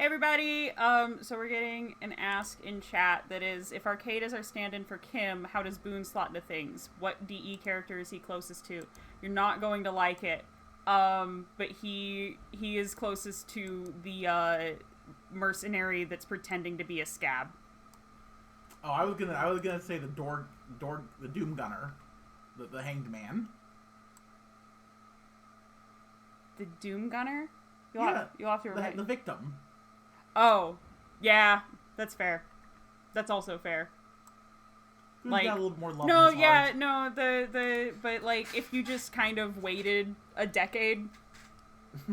Hey everybody, so we're getting an ask in chat that is, if Arcade is our stand-in for Kim, how does Boone slot into things? What DE character is he closest to? You're not going to like it, but he is closest to the, mercenary that's pretending to be a scab. Oh, I was gonna say the Doom Gunner, the Hanged Man. The Doom Gunner? You'll have to remember. The victim. Oh, yeah, that's fair. That's also fair. Like, got a little more love no, in his yeah, heart. no, but like, if you just kind of waited a decade,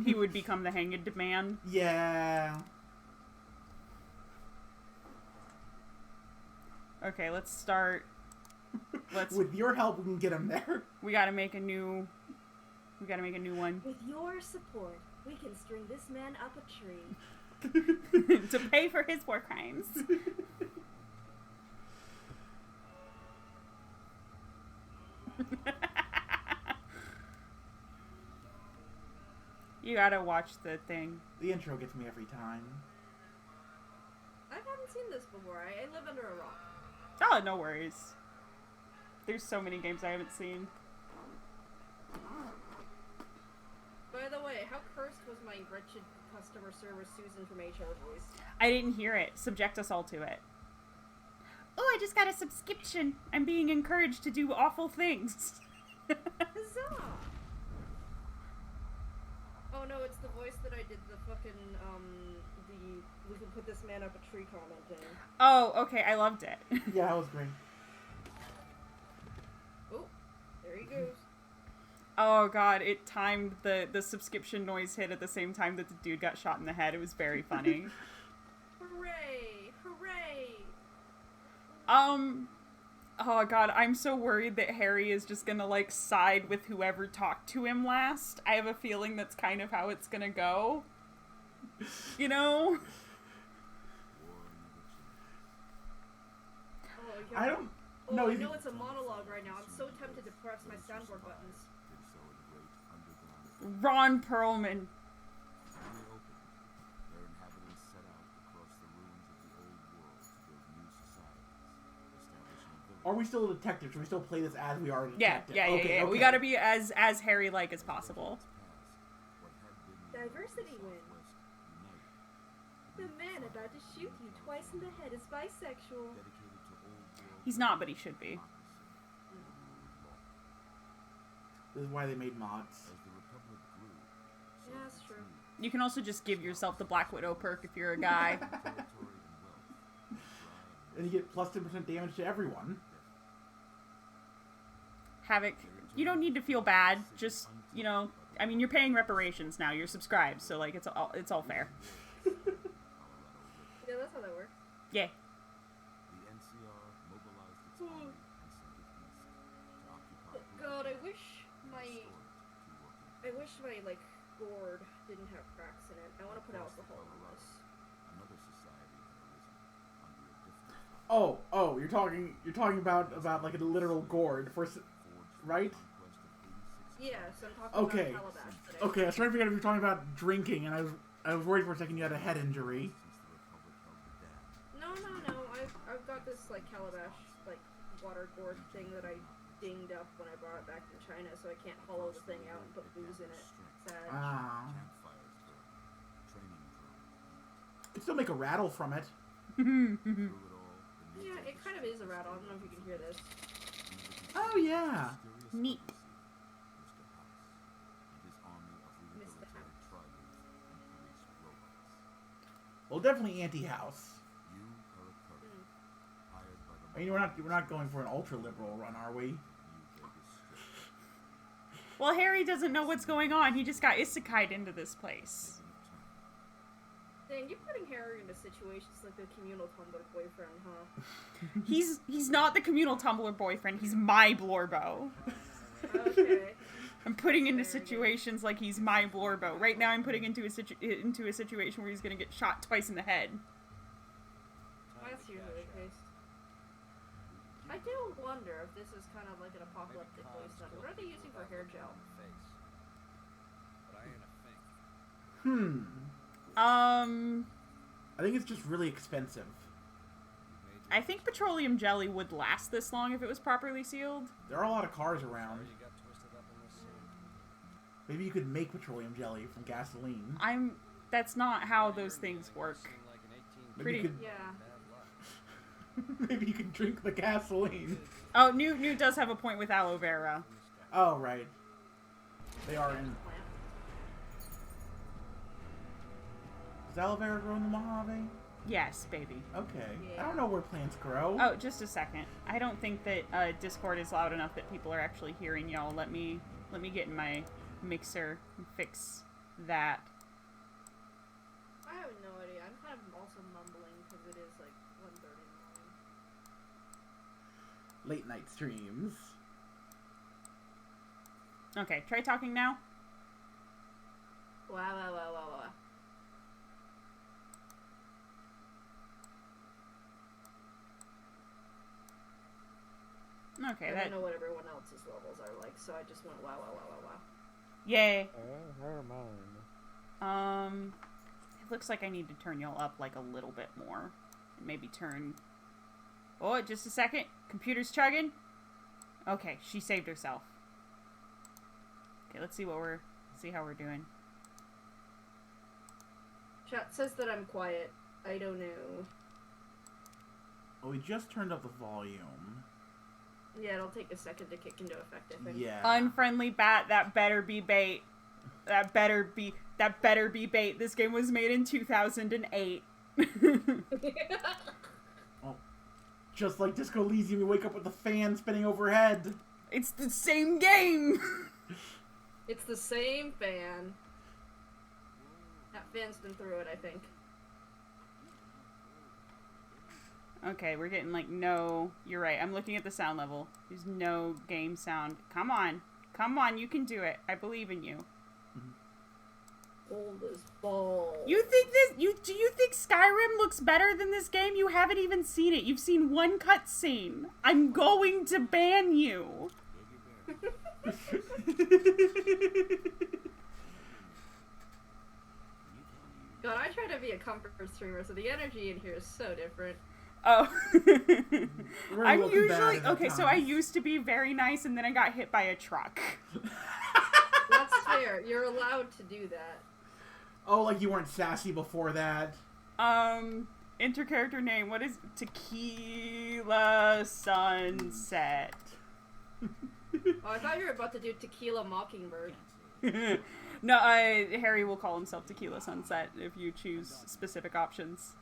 he would become the Hanged Man. Yeah. Okay, let's start. With your help, we can get him there. We gotta make a new one. With your support, we can string this man up a tree. To pay for his war crimes. You gotta watch the thing. The intro gets me every time. I haven't seen this before. I live under a rock. Oh, no worries. There's so many games I haven't seen. By the way, how cursed was my wretched customer service Susan from HR voice? I didn't hear it. Subject us all to it. Oh, I just got a subscription. I'm being encouraged to do awful things. Huzzah! Oh no, it's the voice that I did the fucking, we can put this man up a tree comment in. Oh, okay, I loved it. Yeah, that was great. Oh, there he goes. Oh god, it timed the subscription noise hit at the same time that the dude got shot in the head. It was very funny. Hooray! Hooray! Oh god, I'm so worried that Harry is just gonna, like, side with whoever talked to him last. I have a feeling that's kind of how it's gonna go. You know? Oh, yeah. I don't... Oh, no, I know it's a monologue right now. I'm so tempted to press my soundboard buttons. Ron Perlman. Are we still a detective? Should we still play this as we are a Yeah, detective? yeah. Okay. We gotta be as Harry-like as possible. Diversity wins. The man about to shoot you twice in the head is bisexual. He's not, but he should be. This is why they made mods. Yeah, that's true. You can also just give yourself the Black Widow perk if you're a guy. And you get plus 10% damage to everyone. Havoc, you don't need to feel bad. Just, you know, I mean, you're paying reparations now. You're subscribed, so, like, it's all fair. Yeah, that's how that works. Yeah. God, I wish my like gourd didn't have cracks in it. I want to put alcohol in this. Oh, you're talking about like a literal gourd for, right? Yeah, so I'm talking Okay. about calabash today. Okay, I was trying to figure out if you're talking about drinking, and I was worried for a second you had a head injury. No. I've got this like calabash like water gourd thing that I dinged up when I brought it back from China, so I can't hollow the thing out and put booze in it. Sad. Ah. You can still make a rattle from it. Yeah, it kind of is a rattle. I don't know if you can hear this. Oh yeah. Neat. Missed the hat. Well, definitely anti-house. I mean, we're not going for an ultra-liberal run, are we? Well, Harry doesn't know what's going on. He just got isekai'd into this place. Dang, you're putting Harry into situations like the communal Tumblr boyfriend, huh? He's not the communal Tumblr boyfriend. He's my Blorbo. Okay. I'm putting into situations like he's my Blorbo. Right now, I'm putting into a situation where he's gonna get shot twice in the head. That's usually the case. I do wonder if this is kind of like an apocalyptic wasteland. What are they using for hair gel? I think it's just really expensive. I think petroleum jelly would last this long if it was properly sealed. There are a lot of cars around. Maybe you could make petroleum jelly from gasoline. That's not how those things work. Maybe Yeah. maybe you can drink the gasoline. Oh, New does have a point with aloe vera. Oh, right. They are in... Does aloe vera grow in the Mojave? Yes, baby. Okay. Yeah. I don't know where plants grow. Oh, just a second. I don't think that Discord is loud enough that people are actually hearing y'all. Let me get in my mixer and fix that. I have no idea. I'm kind of also mumbling because it is like 1:30 in the morning. Late night streams. Okay, try talking now. Wow. Okay, I that... don't know what everyone else's levels are like, so I just went wow. Yay. It looks like I need to turn y'all up like a little bit more. And maybe turn... Oh, just a second. Computer's chugging. Okay, she saved herself. Okay, let's see how we're doing. Chat says that I'm quiet. I don't know. Well, we just turned up the volume. Yeah, it'll take a second to kick into effect, I think. Yeah. Unfriendly bat, that better be bait. That better be bait. This game was made in 2008. Oh, just like Disco Elysium, you wake up with the fan spinning overhead. It's the same game! It's the same fan. That fan's been through it, I think. Okay, we're getting like no... You're right, I'm looking at the sound level. There's no game sound. Come on. Come on, you can do it. I believe in you. Old as balls. You think do you think Skyrim looks better than this game? You haven't even seen it. You've seen one cutscene. I'm going to ban you. God, I try to be a comfort streamer, so the energy in here is so different. Oh. We're I'm looking bad usually... at Okay, so I used to be very nice, and then I got hit by a truck. That's fair. You're allowed to do that. Oh, like you weren't sassy before that? Enter character name. What is... Tequila Sunset. Oh, I thought you were about to do Tequila Mockingbird. No, Harry will call himself Tequila Sunset if you choose specific options.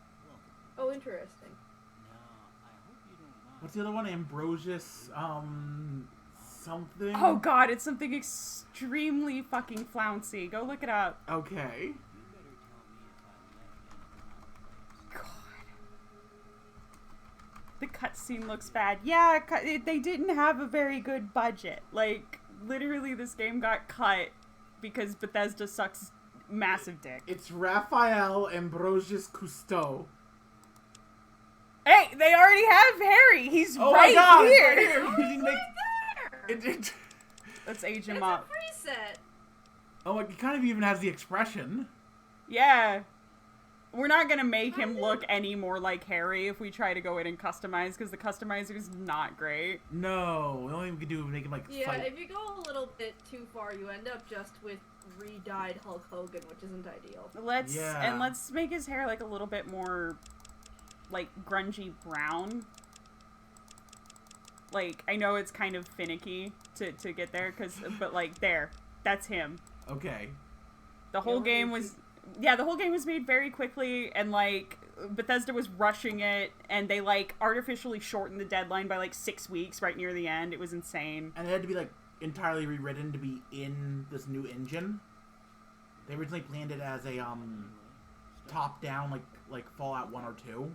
Oh, interesting. What's the other one? Ambrosius, something? Oh god, it's something extremely fucking flouncy. Go look it up. Okay. God. The cutscene looks bad. Yeah, they didn't have a very good budget. Like, literally this game got cut because Bethesda sucks massive dick. It's Raphael Ambrosius Cousteau. Hey, they already have Harry. He's Oh right my god, here. it's right here. Oh, You didn't it's make- right there! Let's age him It's up. a preset! Oh, like, he kind of even has the expression. Yeah. We're not gonna make him look any more like Harry if we try to go in and customize, because the customizer is not great. No, the only thing we could do is make him, like, Yeah, fight. if you go a little bit too far, you end up just with re-dyed Hulk Hogan, which isn't ideal. Let's make his hair like a little bit more like grungy brown. Like, I know it's kind of finicky to get there, but like there, that's him. Okay. The whole game was made very quickly, and like Bethesda was rushing it, and they like artificially shortened the deadline by like 6 weeks right near the end. It was insane. And it had to be, like, entirely rewritten to be in this new engine. They originally planned it as a, top-down, like Fallout 1 or 2.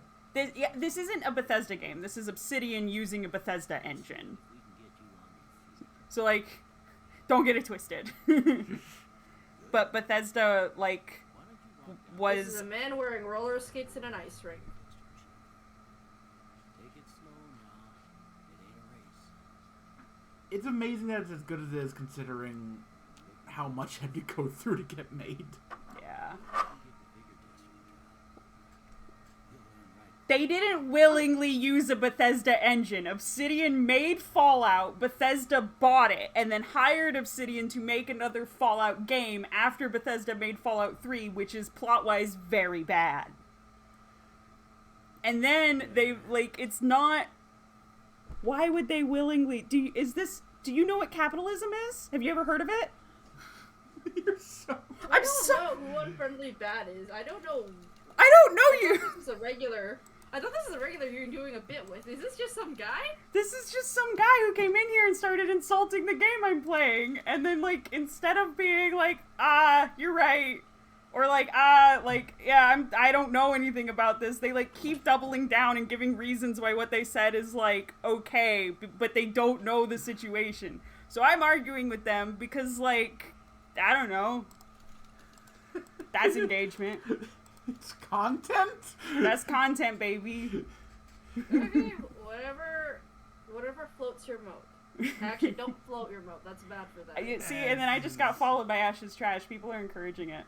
This isn't a Bethesda game. This is Obsidian using a Bethesda engine. So, like, don't get it twisted. But Bethesda, like, This is a man wearing roller skates in an ice rink. It's amazing that it's as good as it is, considering how much had to go through to get made. Yeah. They didn't willingly use a Bethesda engine. Obsidian made Fallout, Bethesda bought it, and then hired Obsidian to make another Fallout game after Bethesda made Fallout 3, which is plot-wise very bad. And then they, like, it's not... Why would they willingly... Do you know what capitalism is? Have you ever heard of it? You're so... I don't know who Unfriendly Bad is. I don't know... I don't know you! This is a regular... I thought this is a regular you're doing a bit with. Is this just some guy? This is just some guy who came in here and started insulting the game I'm playing. And then, like, instead of being like, you're right. Or like, yeah, I don't know anything about this. They, like, keep doubling down and giving reasons why what they said is, like, okay. But they don't know the situation. So I'm arguing with them because, like, I don't know. That's engagement. It's content? That's content, baby. Okay, whatever floats your moat. Actually, don't float your moat. That's bad for that. See, and then I just got followed by Ash's trash. People are encouraging it.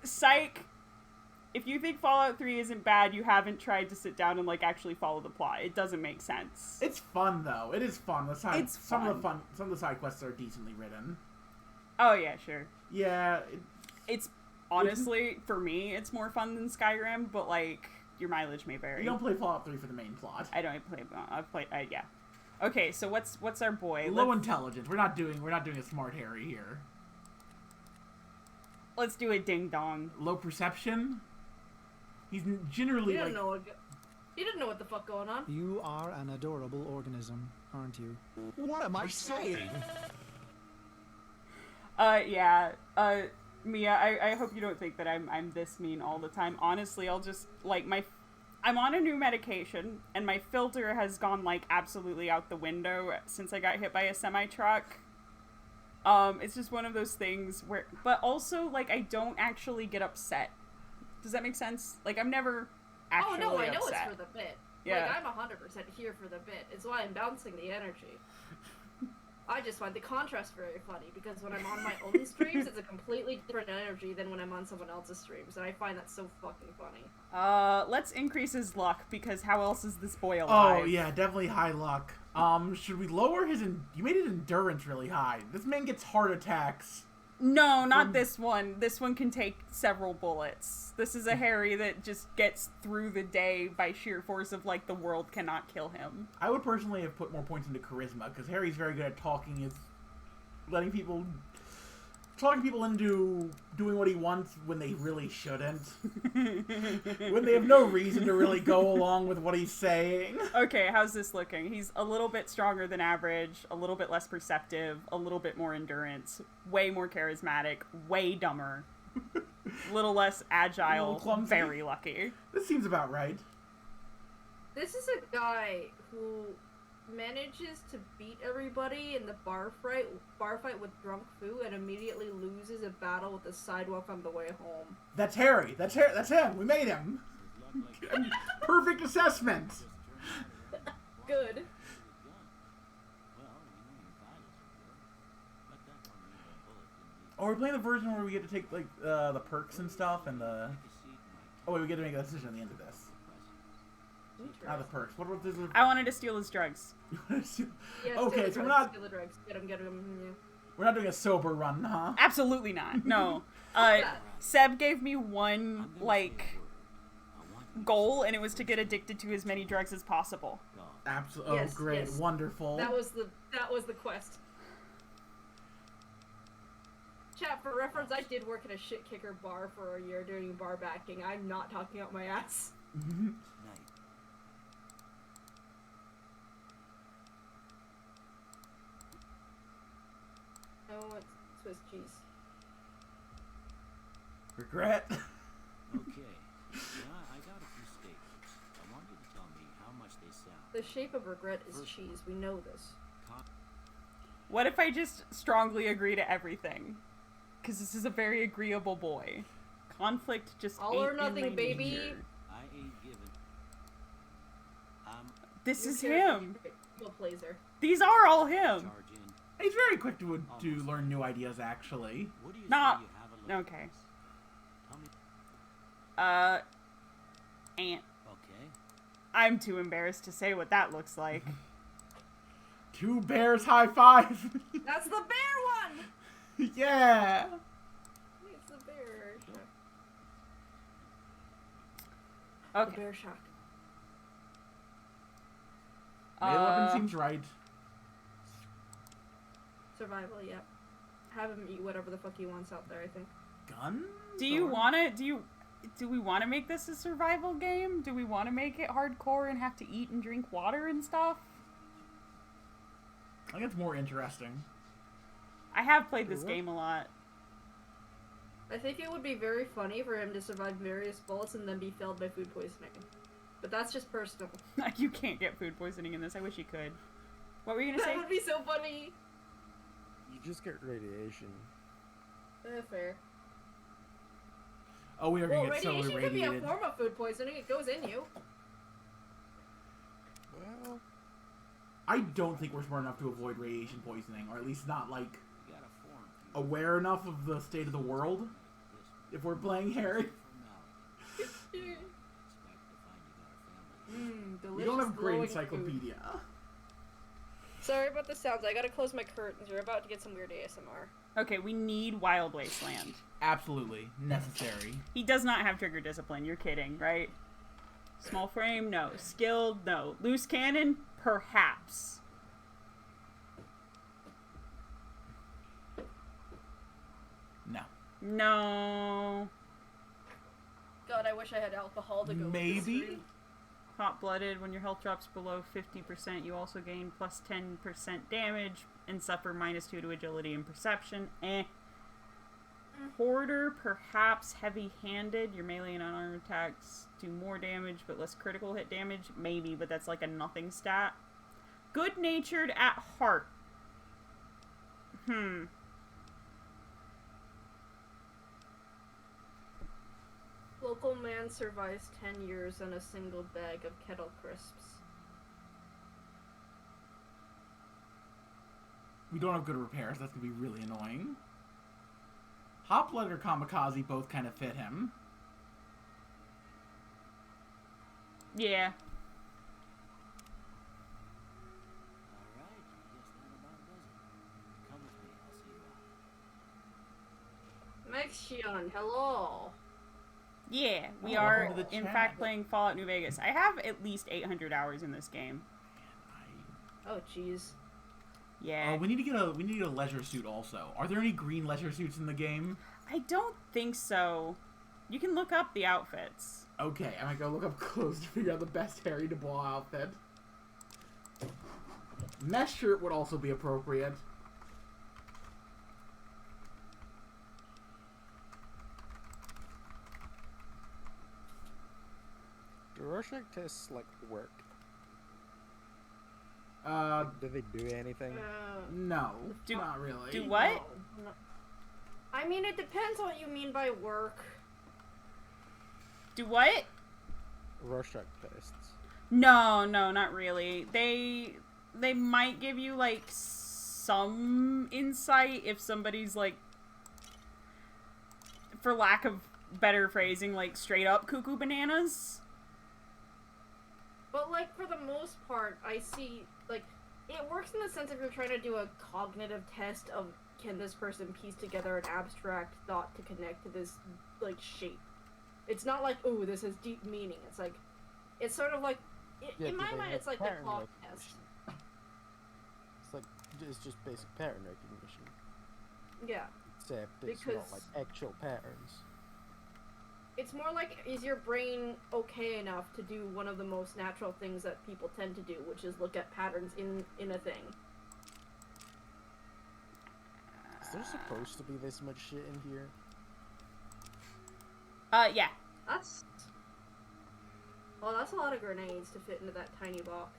Psych. If you think Fallout 3 isn't bad, you haven't tried to sit down and, like, actually follow the plot. It doesn't make sense. It's fun, though. It is fun. Some of the side quests are decently written. Oh, yeah, sure. Yeah. It's, honestly, for me, it's more fun than Skyrim, but, like, your mileage may vary. You don't play Fallout 3 for the main plot. I don't play, yeah. Okay, so what's our boy? Low intelligence. We're not doing a smart Harry here. Let's do a ding-dong. Low perception. He's generally, he didn't know what the fuck going on. You are an adorable organism, aren't you? What am I saying? Yeah. Mia, I hope you don't think that I'm this mean all the time. Honestly, I'll just, like, I'm on a new medication, and my filter has gone, like, absolutely out the window since I got hit by a semi-truck. It's just one of those things where, but also, like, I don't actually get upset. Does that make sense? Like, I'm never actually upset. Oh, no, I know it's for the bit. Yeah. Like, I'm 100% here for the bit. It's why I'm bouncing the energy. I just find the contrast very funny, because when I'm on my own streams, it's a completely different energy than when I'm on someone else's streams, and I find that so fucking funny. Let's increase his luck, because how else is this boy alive? Oh, yeah, definitely high luck. Should we lower his... You made his endurance really high. This man gets heart attacks. No, not this one. This one can take several bullets. This is a Harry that just gets through the day by sheer force of, like, the world cannot kill him. I would personally have put more points into charisma, because Harry's very good at talking, letting people into doing what he wants when they really shouldn't. When they have no reason to really go along with what he's saying. Okay, how's this looking? He's a little bit stronger than average, a little bit less perceptive, a little bit more endurance, way more charismatic, way dumber, a little less agile, very lucky. This seems about right. This is a guy who manages to beat everybody in the bar fight with drunk Fu and immediately loses a battle with the sidewalk on the way home. That's Harry. That's him. We made him. Perfect assessment. Good. Oh, we're playing the version where we get to take, like, the perks and stuff and the... Oh, wait, we get to make a decision at the end of this. Not the perks. What this? I wanted to steal his drugs. Yeah, okay, so steal the drugs. Get him. Yeah. We're not doing a sober run, huh? Absolutely not. No. Seb gave me one, like, goal, and it was to get addicted to as many drugs as possible. Absolutely. Yes, oh, great. yes. Wonderful. That was the quest. Chat, for reference, I did work at a shit kicker bar for a year doing bar backing. I'm not talking out my ass. Oh, it's Swiss cheese. Regret. Okay. Yeah, I got a few staples. I want you to tell me how much they sell. The shape of regret is cheese. We know this. What if I just strongly agree to everything? Because this is a very agreeable boy. Conflict just all ain't or nothing, in my baby. nature. I ain't given. This is him. Blazer. These are all him. Charge in. He's very quick to learn new ideas, actually. What do you Nah. say you have a look? Okay. Tell me. Ant. Okay. I'm too embarrassed to say what that looks like. 2 bears high five. That's the bear one! Yeah. It's the bear shock. Okay. The bear shock. Melee weapon seems right. Survival, yep. Have him eat whatever the fuck he wants out there, I think. Gun? Do we want to make this a survival game? Do we want to make it hardcore and have to eat and drink water and stuff? I think it's more interesting. I have played this game a lot. I think it would be very funny for him to survive various bullets and then be failed by food poisoning. But that's just personal. You can't get food poisoning in this. I wish you could. What were you gonna say? That would be so funny! You just get radiation. Fair. Oh, we are gonna Well, get so radiation could be a irradiated. form of food poisoning. It goes in you. Well, I don't think we're smart enough to avoid radiation poisoning, or at least not, like, You got a form for you. aware enough of the state of the world. This If we're playing Harry. formality. Expect to find you got a family. Delicious. We don't have great glowing food. encyclopedia. Sorry about the sounds. I gotta close my curtains. We're about to get some weird ASMR. Okay, we need Wild Wasteland. Absolutely. Necessary. He does not have trigger discipline. You're kidding, right? Small frame? No. Skilled? No. Loose cannon? Perhaps. No. No. God, I wish I had alcohol to go with this Maybe? stream. Hot-blooded, when your health drops below 50%, you also gain plus 10% damage and suffer -2 to agility and perception. Hoarder, perhaps heavy-handed. Your melee and unarmed attacks do more damage but less critical hit damage. Maybe, but that's like a nothing stat. Good-natured at heart. Local man survives 10 years on a single bag of kettle crisps. We don't have good repairs. That's gonna be really annoying. Hoplite or Kamikaze both kind of fit him. Yeah. Alright, I guess that about does it. Come with me, I'll see you out. Mexion, hello! Yeah, we Oh, are, welcome to the in chat. fact, playing Fallout New Vegas. I have at least 800 hours in this game. Oh, jeez. Yeah. Oh, we need to get a leisure suit also. Are there any green leisure suits in the game? I don't think so. You can look up the outfits. Okay, I might go look up clothes to figure out the best Harry DuBois outfit. Mesh shirt would also be appropriate. do Rorschach tests, like, work? Do they do anything? No, Do- not really. do what? No. I mean, it depends on what you mean by work. Do what? Rorschach tests. No, not really. They might give you, like, some insight if somebody's, like, for lack of better phrasing, like, straight up cuckoo bananas. But, like, for the most part, I see, like, it works in the sense if you're trying to do a cognitive test of can this person piece together an abstract thought to connect to this, like, shape. It's not like, ooh, this has deep meaning. It's like, it's sort of like, Yeah, in do my they mind, have it's like the pattern clock test. It's like, it's just basic pattern recognition. Yeah. Except it's Because- not like actual patterns. It's more like, is your brain okay enough to do one of the most natural things that people tend to do, which is look at patterns in a thing. Is there supposed to be this much shit in here? Yeah. That's... Well, that's a lot of grenades to fit into that tiny box.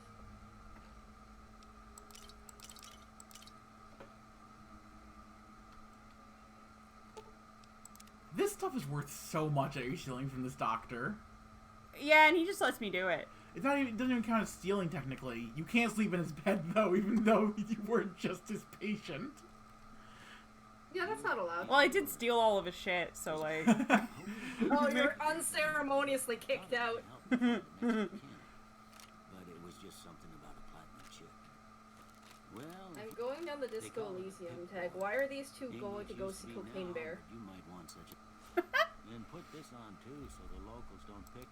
This stuff is worth so much that you're stealing from this doctor. Yeah, and he just lets me do it. It's not even, it doesn't even count as stealing technically. You can't sleep in his bed though, even though you weren't just his patient. Yeah, that's not allowed. Well, I did steal all of his shit, so like. Oh, you're unceremoniously kicked out. But it was just something about a platinum chip. Well, I'm going down the Disco Elysium tag. Why are these two going to go see Cocaine Bear? You might want such a... And put this on too, so the locals don't pick.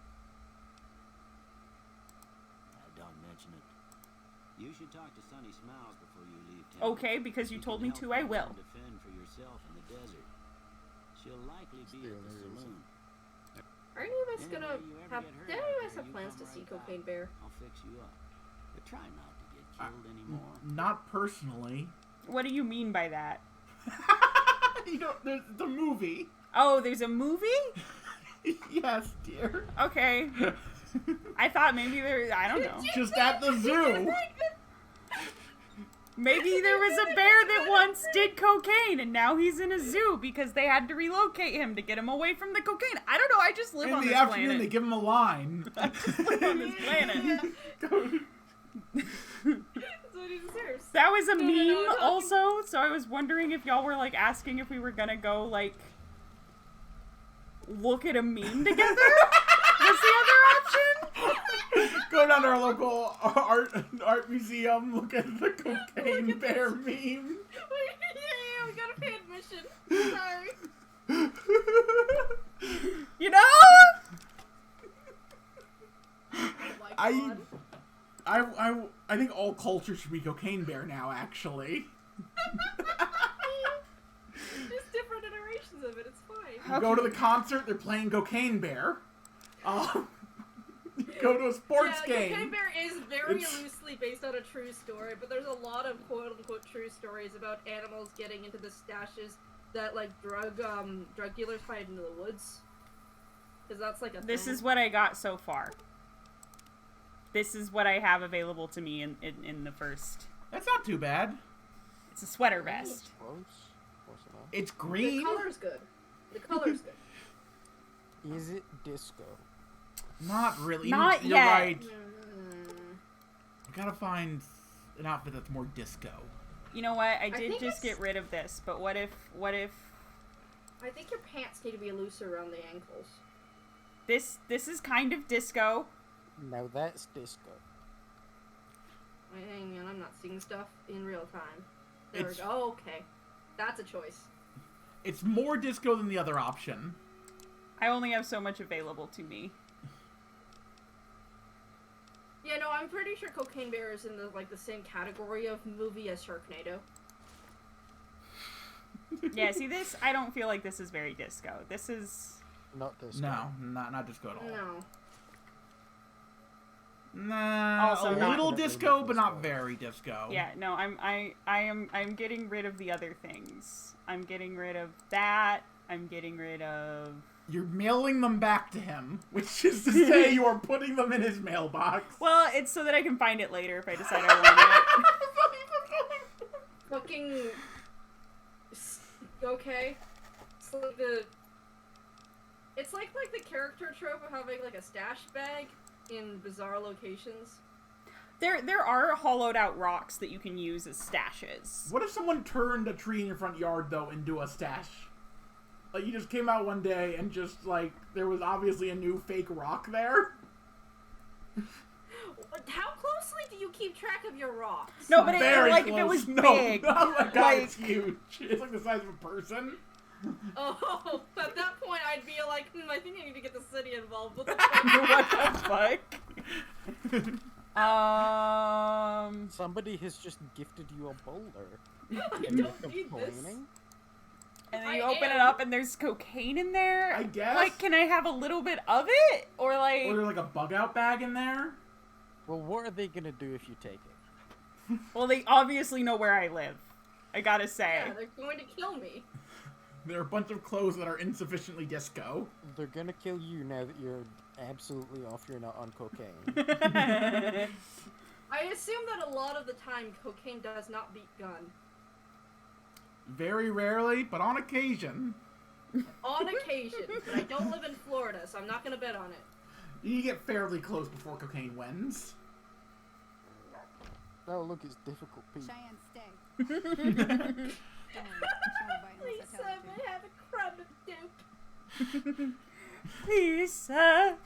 Don't mention it. You should talk to Sonny Smiles before you leave town. Okay, because you told me to, I will. Defend for yourself in the desert. She'll likely be at the saloon. Are any of us gonna have? Did any of us have plans to see Cocaine Bear? I'll fix you up. But try not to get killed anymore. Not personally. What do you mean by that? You know, there's the movie. Oh, there's a movie? Yes, dear. Okay. I thought maybe there. I don't know. Just at the zoo. Maybe there was a bear that once did cocaine and now he's in a zoo because they had to relocate him to get him away from the cocaine. I don't know. I just live on In this the afternoon, planet. they give him a line. I just live on this planet. That's what he deserves. That was a No, meme no. also, so I was wondering if y'all were like asking if we were gonna go like look at a meme together. Was the other option? Go down to our local art museum, look at the cocaine bear meme. Yeah, we gotta pay admission. Sorry. You know? Oh my God. I think all culture should be cocaine bear now, actually. Just different iterations of it. It's fine. You go to the concert, they're playing cocaine bear. You go to a sports game. Cocaine Bear is very It's- loosely based on a true story, but there's a lot of quote-unquote true stories about animals getting into the stashes that, like, drug dealers hide into the woods. Because that's, like, a This thing. is what I got so far. This is what I have available to me in the first. That's not too bad. It's a sweater vest. Close. Close enough. It's The green. color's good. The color's good. Is it disco? Not really. Not You're yet. right. Mm. You gotta find an outfit that's more disco. You know what? I did think just it's- get rid of this, but what if I think your pants need to be looser around the ankles. this is kind of disco? Now that's disco. Hang on, I'm not seeing stuff in real time. There It's- we go. Oh, okay. That's a choice. It's more disco than the other option. I only have so much available to me. Yeah, no, I'm pretty sure Cocaine Bear is in the same category of movie as Sharknado. Yeah, see this? I don't feel like this is very disco. This is Not disco. No, not disco at all. No. Nah, Also a not- little Definitely disco, not but not disco. very disco. yeah, no, I'm getting rid of the other things. I'm getting rid of that. I'm getting rid of You're mailing them back to him, which is to say you are putting them in his mailbox. well, it's so that I can find it later if I decide I want it. Fucking. Okay. It's like the character trope of having like a stash bag in bizarre locations. There are hollowed out rocks that you can use as stashes. What if someone turned a tree in your front yard, though, into a stash? Like, you just came out one day and just, like, there was obviously a new fake rock there? How closely do you keep track of your rocks? No, but Very like close. if it was No, big, oh my god, like it's huge. It's like the size of a person. Oh, at that point I'd be like, I think I need to get the city involved with what that. the fuck? Somebody has just gifted you a boulder. I And you're don't need this. complaining? And then I you open it am. up and there's cocaine in there. I guess. Like, can I have a little bit of it, or like? Or like a bug out bag in there? Well, what are they gonna do if you take it? Well, they obviously know where I live. I gotta say. Yeah, they're going to kill me. There are a bunch of clothes that are insufficiently disco. They're gonna kill you now that you're absolutely off. You're not on cocaine. I assume that a lot of the time cocaine does not beat gun. Very rarely, but on occasion. On occasion, but I don't live in Florida, so I'm not gonna bet on it. You get fairly close before cocaine wins. Oh, look, it's difficult, Pete. Cheyenne, stay. Don't worry, she won't bite Please, unless I tell her sir, to. may I have a crumb of dope? Please, sir.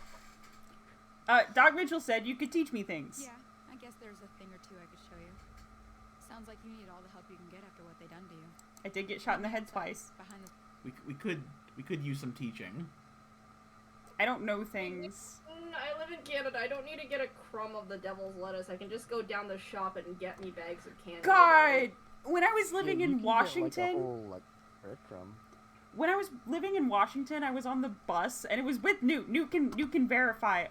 Doc Mitchell said you could teach me things. Yeah, I guess there's a thing or two I could show you. Sounds like you need all the help you can get after what they done to you. I did get shot in the head twice. Behind the We could use some teaching. I don't know things. I live in Canada. I don't need to get a crumb of the devil's lettuce. I can just go down the shop and get me bags of candy. God! When I was living Yeah, you in can Washington... Get, like, a whole, like, breadcrumb. When I was living in Washington, I was on the bus, and it was with Newt. Newt can verify.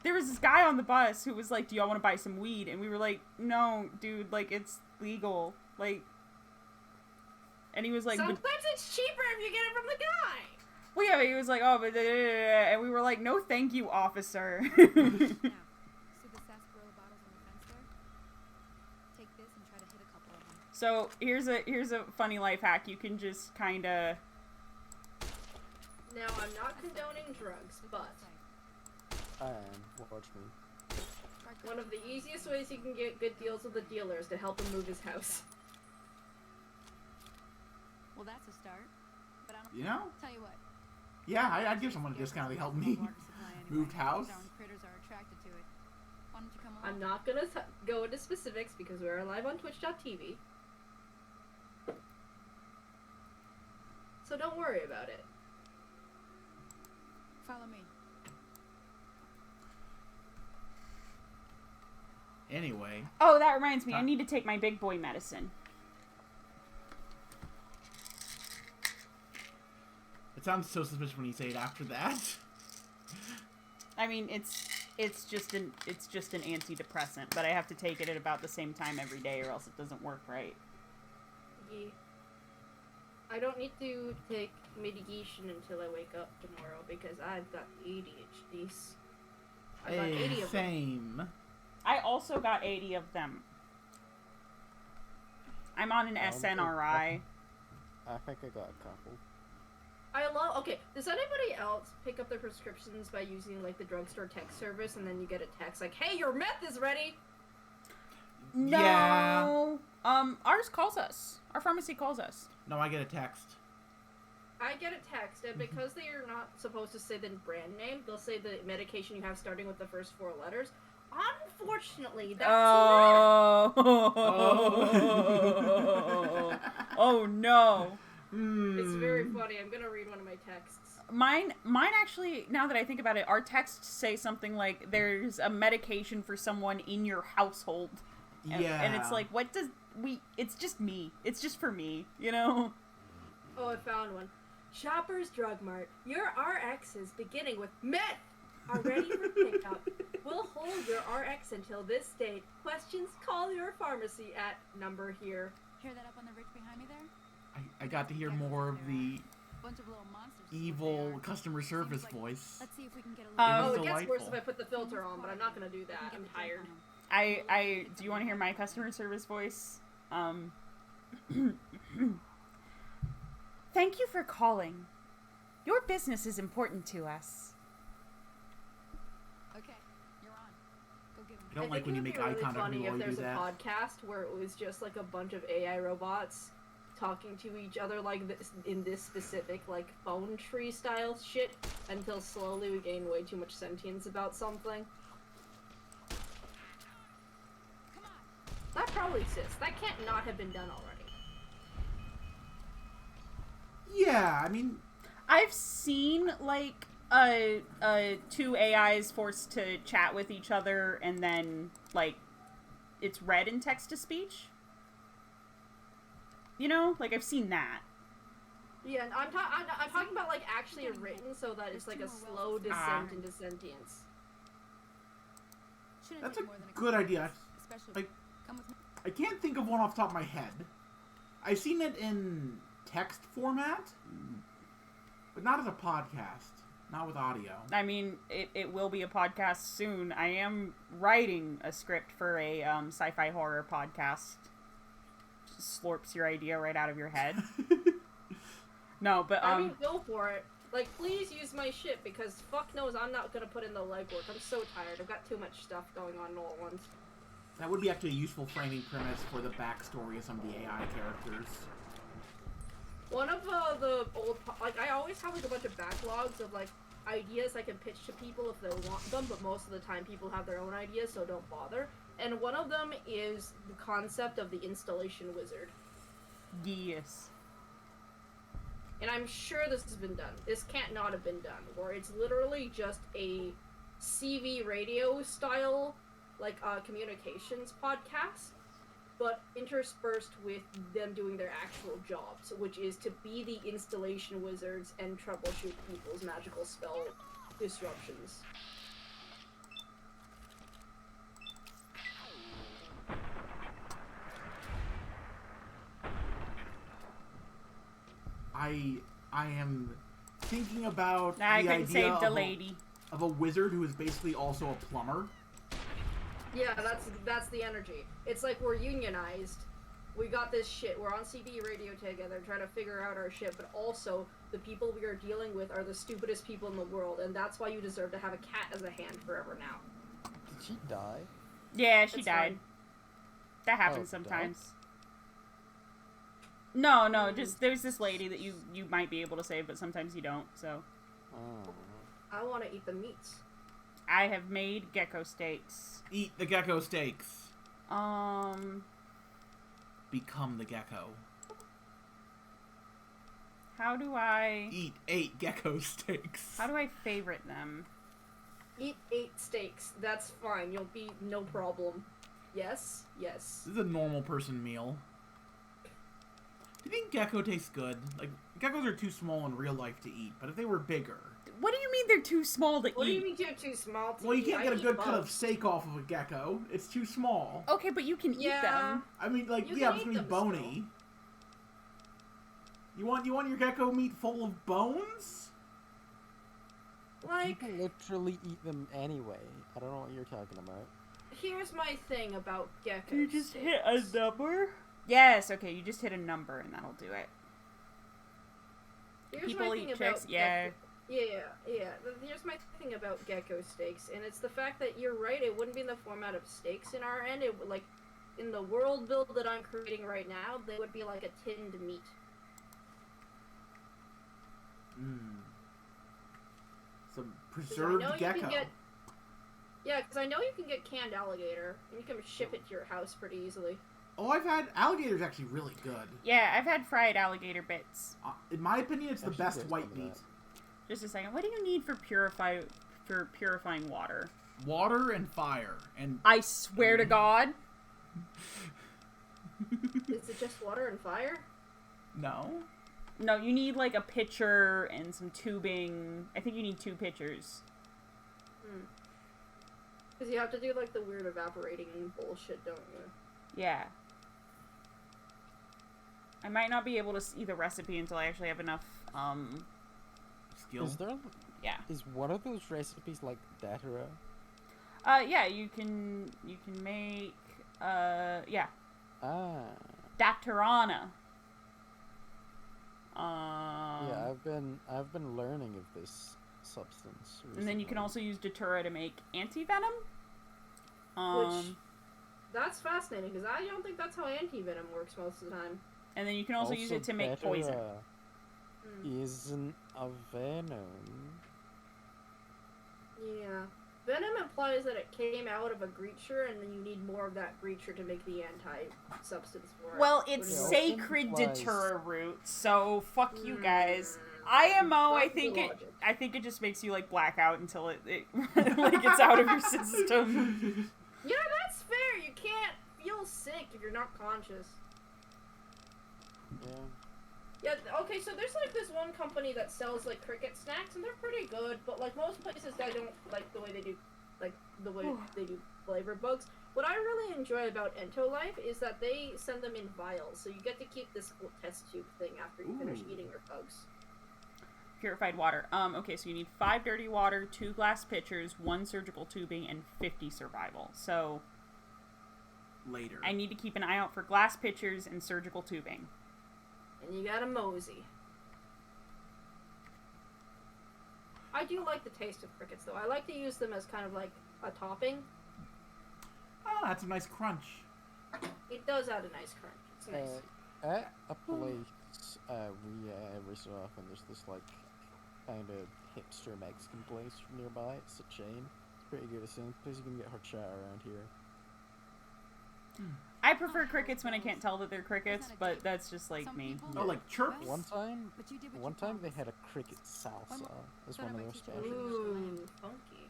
There was this guy on the bus who was like, do y'all want to buy some weed? And we were like, no, dude, like, it's legal. Like... And he was like... Sometimes it's cheaper if you get it from the guy! Well, yeah, but he was like, oh, but... And we were like, no thank you, officer. Now, see the sarsaparilla bottles on the fence there? Take this and try to hit a couple of them. So, here's a funny life hack. You can just kinda... Now, I'm not condoning drugs, but Watch me. one of the easiest ways you can get good deals with the dealer is to help him move his house. Well, that's a start. But I don't You know? tell you what. Yeah, I'd give someone a discount to help me. Moved house. Critters are attracted to it. Why don't you come along? I'm not gonna go into specifics because we're live on Twitch.tv. So don't worry about it. Follow me. Anyway. Oh, that reminds me. I need to take my big boy medicine. It sounds so suspicious when you say it after that. I mean, it's just an antidepressant, but I have to take it at about the same time every day, or else it doesn't work right. Yeah. I don't need to take medication until I wake up tomorrow because I've got ADHD. I've got 80 of them. Same. I also got 80 of them. I'm on an SNRI. I think I got a couple. Okay, does anybody else pick up their prescriptions by using, like, the drugstore text service, and then you get a text like, hey, your meth is ready? No. Yeah. Ours calls us. Our pharmacy calls us. No, I get a text. I get a text, and because they are not supposed to say the brand name, they'll say the medication you have starting with the first 4 letters. Unfortunately, that's Oh. Oh no. It's very funny. I'm gonna read one of my texts. Mine actually, now that I think about it, our texts say something like, there's a medication for someone in your household. Yeah. And it's like, it's just me. It's just for me, you know? Oh, I found one. Shoppers Drug Mart. Your RXs beginning with meth are ready for pickup. We'll hold your RX until this date. Questions? Call your pharmacy at number here. Hear that up on the ridge behind me there? I got to hear more of the Bunch of little monsters. is what they evil are. customer service Seems like- voice. Let's see if we can get a Oh, little. it gets worse if delightful. I put the filter on, but I'm not gonna do that. I'm tired. Do you want to hear my customer service voice? Thank you for calling. Your business is important to us. Okay, you're on. Go get 'em. I don't like when you make eye contact funny when if you do there's a that. podcast where it was just like a bunch of AI robots talking to each other like this in this specific like phone tree style shit until slowly we gain way too much sentience about something. Come on. That probably exists. That can't not have been done already. Yeah, I mean, I've seen like two AIs forced to chat with each other, and then like it's read in text to speech. You know, like I've seen that. Yeah, and I'm talking about like actually written so that it's like a slow descent into sentience. Shouldn't that's take a more than good idea. Especially. Like, Come with me. I can't think of one off the top of my head. I've seen it in text format, but not as a podcast. Not with audio. I mean, it will be a podcast soon. I am writing a script for a sci-fi horror podcast. Just slurps your idea right out of your head. No, but I mean, go for it. Like, please use my shit because fuck knows I'm not gonna put in the legwork. I'm so tired. I've got too much stuff going on all at once. That would be actually a useful framing premise for the backstory of some of the AI characters. One of the old, like, I always have like a bunch of backlogs of like ideas I can pitch to people if they want them, but most of the time people have their own ideas, so don't bother. And one of them is the concept of the installation wizard. Yes. And I'm sure this has been done. This can't not have been done, where it's literally just a CV radio style, like, communications podcast, but interspersed with them doing their actual jobs, which is to be the installation wizards and troubleshoot people's magical spell disruptions. I am thinking about I the couldn't idea save the of lady. of a wizard who is basically also a plumber. Yeah, that's the energy. It's like we're unionized. We got this shit. We're on CB radio together trying to figure out our shit, but also the people we are dealing with are the stupidest people in the world, and that's why you deserve to have a cat as a hand forever now. Did she die? Yeah, she It's died. fine. That happens Oh, sometimes. No, just there's this lady that you might be able to save, but sometimes you don't, so. Oh. I want to eat the meats. I have made gecko steaks. Eat the gecko steaks. Become the gecko. How do I... Eat 8 gecko steaks. How do I favorite them? Eat 8 steaks. That's fine. You'll be no problem. Yes? Yes. This is a normal person meal. Do you think gecko tastes good? Like, geckos are too small in real life to eat, but if they were bigger... What do you mean they're too small to What do eat? you mean you're too small to Well, you eat? can't I get a eat good cut of bugs. steak off of a gecko. It's too small. Okay, but you can eat Yeah. them. I mean, like, You yeah, can it's eat gonna be them bony. You want your gecko meat full of bones? Like, People literally eat them anyway. I don't know what you're talking about. here's my thing about geckos. You just hit a number? Yes, okay, you just hit a number and that'll do it. Here's People my thing eat about chicks, yeah. Yeah. Here's my thing about gecko steaks, and it's the fact that you're right. It wouldn't be in the format of steaks in our end. It would, like, in the world build that I'm creating right now, they would be like a tinned meat. Some 'Cause preserved I know gecko. You can get, yeah, because I know you can get canned alligator, and you can ship it to your house pretty easily. Oh, I've had alligator's actually really good. Yeah, I've had fried alligator bits. In my opinion, it's the Actually, best there's white some of meat. that. Just a second. What do you need for purifying water? Water and fire. And I swear to God. Is it just water and fire? no. No, you need like a pitcher and some tubing. I think you need 2 pitchers. Because you have to do like the weird evaporating bullshit, don't you? Yeah. I might not be able to see the recipe until I actually have enough, Skill. Is there? yeah. Is one of those recipes like Datara? Yeah, you can make, yeah, Ah. Datarana. Yeah, I've been learning of this substance recently. And then you can also use Datura to make anti-venom. Which, that's fascinating, because I don't think that's how anti-venom works most of the time. And then you can also use it to make poison. Datara isn't a venom. Yeah. Venom implies that it came out of a creature, and then you need more of that creature to make the anti-substance for it. Well, it's Yeah. sacred Implies- Datura root, so fuck you guys. IMO, I That's the think logic. it just makes you like black out until it like gets out of your system. Yeah, that's fair. You can't feel sick if you're not conscious. Yeah. Yeah, okay, so there's like this one company that sells like cricket snacks, and they're pretty good, but like most places I don't like the way they do, like the way they do flavored bugs. What I really enjoy about Ento Life is that they send them in vials, so you get to keep this little test tube thing after you finish Ooh. eating your bugs. Purified water. Okay, so you need 5 dirty water, 2 glass pitchers, 1 surgical tubing, and 50 survival. So Later. I need to keep an eye out for glass pitchers and surgical tubing. And you got a mosey. I do like the taste of crickets, though. I like to use them as kind of like a topping. Oh, that's a nice crunch. It does add a nice crunch. It's nice. At a place we so often, there's this like kind of hipster Mexican place nearby. It's a chain. It's pretty good. It's the only place you can get hot char around here. I prefer crickets when I can't tell that they're crickets, but that's just like me. Oh, like chirps? One time they had a cricket salsa as one of their specials. Ooh, funky.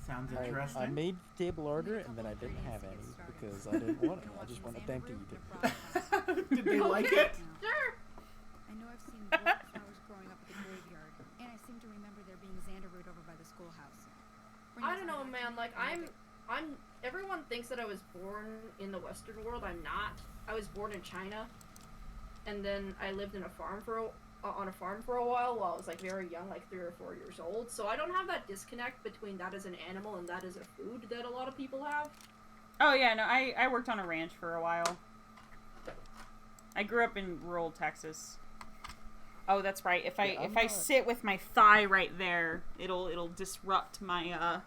Sounds I interesting. made the table order and then I didn't have any because I didn't want it. I just wanted them to eat it. Did they like it? Sure. I know I've seen wildflowers growing up at the graveyard, and I seem to remember there being xanderroot over by the schoolhouse. I don't know, man. Like I'm. Everyone thinks that I was born in the Western world. I'm not. I was born in China, and then I lived in a farm on a farm for a while I was like very young, like 3 or 4 years old. So I don't have that disconnect between that as an animal and that as a food that a lot of people have. Oh yeah, no, I worked on a ranch for a while. I grew up in rural Texas. Oh, that's right. If I sit with my thigh right there, it'll disrupt my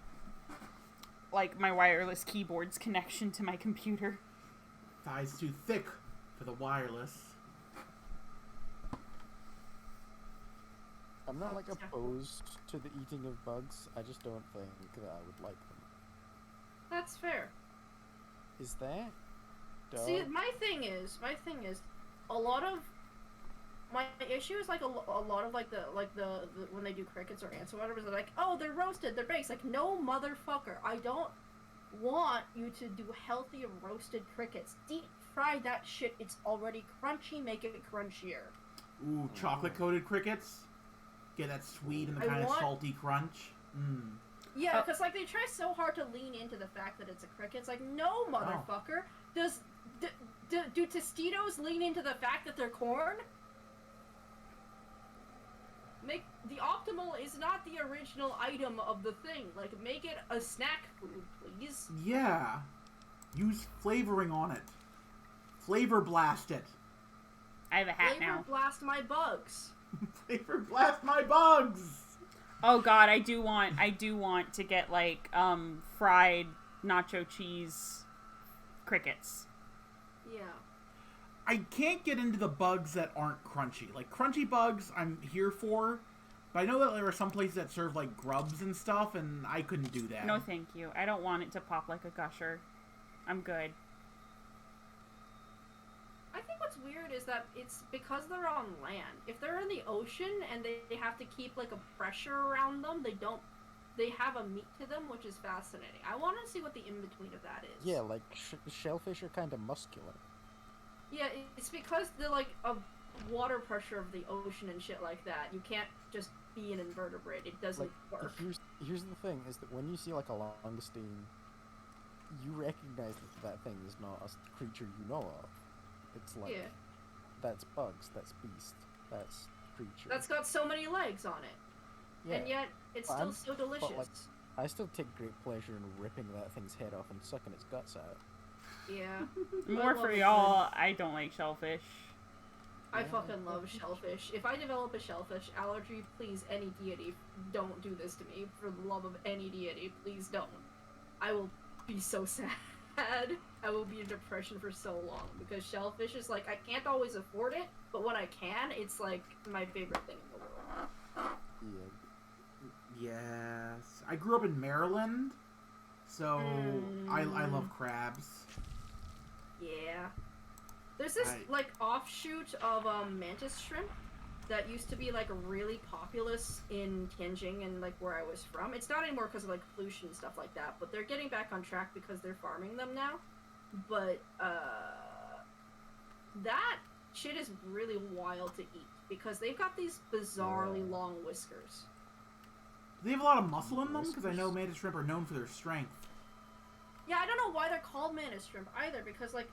like my wireless keyboard's connection to my computer. Thigh's too thick for the wireless. I'm not like opposed to the eating of bugs. I just don't think that I would like them. That's fair. Is that? Duh. See, my thing is, a lot of my issue is like a lot of like the when they do crickets or ants or whatever, they're like, oh, they're roasted, they're baked. It's like, no, motherfucker, I don't want you to do healthy roasted crickets. Deep fry that shit. It's already crunchy. Make it crunchier. Ooh, chocolate coated crickets. Get that sweet and the kind of salty crunch. Mmm. Yeah, because like they try so hard to lean into the fact that it's a cricket. It's like, no, motherfucker. Do Tostitos lean into the fact that they're corn? The optimal is not the original item of the thing. Like, make it a snack food, please. Yeah. Use flavoring on it. Flavor blast it. I have a hat now. Flavor blast my bugs. Flavor blast my bugs. Oh god, I do want to get like fried nacho cheese crickets. Yeah. I can't get into the bugs that aren't crunchy. Like crunchy bugs I'm here for, but I know that there are some places that serve like grubs and stuff and I couldn't do that. No thank you. I don't want it to pop like a gusher. I'm good. I think what's weird is that it's because they're on land. If they're in the ocean and they have to keep like a pressure around them, they have a meat to them, which is fascinating. I want to see what the in-between of that is. Yeah, like shellfish are kind of muscular. Yeah, it's because they're like a water pressure of the ocean and shit like that. You can't just be an invertebrate. It doesn't work. Here's the thing, is that when you see like a langoustine, you recognize that thing is not a creature you know of. It's like, that's bugs, that's beast, that's creature. That's got so many legs on it. Yeah. And yet, it's still so delicious. But, like, I still take great pleasure in ripping that thing's head off and sucking its guts out. Yeah. More for y'all, I don't like shellfish. I fucking love shellfish. If I develop a shellfish allergy, please, any deity, don't do this to me. For the love of any deity, please don't. I will be so sad. I will be in depression for so long, because shellfish is like, I can't always afford it, but when I can, it's like my favorite thing in the world. Yeah. Yes. I grew up in Maryland, so I love crabs. Yeah. There's this, like, offshoot of, mantis shrimp that used to be, like, really populous in Tianjin and, like, where I was from. It's not anymore because of, like, pollution and stuff like that, but they're getting back on track because they're farming them now. But, that shit is really wild to eat because they've got these bizarrely long whiskers. Do they have a lot of muscle in them? Because I know mantis shrimp are known for their strength. Yeah, I don't know why they're called mantis shrimp either, because, like,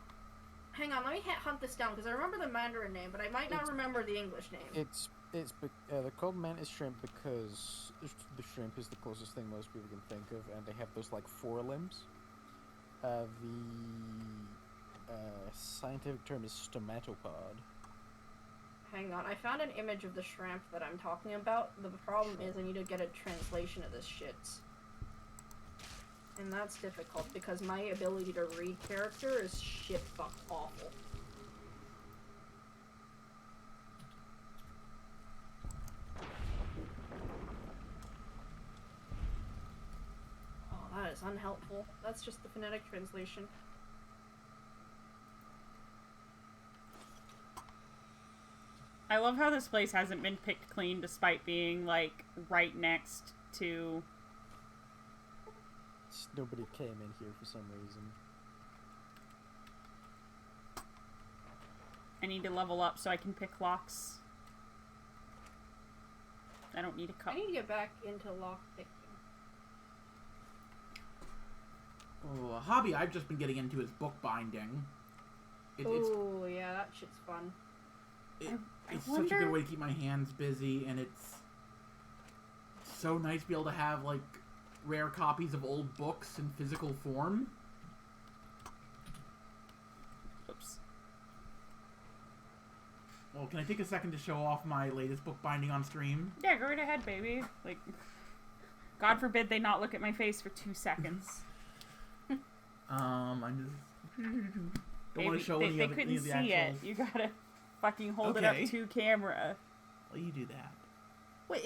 hang on, let me hunt this down, because I remember the Mandarin name, but I might not remember the English name. They're called mantis shrimp because the shrimp is the closest thing most people can think of, and they have those, like, forelimbs. The scientific term is stomatopod. Hang on, I found an image of the shrimp that I'm talking about. The problem is I need to get a translation of this shit. And that's difficult, because my ability to read character is shit fuck awful. awful. That's just the phonetic translation. I love how this place hasn't been picked clean despite being, like, right next to... Just nobody came in here for some reason. I need to level up so I can pick locks. I don't need a cup. I need to get back into lockpicking. Oh, a hobby I've just been getting into is bookbinding. Oh, yeah, that shit's fun. It's such a good way to keep my hands busy, and it's so nice to be able to have, like, rare copies of old books in physical form. Oops. Well, can I take a second to show off my latest bookbinding on stream? Yeah, go right ahead, baby. Like, God forbid they not look at my face for 2 seconds. I'm just... don't want to show any they of the couldn't see actual... it. You gotta fucking hold it Okay. up to camera. Well, you do that. Wait,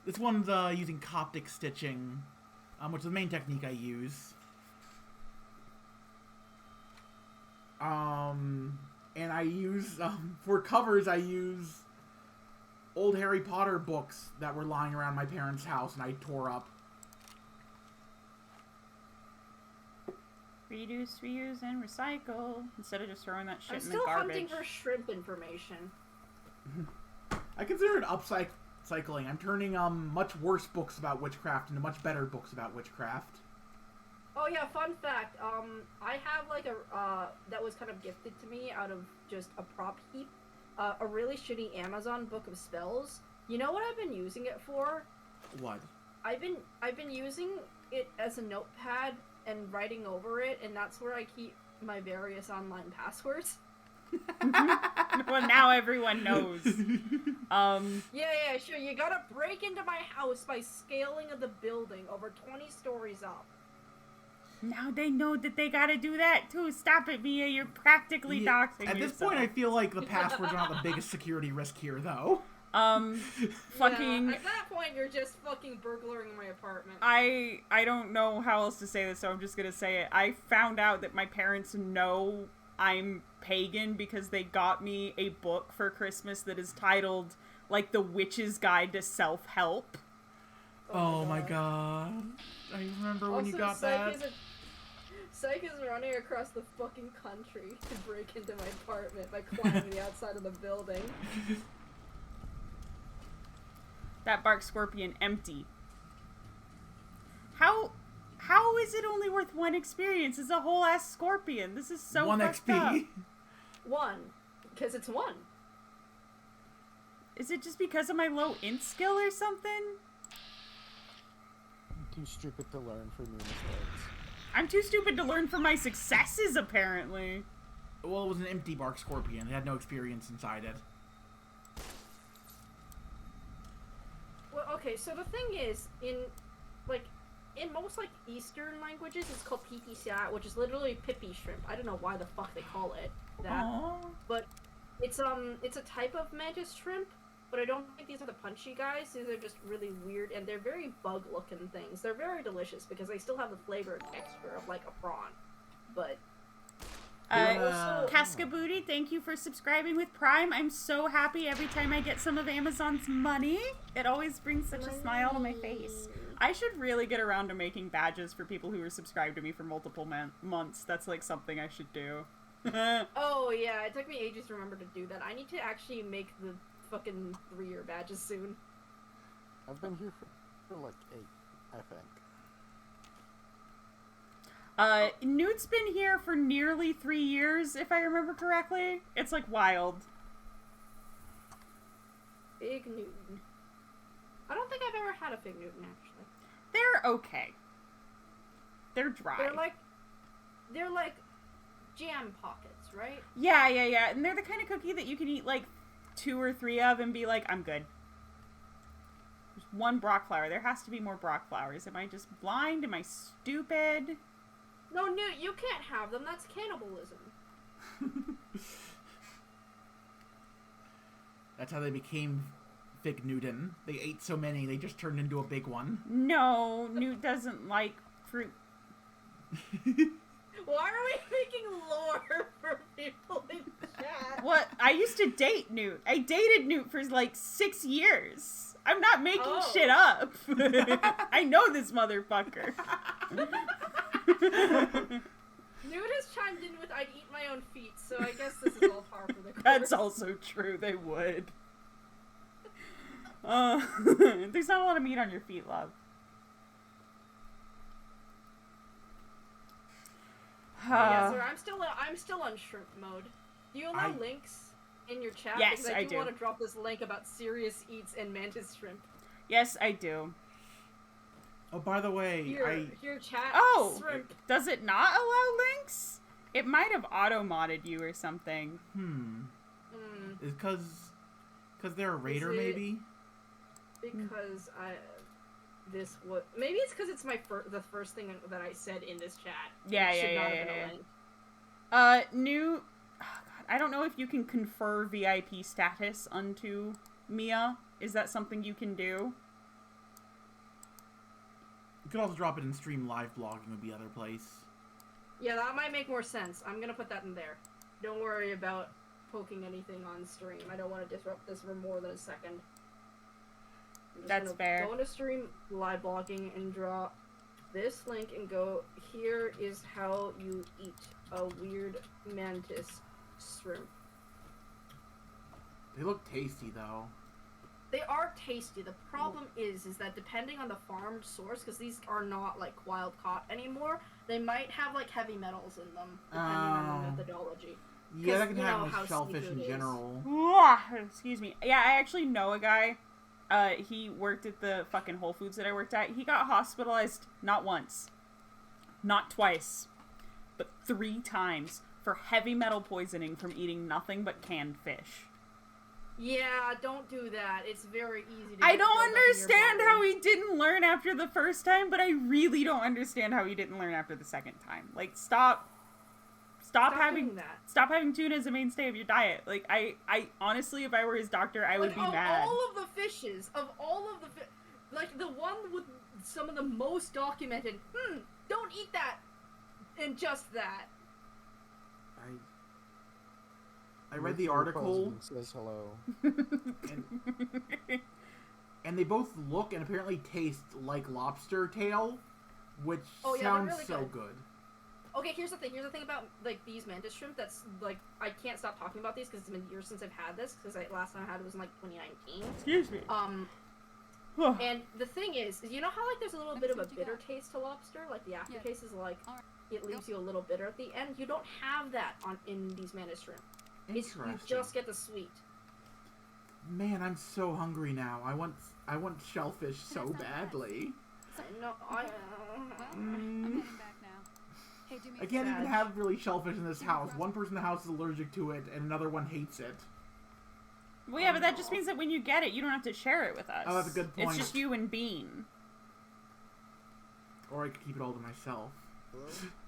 This one's using Coptic stitching, which is the main technique I use. And I use, for covers, I use old Harry Potter books that were lying around my parents' house and I tore up. Reduce, reuse, and recycle. Instead of just throwing that shit I'm in the still garbage. hunting for shrimp information. I consider it upcycling. I'm turning much worse books about witchcraft into much better books about witchcraft. Oh yeah, fun fact. I have like a that was kind of gifted to me out of just a prop heap. A really shitty Amazon book of spells. You know what I've been using it for? What? I've been using it as a notepad and writing over it, and that's where I keep my various online passwords. Well, now everyone knows. Yeah, sure. You gotta break into my house by scaling of the building over 20 stories up. Now they know that they gotta do that too. Stop it, Mia. You're practically doxing At this yourself. point, I feel like the passwords are not the biggest security risk here, though. Fucking... Yeah, at that point, you're just fucking burglaring my apartment. I don't know how else to say this, so I'm just gonna say it. I found out that my parents know I'm pagan because they got me a book for Christmas that is titled, like, The Witch's Guide to Self-Help. Oh my god. I remember when you got that. Psych is running across the fucking country to break into my apartment by climbing the outside of the building. That bark scorpion empty. How is it only worth 1 experience? It's a whole ass scorpion. This is so 1 fucked XP. up. 1. Because it's 1. Is it just because of my low int skill or something? I'm too stupid to learn from your mistakes. I'm too stupid to learn from my successes, apparently. Well, it was an empty bark scorpion. It had no experience inside it. Well, okay, so the thing is, in most, like, Eastern languages, it's called pitisat, which is literally pippy shrimp. I don't know why the fuck they call it that. Aww. But it's a type of mantis shrimp, but I don't think these are the punchy guys. These are just really weird, and they're very bug-looking things. They're very delicious, because they still have the flavor and texture of, like, a prawn. But... Casca Booty, thank you for subscribing with Prime. I'm so happy every time I get some of Amazon's money. It always brings such a smile to my face. I should really get around to making badges for people who are subscribed to me for multiple months. That's like something I should do. Oh yeah, it took me ages to remember to do that. I need to actually make the fucking 3-year badges soon. I've been here for like 8, I think. Newt's been here for nearly 3 years, if I remember correctly. It's, like, wild. Fig Newton. I don't think I've ever had a Fig Newton, actually. They're okay. They're dry. They're like jam pockets, right? Yeah. And they're the kind of cookie that you can eat, like, 2 or 3 of and be like, I'm good. There's 1 Brock flower. There has to be more Brock flowers. Am I just blind? Am I stupid? No, Newt, you can't have them. That's cannibalism. That's how they became Fig Newton. They ate so many, they just turned into a big one. No, Newt doesn't like fruit. Why are we making lore for people in chat? What? I used to date Newt. I dated Newt for like 6 years. I'm not making shit up. I know this motherfucker. Newt has chimed in with "I'd eat my own feet," so I guess this is all par for the course. That's also true. They would. There's not a lot of meat on your feet, love. Yeah, sir, I'm still on shrimp mode. Do you allow links in your chat? Yes, because I I do. want to drop this link about serious eats and mantis shrimp. Yes, I do. Oh, by the way, Here, chat. Oh, shrimp. does it not allow links? It might have auto-modded you or something. Is because they're a raider, maybe? Because maybe it's because it's the first thing that I said in this chat. Yeah. New. Oh God, I don't know if you can confer VIP status onto Mia. Is that something you can do? You could also drop it in stream live blogging would be other place. Yeah, that might make more sense. I'm gonna put that in there. Don't worry about poking anything on stream. I don't want to disrupt this for more than a second. That's fair. Go into stream live blogging and draw this link and go, here is how you eat a weird mantis shrimp. They look tasty, though. They are tasty. The problem is that depending on the farmed source, because these are not, like, wild caught anymore, they might have, like, heavy metals in them, depending on the methodology. Yeah, that can happen with shellfish in general. Excuse me. Yeah, I actually know a guy. He worked at the fucking Whole Foods that I worked at. He got hospitalized not once, not twice, but 3 times for heavy metal poisoning from eating nothing but canned fish. Yeah, don't do that. It's very easy to I don't understand how he didn't learn after the first time, but I really don't understand how he didn't learn after the second time. Like, stop having tuna as a mainstay of your diet. Like, I honestly, if I were his doctor, I would be mad. Of all of the fishes, like, the one with some of the most documented, don't eat that, and just that. I read the article. Says hello. And they both look and apparently taste like lobster tail, which sounds really so good. Okay, here's the thing about, like, these mantis shrimp that's, like, I can't stop talking about these because it's been years since I've had this, because last time I had it was in, like, 2019. Excuse me. And the thing is, you know how, like, there's a little bit of a bitter taste to lobster? Like, the aftertaste is, like, it leaves you a little bitter at the end. You don't have that in these mantis shrimp. You just get the sweet. Man, I'm so hungry now. I want shellfish so badly. No, I'm heading back now. Hey, do me I can't even have really shellfish in this house. One person in the house is allergic to it, and another one hates it. Well, yeah, but that just means that when you get it, you don't have to share it with us. Oh, that's a good point. It's just you and Bean. Or I could keep it all to myself.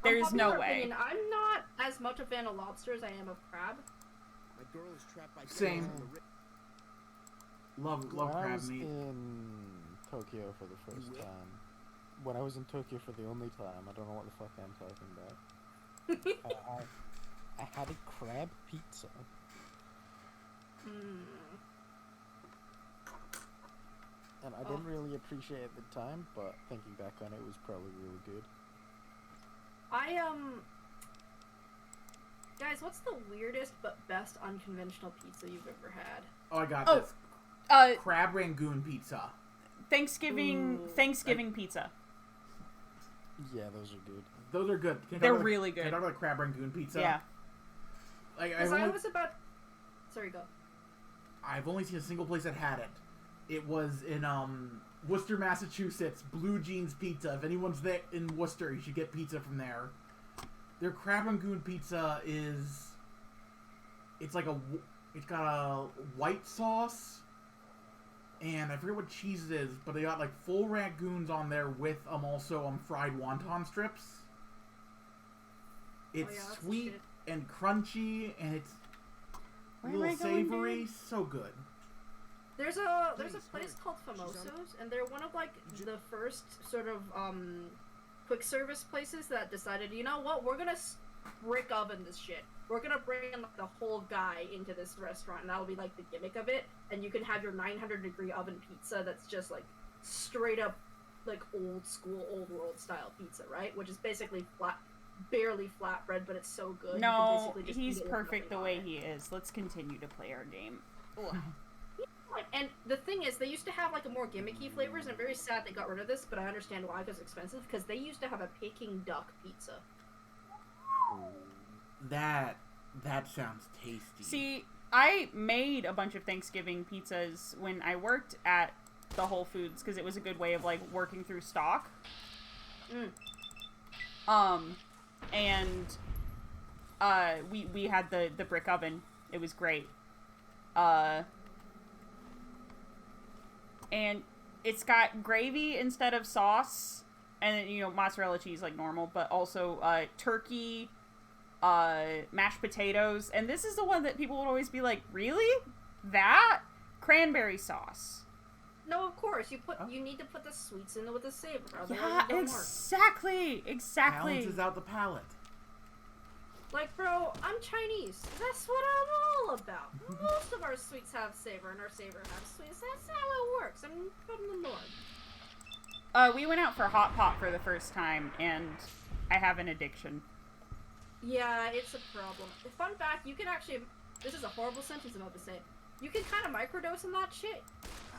There's no way. Opinion, I'm not as much a fan of lobster as I am of crab. My girl is trapped by Same. Love crab meat. When I was in Tokyo for the first time, when I was in Tokyo for the only time, I don't know what the fuck I'm talking about. I had a crab pizza. And I didn't really appreciate it at the time, but thinking back on it, it was probably really good. Guys, what's the weirdest but best unconventional pizza you've ever had? Oh, I got this. Crab Rangoon pizza. Thanksgiving pizza. Yeah, those are good. Those are good. They're really good. Can I talk about the Crab Rangoon pizza? Yeah. Sorry, go. I've only seen a single place that had it. It was in Worcester, Massachusetts. Blue Jeans Pizza. If anyone's there in Worcester, you should get pizza from there. Their Crab Rangoon pizza is... It's got a white sauce, and I forget what cheese it is, but they got, like, full Rangoons on there with also fried wonton strips. It's sweet and crunchy, and it's a little savory. So good. There's a place called Famoso's, and they're one of like the first sort of quick service places that decided, you know what, we're gonna brick oven this shit. We're gonna bring like, the whole guy into this restaurant, and that'll be like the gimmick of it. And you can have your 900-degree oven pizza that's just like straight up like old school, old world style pizza, right? Which is basically barely flatbread, but it's so good. No, he's perfect the way he is. Let's continue to play our game. And the thing is, they used to have like a more gimmicky flavors, and I'm very sad they got rid of this, but I understand why, because it's expensive, because they used to have a Peking duck pizza. That sounds tasty. See, I made a bunch of Thanksgiving pizzas when I worked at the Whole Foods, because it was a good way of like working through stock. And we had the brick oven. It was great. And it's got gravy instead of sauce, and you know, mozzarella cheese like normal, but also turkey, mashed potatoes, and this is the one that people would always be like, really? That? Cranberry sauce. No, of course. You need to put the sweets in with the savor. Yeah, exactly. Balances out the palate. Like, bro, I'm Chinese. That's what I'm all about. Most of our sweets have savor, and our savor has sweets. That's how it works. I'm from the north. We went out for hot pot for the first time, and I have an addiction. Yeah, it's a problem. Fun fact, you can actually... This is a horrible sentence I'm about to say. You can kind of microdose in that shit.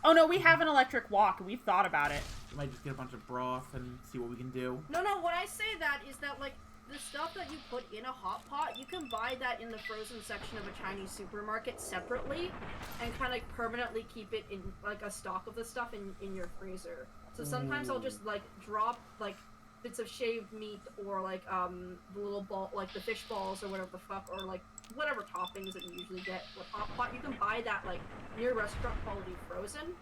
Oh no, we have an electric wok. We've thought about it. We might just get a bunch of broth and see what we can do. No, when I say that is that, like, the stuff that you put in a hot pot, you can buy that in the frozen section of a Chinese supermarket separately and kind of permanently keep it in, like, a stock of the stuff in your freezer. So sometimes I'll just, like, drop, like, bits of shaved meat or, like, the little ball, like, the fish balls or whatever the fuck, or, like, whatever toppings that you usually get with hot pot. You can buy that, like, near restaurant quality frozen.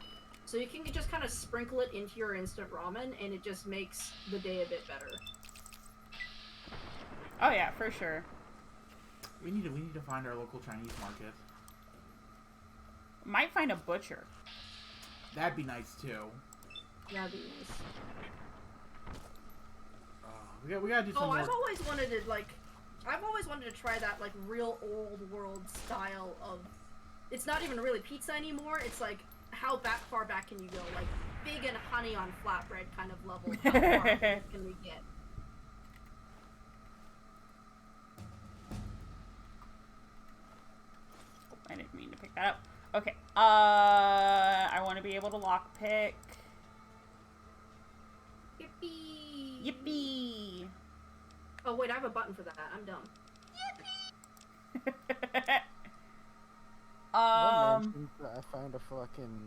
So you can just kind of sprinkle it into your instant ramen, and it just makes the day a bit better. Oh yeah, for sure. We need to find our local Chinese market. Might find a butcher. That'd be nice too. That'd be nice. We gotta do some more. I've always wanted to try that, like, real old world style of... It's not even really pizza anymore, it's like, how far back can you go? Like, big and honey on flatbread kind of level. How far can we get? I didn't mean to pick that up. Okay. I want to be able to lockpick. Yippee! Yippee! Oh wait, I have a button for that. I'm dumb. I mentioned that I found a fucking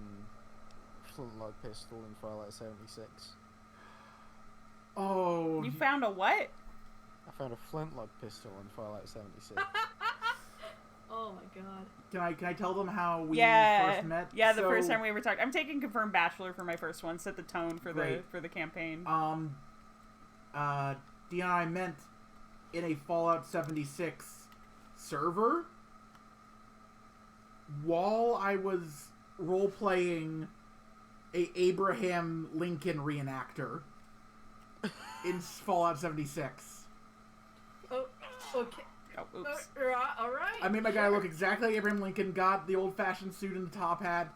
flintlock pistol in Fallout 76. Oh. You found a what? I found a flintlock pistol in Fallout 76. Oh my god. Can I tell them how we first met? Yeah, the first time we ever talked. I'm taking Confirmed Bachelor for my first one. Set the tone for the campaign. Dion and I met in a Fallout 76 server while I was role-playing a Abraham Lincoln reenactor in Fallout 76. Oh, okay. Oh, oops. Alright. I made my guy look exactly like Abraham Lincoln, got the old-fashioned suit and the top hat.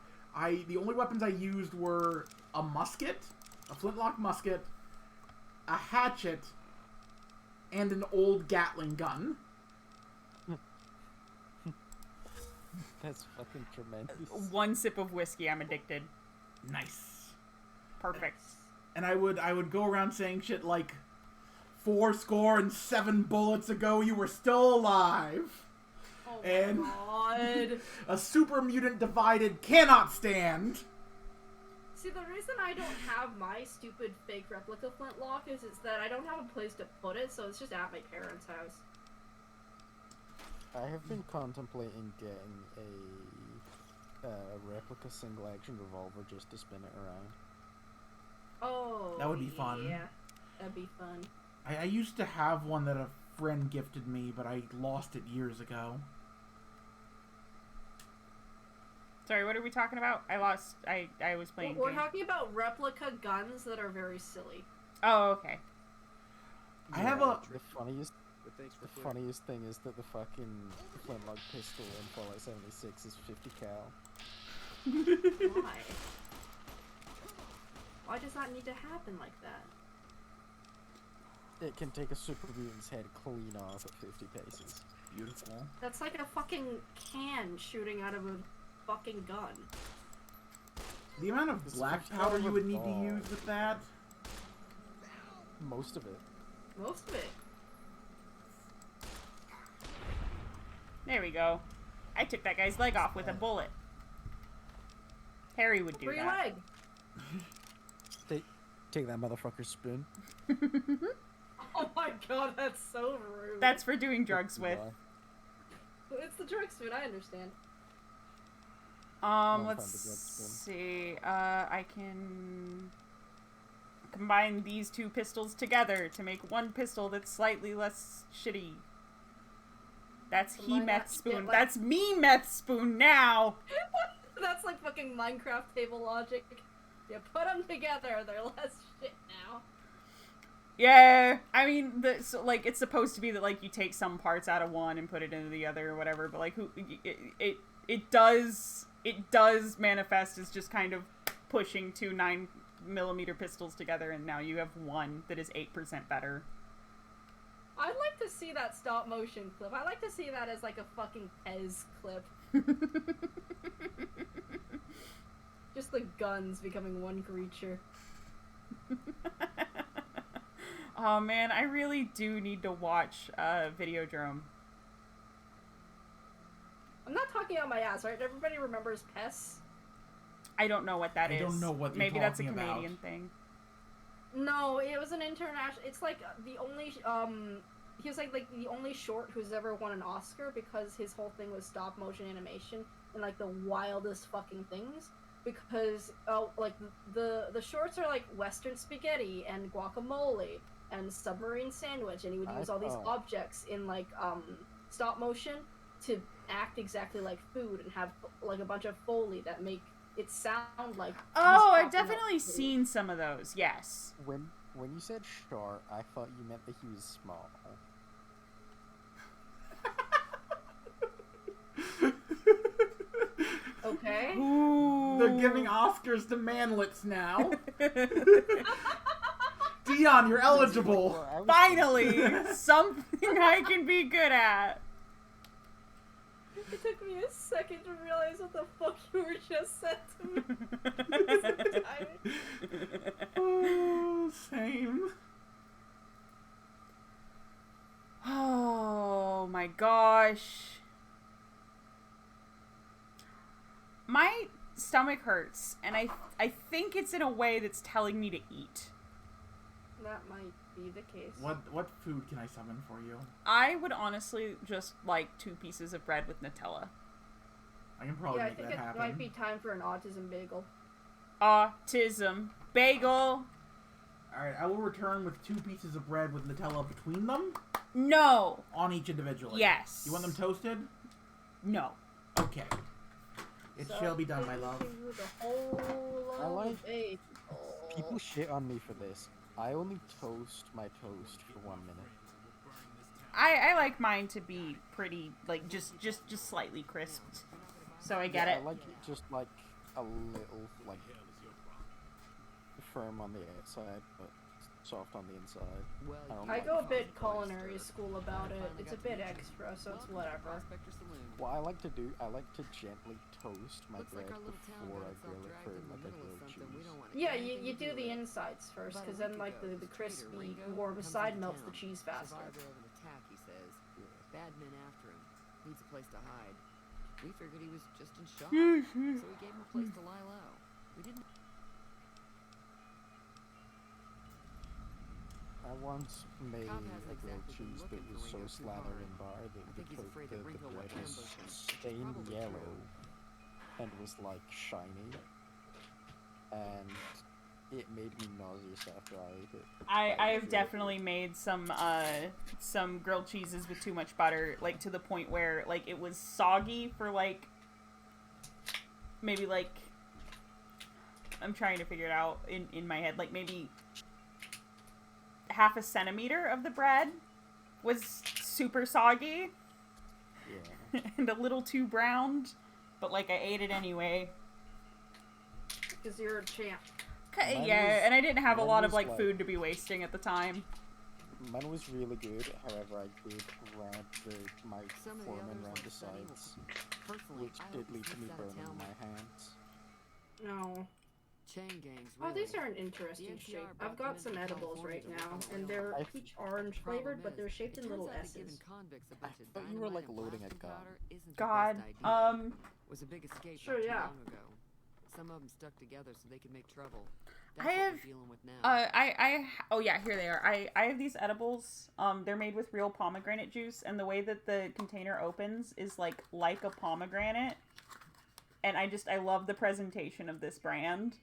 The only weapons I used were a musket, a flintlock musket, a hatchet, and an old Gatling gun. That's fucking tremendous. One sip of whiskey, I'm addicted. Nice. Perfect. And I would go around saying shit like, 7 bullets ago, you were still alive. Oh and my god. A super mutant divided cannot stand. See, the reason I don't have my stupid fake replica flintlock is that I don't have a place to put it, so it's just at my parents' house. I have been contemplating getting a replica single-action revolver just to spin it around. Oh, that would be fun. Yeah, that'd be fun. I used to have one that a friend gifted me, but I lost it years ago. Sorry, what are we talking about? I was playing. We're talking about replica guns that are very silly. Oh, okay. I have a... The funniest But thanks for The clearing. funniest thing is that the fucking flintlock pistol in Fallout 76 is 50 cal. Why? Why does that need to happen like that? It can take a super mutant's head clean off at 50 paces. Beautiful. That's like a fucking can shooting out of a fucking gun. The amount of It's black just powder out of you a would need to ball. use with that. Most of it. Most of it. There we go. I took that guy's leg off with a bullet. Harry would do Free that. leg. Take that motherfucker's spoon. Oh my god, that's so rude. That's for doing drugs with. It's the drug spoon, I understand. Let's see. I can combine these two pistols together to make one pistol that's slightly less shitty. That's he Combine meth that spoon. shit like- That's me meth spoon now. That's like fucking Minecraft table logic. You put them together, they're less shit now. Yeah, I mean, like it's supposed to be that like you take some parts out of one and put it into the other or whatever, but like it does manifest as just kind of pushing two 9mm pistols together, and now you have one that is 8% better. I'd like to see that stop motion clip. I'd like to see that as like a fucking Pez clip. Just the guns becoming one creature. Oh man, I really do need to watch Videodrome. I'm not talking out my ass, right? Everybody remembers Pez? I don't know what that is. I don't know what you're Maybe that's a talking Canadian about. thing. No, it was an international. It's like the only he was like the only short who's ever won an Oscar because his whole thing was stop motion animation and like the wildest fucking things. Because like the shorts are like Western spaghetti and guacamole and submarine sandwich, and he would use all these objects in like stop motion to act exactly like food and have like a bunch of Foley that make it sound like. Oh, I've definitely seen some of those. Yes. When you said short, I thought you meant that he was small. Okay. Ooh. They're giving Oscars to manlets now. Dion, you're eligible. Finally, something I can be good at. It took me a second to realize what the fuck you were just said to me. Oh, same. Oh my gosh. My stomach hurts, and I think it's in a way that's telling me to eat. That might be the case. What food can I summon for you? I would honestly just like 2 pieces of bread with Nutella. I can probably Yeah, I make think that it happen. might be time for an autism bagel. Autism bagel. Alright, I will return with 2 pieces of bread with Nutella between them No. on each individually. Yes. You want them toasted? No. Okay. It shall be done, my love. The whole I like- bagel. People shit on me for this. I only toast my toast for 1 minute. I like mine to be pretty, like, just slightly crisped. So I get Yeah, it. I like it just like a little like firm on the outside, but soft on the inside. I go a bit culinary school about it. It's a bit extra, so it's whatever. What I like to do, I like to gently toast my bread before I grill it for like a grilled cheese. Yeah, you do the insides first, because then like the crispy, warm side melts the cheese faster. Bad men after him. Needs a place to hide. We figured he was just in shock, so we gave him a place to lie low. We didn't. I once made Cobb has a grilled exactly been cheese that looking was for so Ringo too slathered hard. in bar that I think he's afraid that the Ringo bread will was ambush him. stained Probably yellow true. and was like shiny, and it made me nauseous after I ate it. I have definitely made some grilled cheeses with too much butter, like to the point where like it was soggy for like maybe like, I'm trying to figure it out in my head, like maybe half a centimeter of the bread was super soggy. Yeah. And a little too browned, but like I ate it anyway. Because you're a champ. Yeah, and I didn't have a lot of like like food to be wasting at the time. Mine was really good, however I did grab my Some of the foreman others, around like the Sunny, will- sides, Personally, which I did hope lead he to me keeps out of burning town my with hands. No. chain gangs. Oh, Really. these are an interesting The NCR shape. brought I've them got in some from edibles California right to work now, on the and railroad. they're peach orange Problem flavored, but is, they're shaped it in little turns out that giving S's. convicts a bunch of thought you were, like, dynamite and loading a plastic gun. powder isn't the God, best idea. Was a big escape Sure, not too yeah. long ago. Some of them stuck together so they could make trouble. That's I what have, we're dealing with now. oh yeah, here they are. I have these edibles. They're made with real pomegranate juice, and the way that the container opens is like a pomegranate. And I love the presentation of this brand.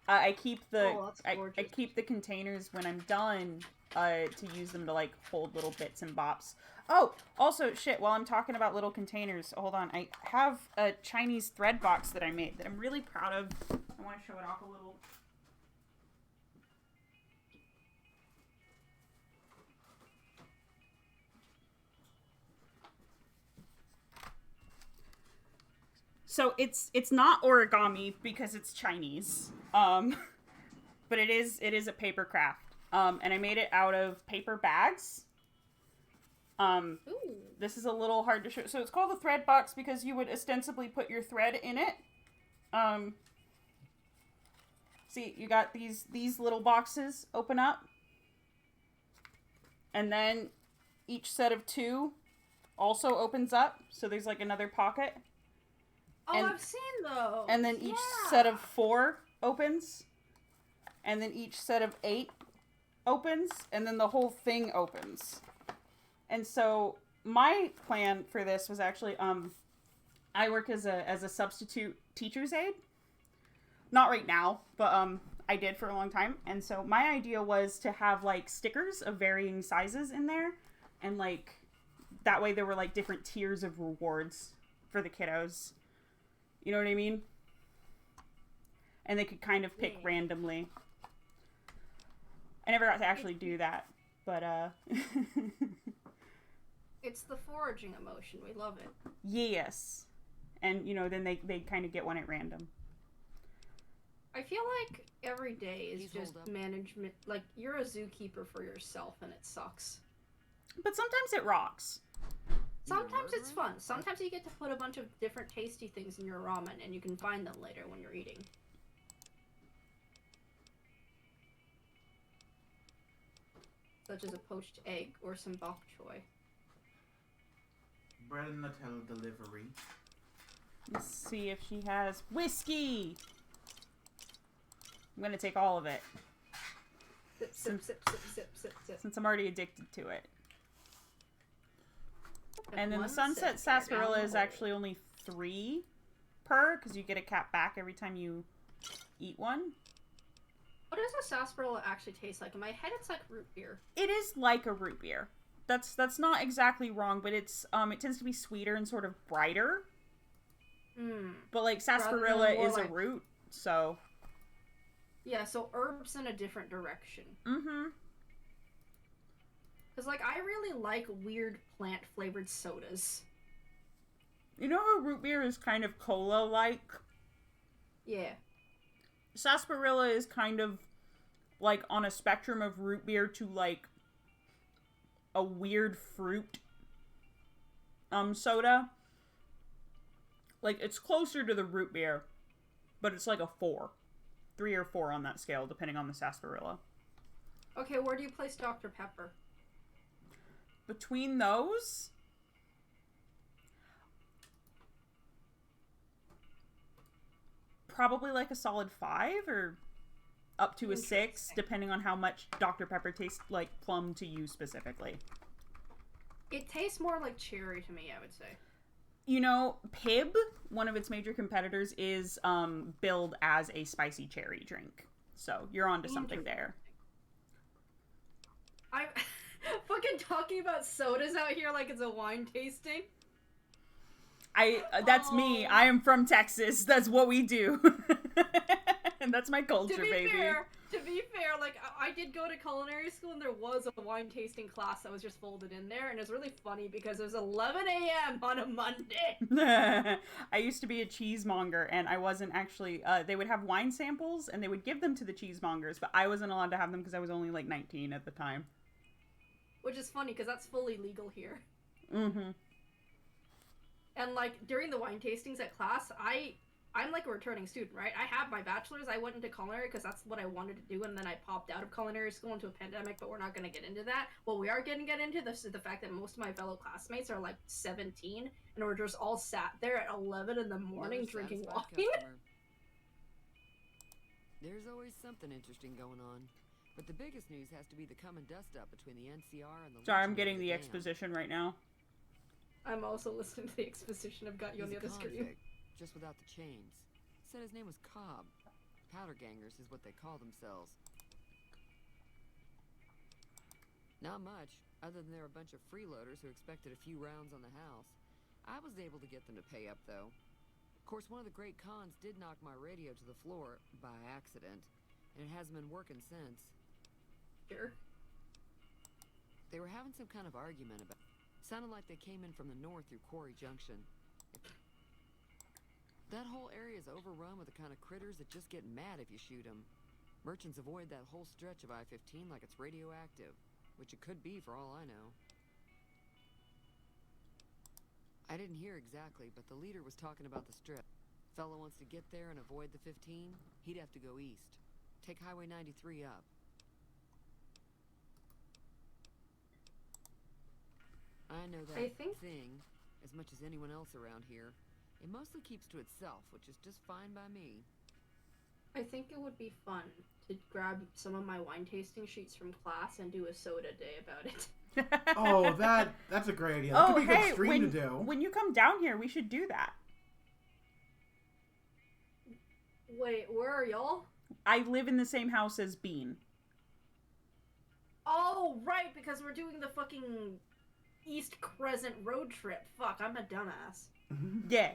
I keep the I keep the containers when I'm done to use them to like hold little bits and bops. Oh, also shit, while I'm talking about little containers, hold on. I have a Chinese thread box that I made that I'm really proud of. I want to show it off a little. So it's not origami because it's Chinese. But it is a paper craft. And I made it out of paper bags. Ooh. This is a little hard to show. So it's called a thread box because you would ostensibly put your thread in it. See, you got these little boxes open up. And then each set of 2 also opens up. So there's like another pocket. Oh, And- I've seen those. And then each set of 4 opens. And then each set of 8 opens. And then the whole thing opens. And so my plan for this was actually, I work as a substitute teacher's aide. Not right now, but I did for a long time. And so my idea was to have like stickers of varying sizes in there. And like, that way there were like different tiers of rewards for the kiddos. You know what I mean? And they could kind of pick randomly. I never got to actually do that, but It's the foraging emotion. We love it. yes. And, you know, then they kind of get one at random. I feel like every day is Please just hold up. management. Like, you're a zookeeper for yourself, and it sucks. But sometimes it rocks. Sometimes it's fun. Sometimes you get to put a bunch of different tasty things in your ramen, and you can find them later when you're eating. Such as a poached egg or some bok choy. Bread and Nutella delivery. Let's see if she has whiskey. I'm gonna take all of it Sip, sip, sip, sip, sip, sip, sip. since I'm already addicted to it. And then the One Sunset sip, you're down Sarsaparilla the is hole. actually only 3 per, because you get a cap back every time you eat one. What does a sarsaparilla actually taste like? In my head, it's like root beer. It is like a root beer. That's not exactly wrong, but it's it tends to be sweeter and sort of brighter. Hmm. But like Rather than sarsaparilla more is a like- root, so Yeah, so herbs in a different direction. mm-hmm. Because, like, I really like weird plant-flavored sodas. You know how root beer is kind of cola-like? Yeah. Sarsaparilla is kind of like on a spectrum of root beer to like a weird fruit soda. Like it's closer to the root beer, but it's like a 3 or 4 on that scale, depending on the sarsaparilla. Okay, where do you place Dr. Pepper? Between those, probably like a solid 5 or up to a 6, Interesting. depending on how much Dr. Pepper tastes like plum to you specifically. It tastes more like cherry to me, I would say. You know, Pib, one of its major competitors, is billed as a spicy cherry drink. So you're onto something there. I'm fucking talking about sodas out here like it's a wine tasting. That's me. I am from Texas. That's what we do. And that's my culture, baby. To be fair, like, I did go to culinary school, and there was a wine tasting class that was just folded in there, and it was really funny because it was 11 a.m. on a Monday. I used to be a cheesemonger, and I wasn't actually, they would have wine samples, and they would give them to the cheesemongers, but I wasn't allowed to have them because I was only, like, 19 at the time. Which is funny, because that's fully legal here. Mm-hmm. And, like, during the wine tastings at class, I'm like a returning student, right? I have my bachelor's. I went into culinary because that's what I wanted to do, and then I popped out of culinary school into a pandemic, but we're not going to get into that. What we are going to get into this is the fact that most of my fellow classmates are like 17, and we're just all sat there at 11 in the morning drinking wine. There's always something interesting going on. But the biggest news has to be the come and dust up between the NCR and the... Sorry, I'm getting the exposition right now. I'm also listening to the exposition. I've got you on the other screen. Just without the chains. Said his name was Cobb. Powder gangers is what they call themselves. Not much, other than they're a bunch of freeloaders who expected a few rounds on the house. I was able to get them to pay up, though. Of course, one of the great cons did knock my radio to the floor, by accident, and it hasn't been working since. Sure. They were having some kind of argument about... Sounded like they came in from the north through Quarry Junction. That whole area is overrun with the kind of critters that just get mad if you shoot them. Merchants avoid that whole stretch of I-15 like it's radioactive, which it could be for all I know. I didn't hear exactly, but the leader was talking about the strip. Fellow wants to get there and avoid the 15, he'd have to go east. Take Highway 93 up. I know that thing as much as anyone else around here. It mostly keeps to itself, which is just fine by me. I think it would be fun to grab some of my wine tasting sheets from class and do a soda day about it. Oh, that's a great idea. That could be a good stream to do. When you come down here, we should do that. Wait, where are y'all? I live in the same house as Bean. Oh, right, because we're doing the fucking East Crescent road trip. Fuck, I'm a dumbass. Yeah.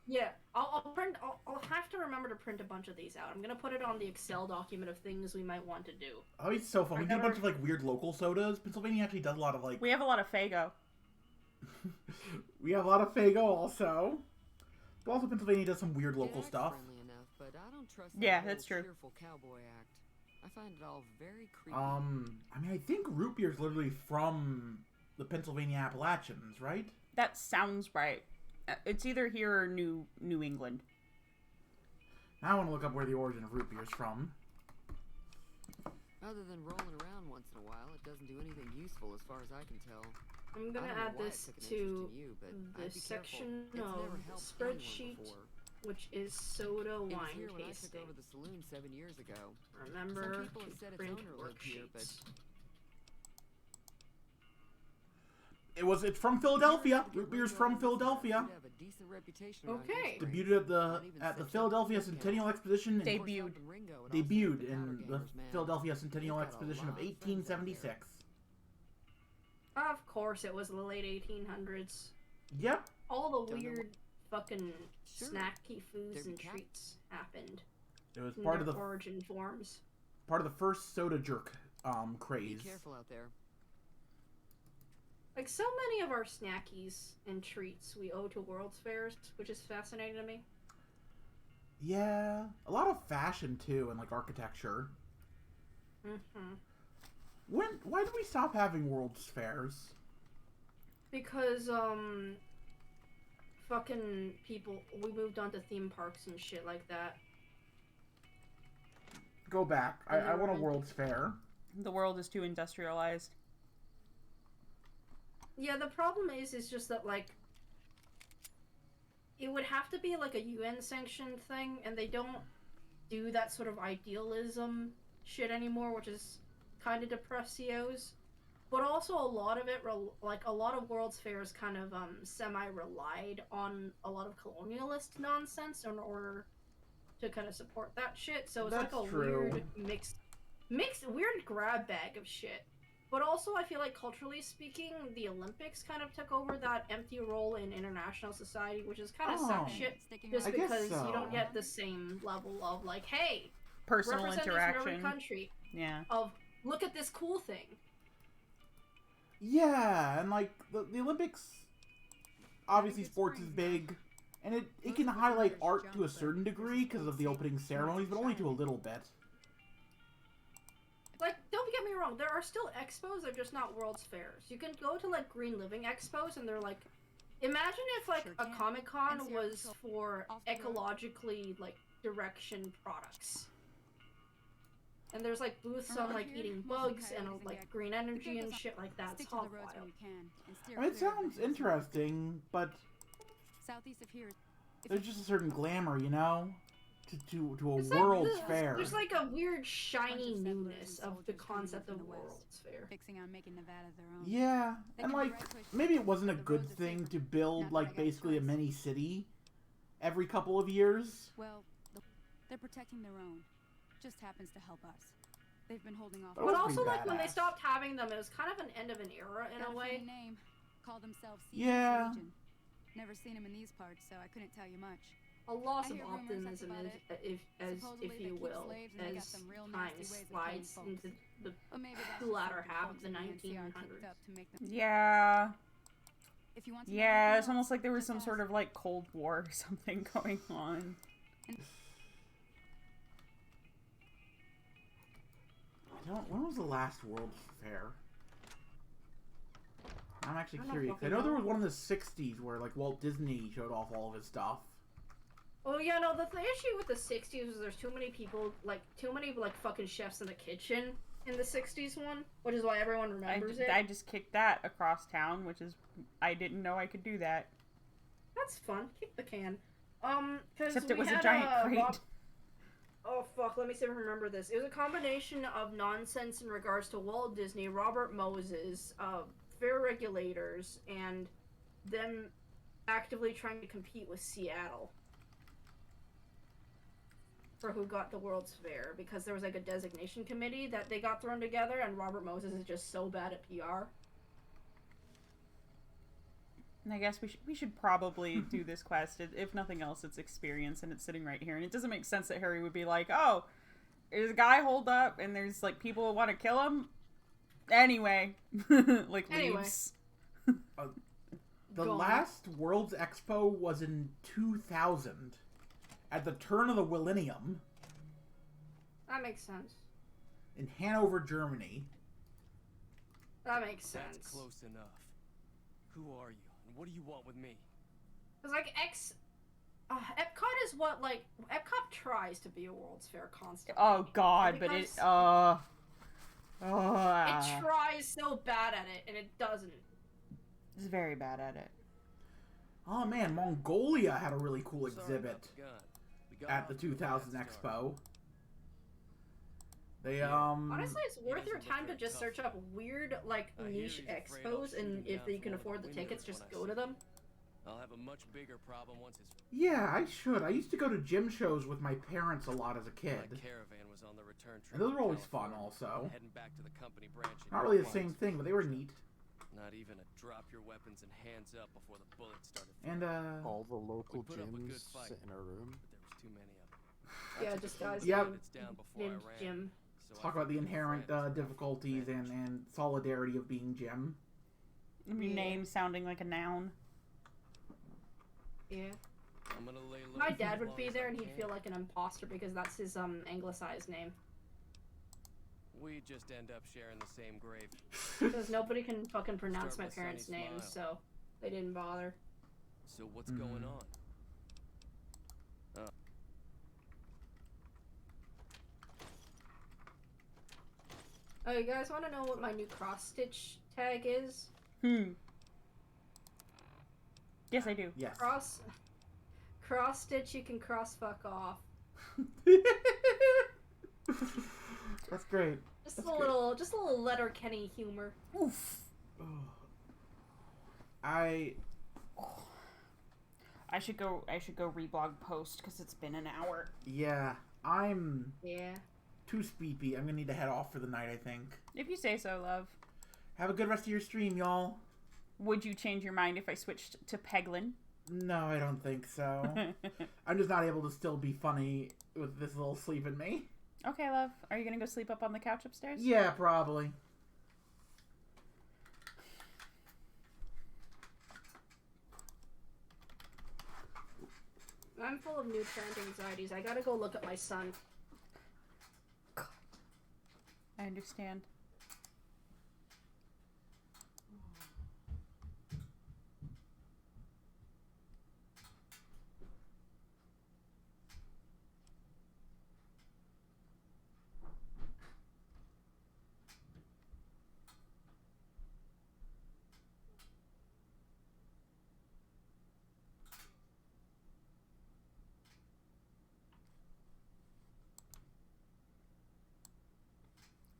Yeah, I'll have to remember to print a bunch of these out. I'm gonna put it on the Excel document of things we might want to do. Oh, it's so fun. We do a bunch of, like, weird local sodas. Pennsylvania actually does a lot of, like... We have a lot of Faygo. We have a lot of Faygo also. But also Pennsylvania does some weird local stuff. Enough, but I don't trust yeah, that's true. Cheerful cowboy act. I find it all very creepy. I mean, I think root beer is literally from the Pennsylvania Appalachians, right? That sounds right. It's either here or New England. Now I want to look up where the origin of root beer is from. Other than rolling around once in a while, it doesn't do anything useful as far as I can tell. I'm gonna add this to the section of the spreadsheet, which is soda wine tasting. When I took over the saloon 7 years ago. Remember to print worksheets. It's from Philadelphia. Root beer's from Philadelphia. Okay. Debuted at the Philadelphia Centennial Exposition. Debuted in the Philadelphia Centennial Exposition of 1876. Of course, it was the late 1800s. Yep. All the weird fucking snacky foods and treats happened. It was part of the origin forms. Part of the first soda jerk craze. Be careful out there. Like, so many of our snackies and treats we owe to World's Fairs, which is fascinating to me. Yeah, a lot of fashion too, and like architecture. Mm-hmm. Why did we stop having World's Fairs? Because fucking people, we moved on to theme parks and shit like that. Go back. I want a World's Fair. The world is too industrialized. Yeah, the problem is just that, like, it would have to be, like, a UN-sanctioned thing, and they don't do that sort of idealism shit anymore, which is kind of depressios. But also a lot of it, like, a lot of World's Fairs kind of, semi-relied on a lot of colonialist nonsense in order to kind of support that shit, so it's like a weird mixed weird grab bag of shit. But also, I feel like culturally speaking, the Olympics kind of took over that empty role in international society, which is kind of suck shit. Just I guess because so. you don't get the same level of like, hey, Personal representatives from every interaction. country. Yeah. Of look at this cool thing. Yeah, and like the Olympics, obviously sports is big, and it can highlight art to a certain degree because of the opening ceremonies, but only to a little bit. Like, don't get me wrong, there are still expos, they're just not World's Fairs. You can go to, like, Green Living expos, and they're like... Imagine if, like, a Comic-Con was for ecologically, like, direction products. And there's, like, booths on, like, eating bugs and, like, green energy and shit like that. It's hog wild. I mean, it sounds interesting, but Southeast of here. there's just a certain glamour, you know? To a It's World's like, Fair. There's like a weird shiny newness of the concept of World's Fair. Fixing on making Nevada their own. Yeah, and like, maybe it wasn't a good thing to build, like, basically a mini city every couple of years. Well, they're protecting their own. Just happens to help us. They've been holding off. But also, like, when they stopped having them, it was kind of an end of an era in a way. Name. Call themselves Yeah. Legion. Never seen them in these parts, so I couldn't tell you much. A loss of optimism, if you will, as time slides into the latter half of the 1900s. Yeah. Yeah, it's almost like there was some sort of, like, Cold War or something going on. When was the last World's Fair? I'm actually curious. I know there was one in the 60s where, like, Walt Disney showed off all of his stuff. Oh yeah, no, the issue with the 60s was there's too many people, like, fucking chefs in the kitchen in the 60s one, which is why everyone remembers it. I just kicked that across town, which is, I didn't know I could do that. That's fun. Kick the can. Except it was a giant crate. Oh fuck, let me see if I remember this. It was a combination of nonsense in regards to Walt Disney, Robert Moses, fair regulators, and them actively trying to compete with Seattle for who got the World's Fair, because there was like a designation committee that they got thrown together, and Robert Moses is just so bad at PR. And I guess we should probably do this quest. If nothing else, it's experience, and it's sitting right here. And it doesn't make sense that Harry would be like, oh, there's a guy holed up, and there's, like, people who want to kill him. Anyway. Leaves. The last World's Expo was in 2000. At the turn of the millennium. That makes sense. In Hanover, Germany. That makes sense. That's close enough. Who are you, and what do you want with me? Because, like, Epcot is what, like, Epcot tries to be a World's Fair constantly. Oh, God, but it, It tries so bad at it, and it doesn't. It's very bad at it. Oh, man, Mongolia had a really cool exhibit at the 2000 Expo. They, Honestly, it's worth your time to just search up weird, like, niche expos, and if you can afford the tickets, just go to them. I'll have a much bigger problem once it's... Yeah, I should. I used to go to gym shows with my parents a lot as a kid. My caravan was on the return trip. And those were always fun, also. Heading back to the company branch. Not really the same thing, but they were neat. Not even a drop your weapons and hands up before the bullets started. And, all the local gyms sit in a room. But there was too many of them. Yeah, just guys named Jim. Talk about the inherent difficulties and solidarity of being Jim. Name sounding like a noun. Yeah. I'm gonna lay low. My dad would be there and he'd feel like an imposter because that's his anglicized name. We just end up sharing the same grave. Because nobody can fucking pronounce my parents' names, so they didn't bother. So what's going on? Oh, you guys want to know what my new cross-stitch tag is? Yes, I do. Yes. Cross-stitch, you can cross-fuck off. That's great. Just a little Letterkenny humor. Oof. I should go reblog post because it's been an hour. Yeah, I'm too sleepy. I'm gonna need to head off for the night, I think. If you say so, love. Have a good rest of your stream, y'all. Would you change your mind if I switched to Peglin? No, I don't think so. I'm just not able to still be funny with this little sleep in me. Okay, love. Are you gonna go sleep up on the couch upstairs? Yeah, probably. I'm full of new parent anxieties. I gotta go look at my son. I understand.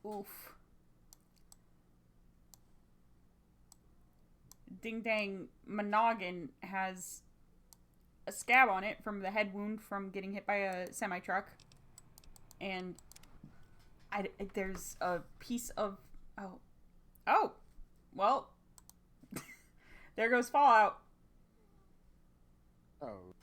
Oof. Ding Dang Monoggin has a scab on it from the head wound from getting hit by a semi-truck. And there's a piece of... Oh! Well, there goes Fallout. Oh.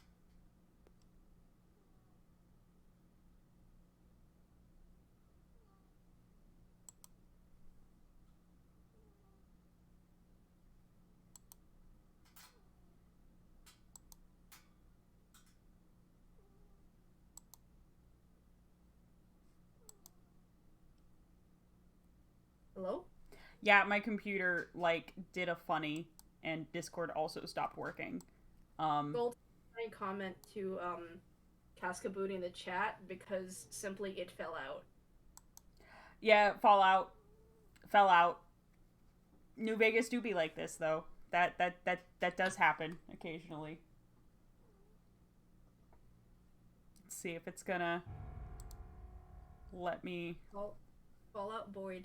Hello? Yeah, my computer, like, did a funny, and Discord also stopped working. Gold comment to Cascabooty in the chat because simply it fell out. Yeah, Fallout fell out. New Vegas do be like this, though. That does happen occasionally. Let's see if it's gonna let me... Fallout Boyd.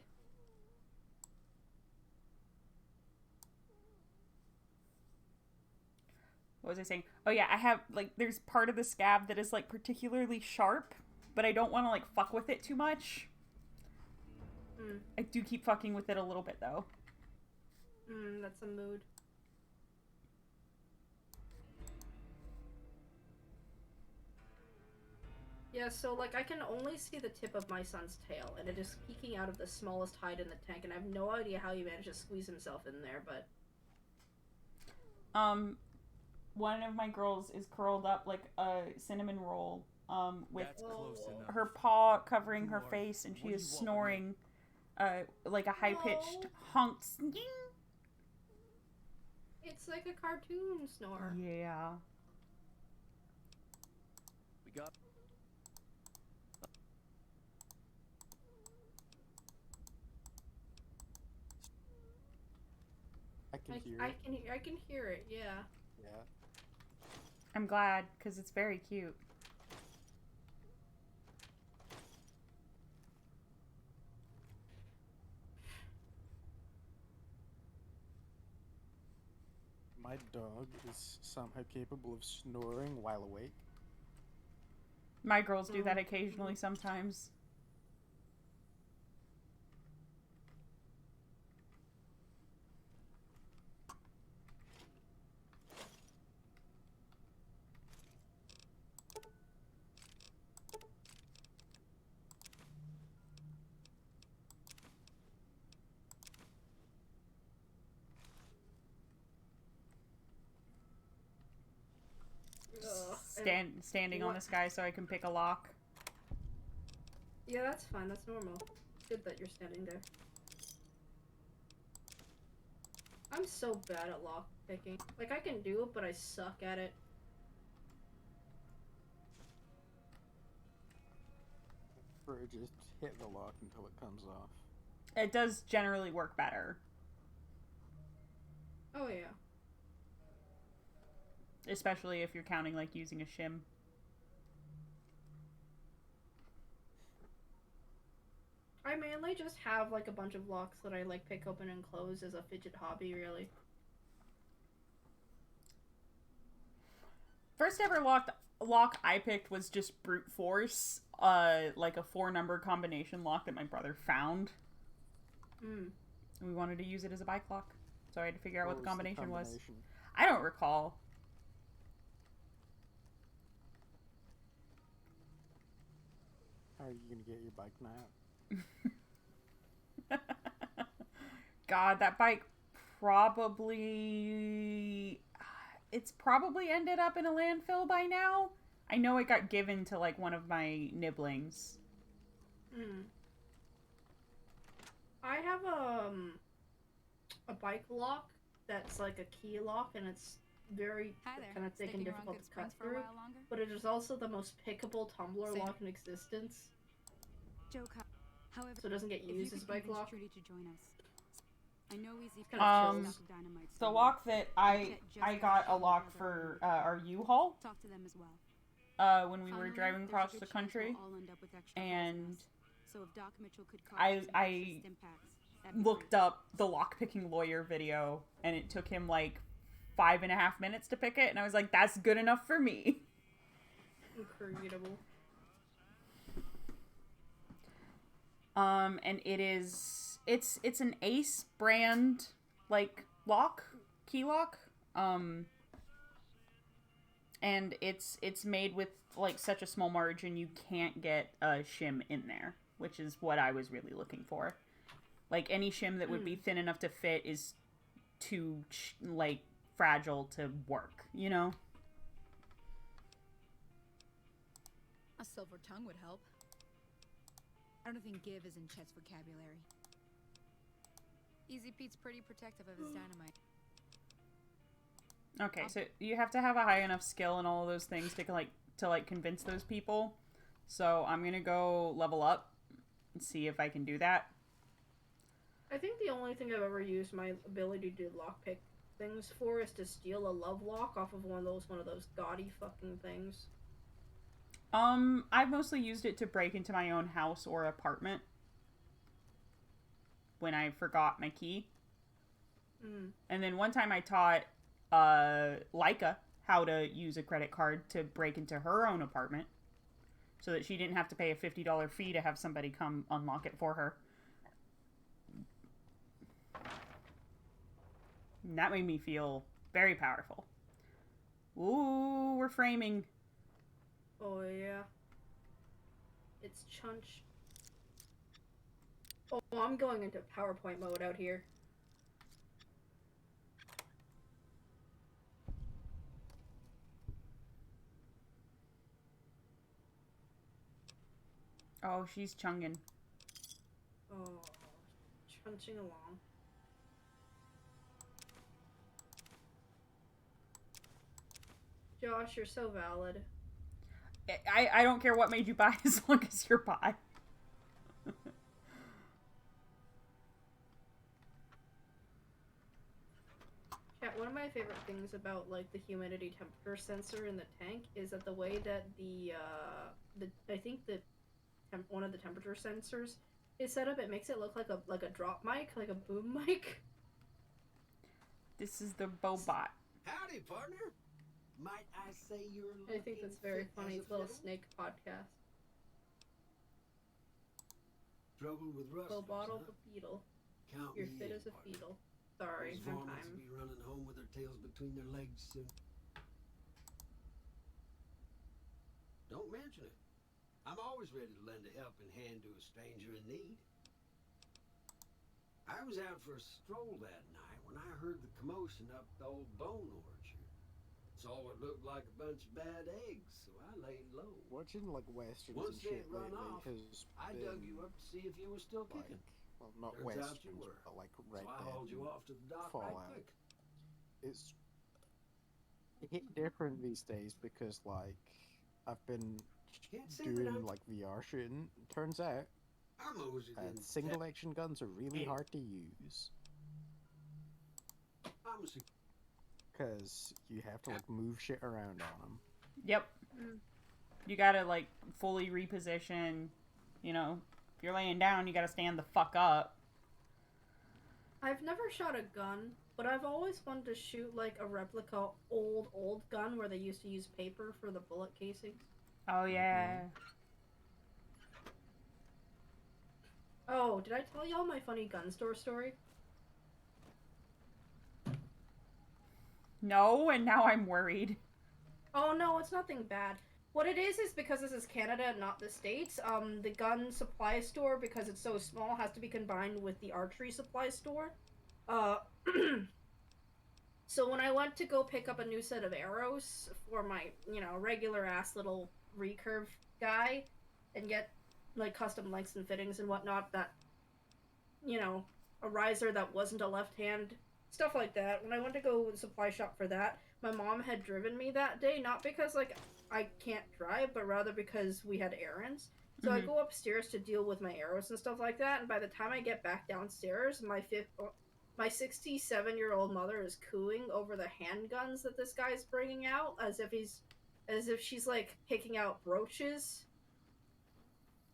What was I saying? Oh yeah, I have, like, there's part of the scab that is, like, particularly sharp, but I don't want to, like, fuck with it too much. I do keep fucking with it a little bit, though. That's a mood. Yeah, so, like, I can only see the tip of my son's tail, and it is peeking out of the smallest hide in the tank, and I have no idea how he managed to squeeze himself in there, but... One of my girls is curled up like a cinnamon roll, with her paw covering her face, and she is snoring, like a high-pitched honk. It's like a cartoon snore. Yeah. We got... I can hear it. I can hear it, yeah. Yeah. I'm glad, because it's very cute. My dog is somehow capable of snoring while awake. My girls do that occasionally sometimes. Standing on this guy so I can pick a lock. Yeah, that's fine. That's normal. Good that you're standing there. I'm so bad at lock picking. Like, I can do it, but I suck at it. Or just hit the lock until it comes off. It does generally work better. Oh, yeah. Especially if you're counting, like, using a shim. I mainly just have, like, a bunch of locks that I, like, pick open and close as a fidget hobby, really. First ever lock I picked was just brute force. Like a 4-number combination lock that my brother found. We wanted to use it as a bike lock, so I had to figure out what the combination was. combination? I don't recall. How are you gonna get your bike now? God, that bike probably... It's probably ended up in a landfill by now. I know it got given to, like, one of my nibblings. I have a bike lock that's like a key lock, and it's very kind of thick and difficult to cut through. But it is also the most pickable tumbler lock in existence. However, So it doesn't get used as a bike lock. Trudy to join us. I know easy The lock that I got a lock for our U-Haul. Talk to them as well. When we were driving across the country, and so if Doc Mitchell could I looked up the lockpicking lawyer video, and it took him like 5.5 minutes to pick it, and I was like, that's good enough for me. Incredible. And it's an Ace brand, like, key lock, and it's made with, like, such a small margin you can't get a shim in there, which is what I was really looking for. Like, any shim that would be thin enough to fit is too, like, fragile to work, you know? A silver tongue would help. I don't think give is in Chet's vocabulary. Easy Pete's pretty protective of his dynamite. Okay, so you have to have a high enough skill and all of those things to convince those people. So I'm gonna go level up and see if I can do that. I think the only thing I've ever used my ability to do lockpick things for is to steal a love lock off of one of those gaudy fucking things. I've mostly used it to break into my own house or apartment when I forgot my key. And then one time I taught Laika how to use a credit card to break into her own apartment so that she didn't have to pay a $50 fee to have somebody come unlock it for her. And that made me feel very powerful. Ooh, we're framing. Oh yeah. It's chunch. Oh, I'm going into PowerPoint mode out here. Oh, she's chunging. Oh, chunching along. Josh, you're so valid. I don't care what made you buy as long as you're by. Chat, one of my favorite things about, like, the humidity temperature sensor in the tank is that the way that I think one of the temperature sensors is set up, it makes it look like a drop mic, like a boom mic. This is the Bobot. Howdy, partner. Might I say you're I think that's very funny. It's a little snake podcast. Trouble with rust. Go bottle the beetle. Count You're me fit in, as a partner. fetal. Sorry, Those I'm varmints will be running home with their tails between their legs soon. Don't mention it. I'm always ready to lend a helping hand to a stranger in need. I was out for a stroll that night when I heard the commotion up the old bone orchard. Saw what looked like a bunch of bad eggs, so I laid low. Watching like westerns Once and shit they'd run lately off, has I been, dug you up to see if you were still like, kicking. well, not Turns out you westerns, were. but like Red So I Dead hauled you and off to the dock Fallout. right quick. It's hit different these days because like I've been Can't say that doing I'm- like VR shooting. Turns out I'm moseyed in. single action guns are really hard to use I'm a because you have to like move shit around on them. Yep. You gotta, like, fully reposition. You know, if you're laying down, you gotta stand the fuck up. I've never shot a gun, but I've always wanted to shoot, like, a replica old gun where they used to use paper for the bullet casings. Oh, yeah. Oh, did I tell y'all my funny gun store story? No, and now I'm worried. Oh no, it's nothing bad. What it is because this is Canada and not the States, the gun supply store, because it's so small, has to be combined with the archery supply store. So when I went to go pick up a new set of arrows for my, regular ass little recurve guy and get, like, custom lengths and fittings and whatnot that, a riser that wasn't a left hand, stuff like that. When I went to go to the supply shop for that, my mom had driven me that day, not because, like, I can't drive, but rather because we had errands. So I go upstairs to deal with my arrows and stuff like that, and by the time I get back downstairs, my 67-year-old mother is cooing over the handguns that this guy's bringing out, as if she's, like, picking out brooches.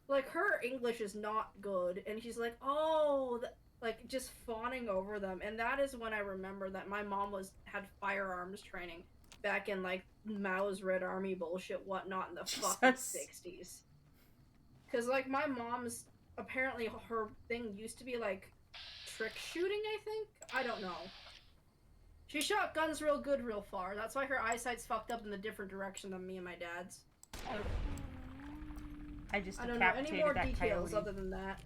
Like, her English is not good, and she's like, oh, like, just fawning over them, and that is when I remember that my mom had firearms training back in, like, Mao's Red Army bullshit whatnot in the fucking 60s. Because, like, my mom's, apparently her thing used to be, like, trick shooting, I think? I don't know. She shot guns real good real far. That's why her eyesight's fucked up in the different direction than me and my dad's. I just I don't know any more details coyote. other than that.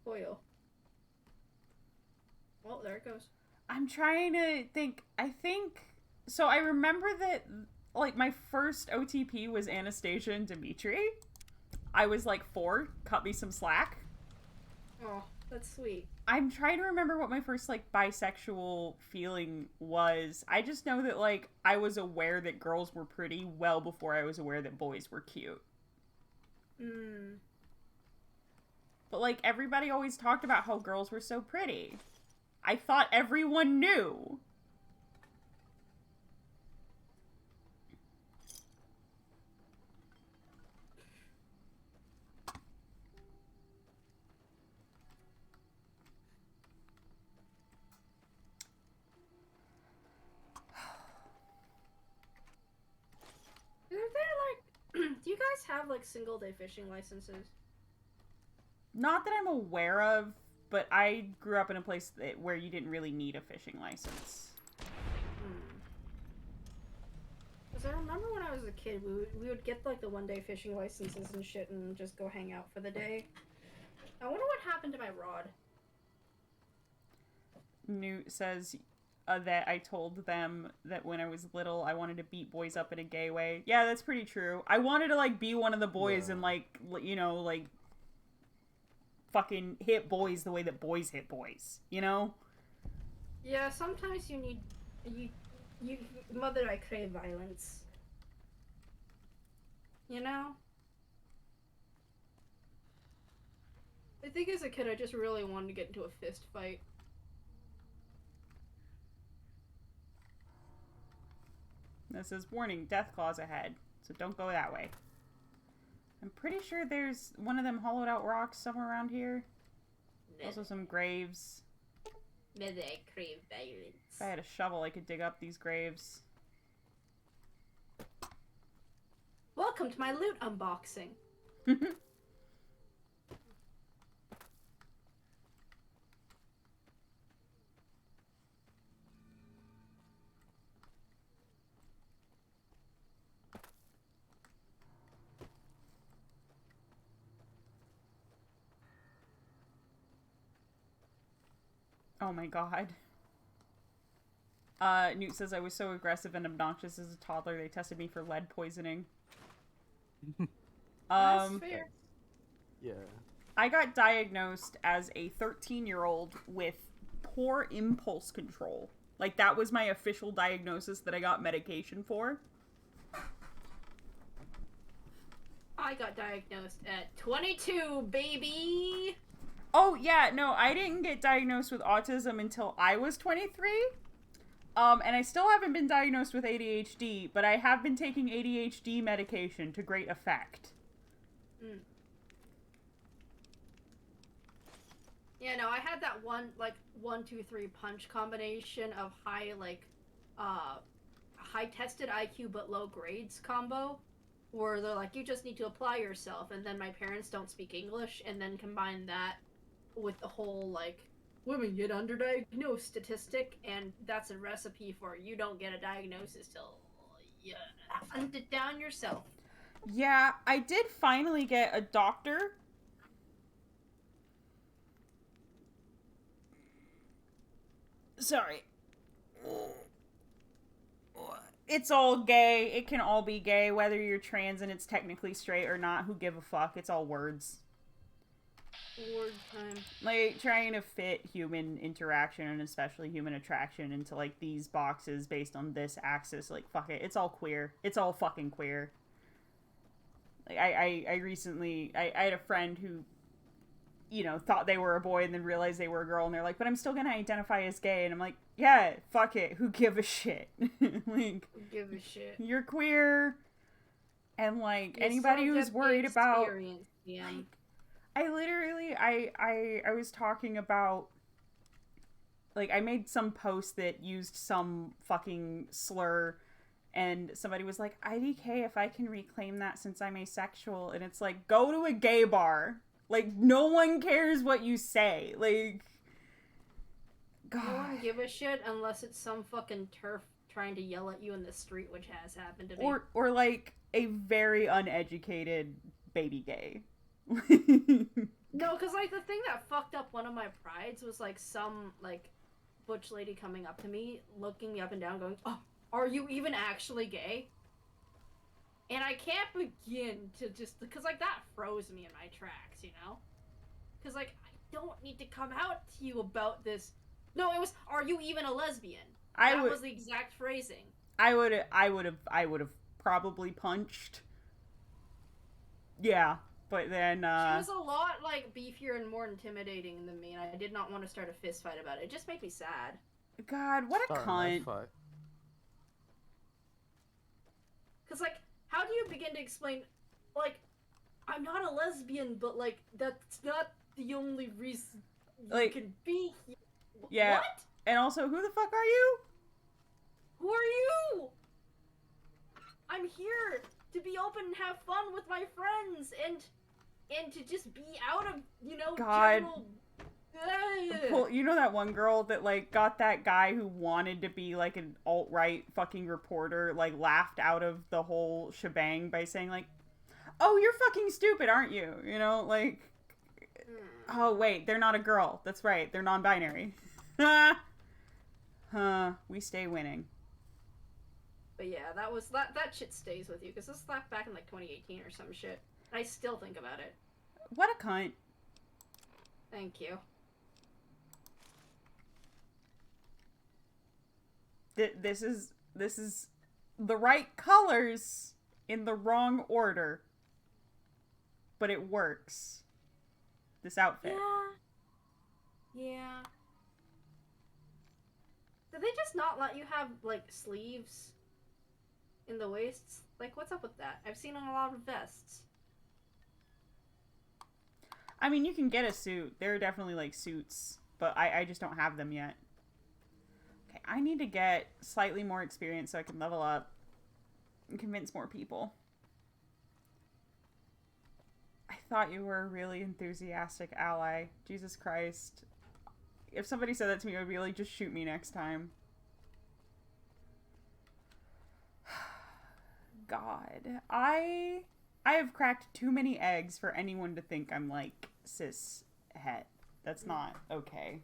Oil. Well, there it goes. I'm trying to think. So I remember that, like, my first OTP was Anastasia and Dimitri. I was like 4. Cut me some slack. Oh, that's sweet. I'm trying to remember what my first, like, bisexual feeling was. I just know that, like, I was aware that girls were pretty well before I was aware that boys were cute. But, like, everybody always talked about how girls were so pretty. I thought everyone knew. Do you guys have, like, single-day fishing licenses? Not that I'm aware of, but I grew up in a place where you didn't really need a fishing license. Because I remember when I was a kid, we would get, like, the one-day fishing licenses and shit and just go hang out for the day. I wonder what happened to my rod. Newt says that I told them that when I was little, I wanted to beat boys up in a gay way. Yeah, that's pretty true. I wanted to, like, be one of the boys and, like, like, fucking hit boys the way that boys hit boys, you know? Yeah, sometimes you need... Mother, I crave violence. You know? I think as a kid, I just really wanted to get into a fist fight. This says, warning, death claws ahead, so don't go that way. I'm pretty sure there's one of them hollowed out rocks somewhere around here. Also some graves. Mother, I crave violence. If I had a shovel, I could dig up these graves. Welcome to my loot unboxing. Oh my god. Newt says, I was so aggressive and obnoxious as a toddler, they tested me for lead poisoning. That's fair. Yeah. I got diagnosed as a 13-year-old with poor impulse control. Like, that was my official diagnosis that I got medication for. I got diagnosed at 22, baby! Oh, yeah, no, I didn't get diagnosed with autism until I was 23. And I still haven't been diagnosed with ADHD, but I have been taking ADHD medication to great effect. Yeah, no, I had that one, like, 1, 2, 3 punch combination of high, like, high tested IQ but low grades combo, where they're like, you just need to apply yourself, and then my parents don't speak English, and then combine that with the whole, like, women get underdiagnosed statistic, and that's a recipe for you don't get a diagnosis till you hunt it down yourself. Yeah, I did finally get a doctor. Sorry. It's all gay. It can all be gay, whether you're trans and it's technically straight or not. Who give a fuck? It's all words. Word time. Like, trying to fit human interaction and especially human attraction into, like, these boxes based on this axis. Like, fuck it. It's all queer. It's all fucking queer. Like, I recently... I had a friend who, you know, thought they were a boy and then realized they were a girl, and they're like, but I'm still gonna identify as gay. And I'm like, yeah, fuck it. Who give a shit? Like, Who give a shit? You're queer. And, like, You anybody still who's get the worried about... experience, yeah. Like, I literally, I was talking about, like, I made some post that used some fucking slur, and somebody was like, IDK if I can reclaim that since I'm asexual, and it's like, go to a gay bar. Like, no one cares what you say. Like, God. No one give a shit unless it's some fucking turf trying to yell at you in the street, which has happened to me. Or like, a very uneducated baby gay. No, because, like, the thing that fucked up one of my prides was, like, some, like, butch lady coming up to me, looking me up and down, going, oh, are you even actually gay? And I can't begin to just, because, like, that froze me in my tracks, you know? Because, like, I don't need to come out to you about this. No, it was, are you even a lesbian? That was the exact phrasing. I would have probably punched. Yeah. But then, She was a lot, like, beefier and more intimidating than me, and I did not want to start a fist fight about it. It just made me sad. God, what a cunt. Because, like, how do you begin to explain, like, I'm not a lesbian, but, like, that's not the only reason you can be here. Yeah. What? And also, who the fuck are you? Who are you? I'm here to be open and have fun with my friends, and to just be out of, you know, God. general... Well, you know that one girl that, like, got that guy who wanted to be, like, an alt-right fucking reporter, like, laughed out of the whole shebang by saying, like, oh, you're fucking stupid, aren't you? You know, like, oh, wait, they're not a girl. That's right, they're non-binary. We stay winning. But yeah, that shit stays with you, because this slapped back in, like, 2018 or some shit. I still think about it. What a cunt. Thank you. This is the right colors in the wrong order. But it works. This outfit. Yeah. Did they just not let you have, like, sleeves in the waists? Like, what's up with that? I've seen on a lot of vests. I mean, you can get a suit. There are definitely, like, suits. But I just don't have them yet. Okay, I need to get slightly more experience so I can level up and convince more people. I thought you were a really enthusiastic ally. Jesus Christ. If somebody said that to me, I would be like, just shoot me next time. God. I have cracked too many eggs for anyone to think I'm, like, cis het. That's not okay.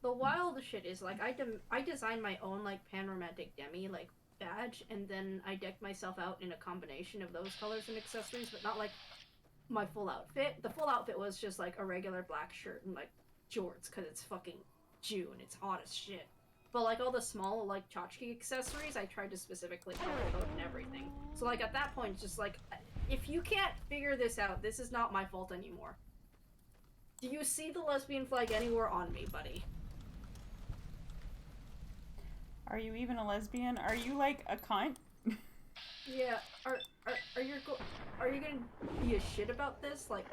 The wild shit is, like, I designed my own, like, panromantic demi, like, badge, and then I decked myself out in a combination of those colors and accessories, but not, like, my full outfit. The full outfit was just, like, a regular black shirt and, like, jorts, because it's fucking June. It's hot as shit. But, like, all the small, like, tchotchke accessories, I tried to specifically color code and everything. So, like, at that point, it's just, like, if you can't figure this out, this is not my fault anymore. Do you see the lesbian flag anywhere on me, buddy? Are you even a lesbian? Are you, like, a cunt? Yeah, are you gonna be a shit about this? Like,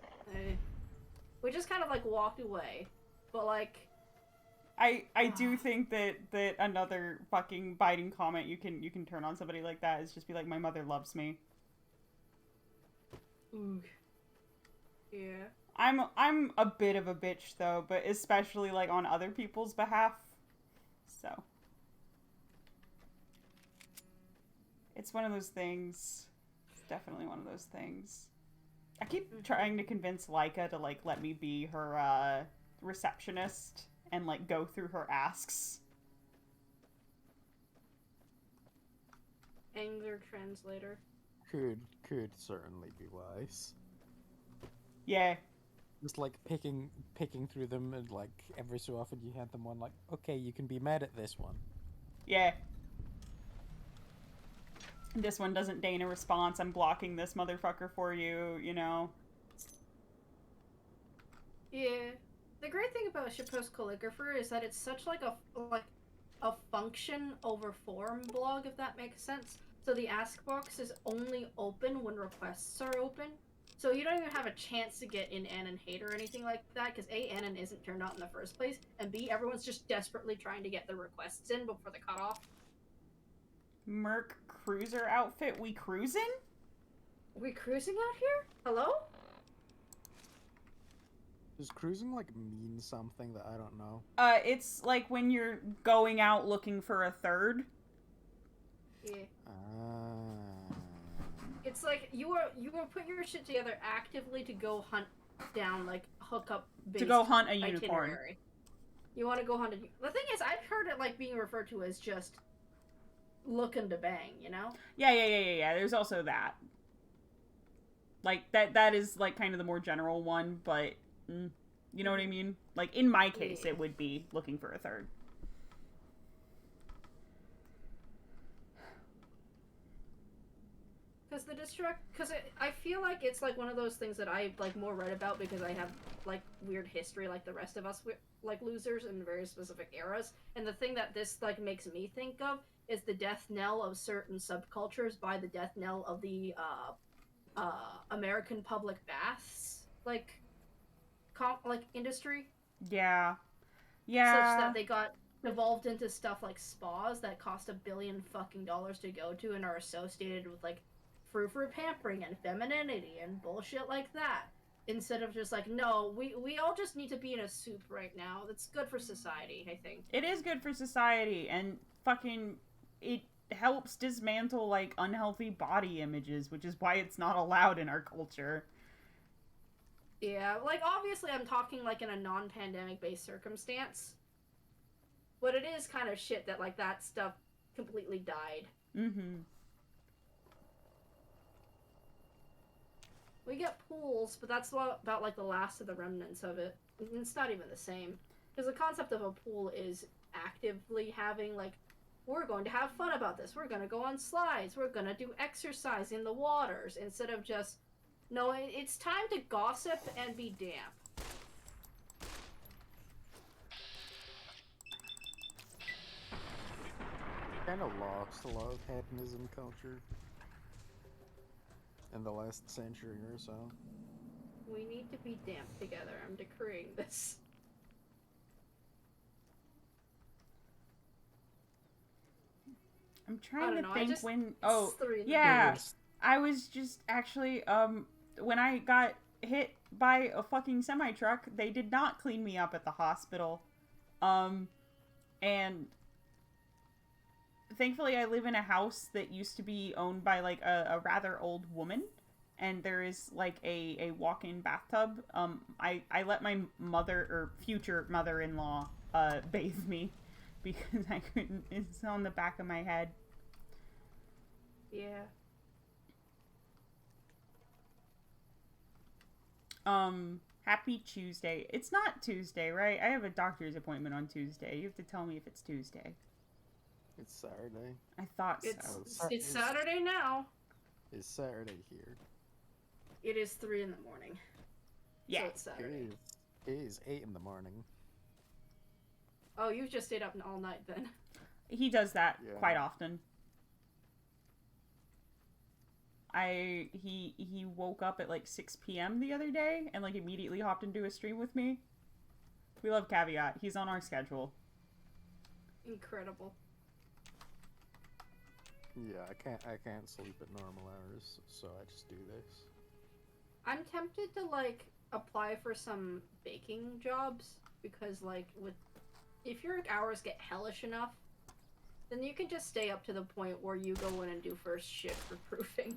we just kind of, like, walked away, but, like... I do think that another fucking biting comment you can turn on somebody like that is just be like, my mother loves me. Ooh. Yeah. I'm a bit of a bitch though, but especially like on other people's behalf. So it's one of those things. It's definitely one of those things. I keep trying to convince Laika to like let me be her receptionist and like go through her asks. Angler translator. Could certainly be wise. Yeah. Just like picking through them, and like every so often you hand them one like, okay, you can be mad at this one. Yeah. This one doesn't deign a response. I'm blocking this motherfucker for you, you know? Yeah. The great thing about Shitpost Calligrapher is that it's such like a function over form blog, if that makes sense. So the ask box is only open when requests are open. So you don't even have a chance to get in Anon hate or anything like that, because A, Anon isn't turned on in the first place, and B, everyone's just desperately trying to get the requests in before the cutoff. Merc cruiser outfit, we cruising? We cruising out here? Hello? Does cruising like mean something that I don't know? It's like when you're going out looking for a third. Yeah. It's like you are putting your shit together actively to go hunt down like hookup based To go hunt a unicorn. itinerary. You want to go hunt a... The thing is, I've heard it like being referred to as just looking to bang, you know? Yeah. There's also that. Like that is like kind of the more general one, but you know what I mean? Like in my case, it would be looking for a third. Because I feel like it's like one of those things that I like more read about because I have like weird history like the rest of us like losers in very specific eras. And the thing that this like makes me think of is the death knell of certain subcultures by the death knell of the American public baths like industry. Yeah. Such that they got evolved into stuff like spas that cost $1 billion fucking to go to and are associated with like frou-frou pampering and femininity and bullshit like that. Instead of just like, no, we all just need to be in a soup right now. That's good for society, I think. It is good for society, and fucking it helps dismantle like unhealthy body images, which is why it's not allowed in our culture. Yeah, like obviously I'm talking like in a non-pandemic based circumstance. But it is kind of shit that like that stuff completely died. Mm-hmm. We get pools, but that's about like the last of the remnants of it. It's not even the same. Because the concept of a pool is actively having like, we're going to have fun about this. We're going to go on slides. We're going to do exercise in the waters. Instead of just, no, it's time to gossip and be damp. Kind of lost a lot of hedonism culture in the last century or so. We need to be damp together. I'm decreeing this. I'm trying to know, think when... Oh, three yeah. I was just actually, when I got hit by a fucking semi-truck, they did not clean me up at the hospital. And thankfully I live in a house that used to be owned by, like, a rather old woman. And there is, like, a walk-in bathtub. I let my mother, or future mother-in-law, bathe me. Because I couldn't, it's on the back of my head. Yeah. Happy Tuesday. It's not Tuesday, right? I have a doctor's appointment on Tuesday. You have to tell me if it's Tuesday. It's Saturday. I thought so. It's Saturday now. It's Saturday here. It is 3 in the morning. Yeah. So it's Saturday. It is 8 in the morning. Oh, you've just stayed up all night then. He does that quite often. He woke up at like 6 p.m. the other day and like immediately hopped into a stream with me. We love Caveat. He's on our schedule. Incredible. Yeah, I can't sleep at normal hours, so I just do this. I'm tempted to like apply for some baking jobs, because like if your hours get hellish enough, then you can just stay up to the point where you go in and do first shift for proofing.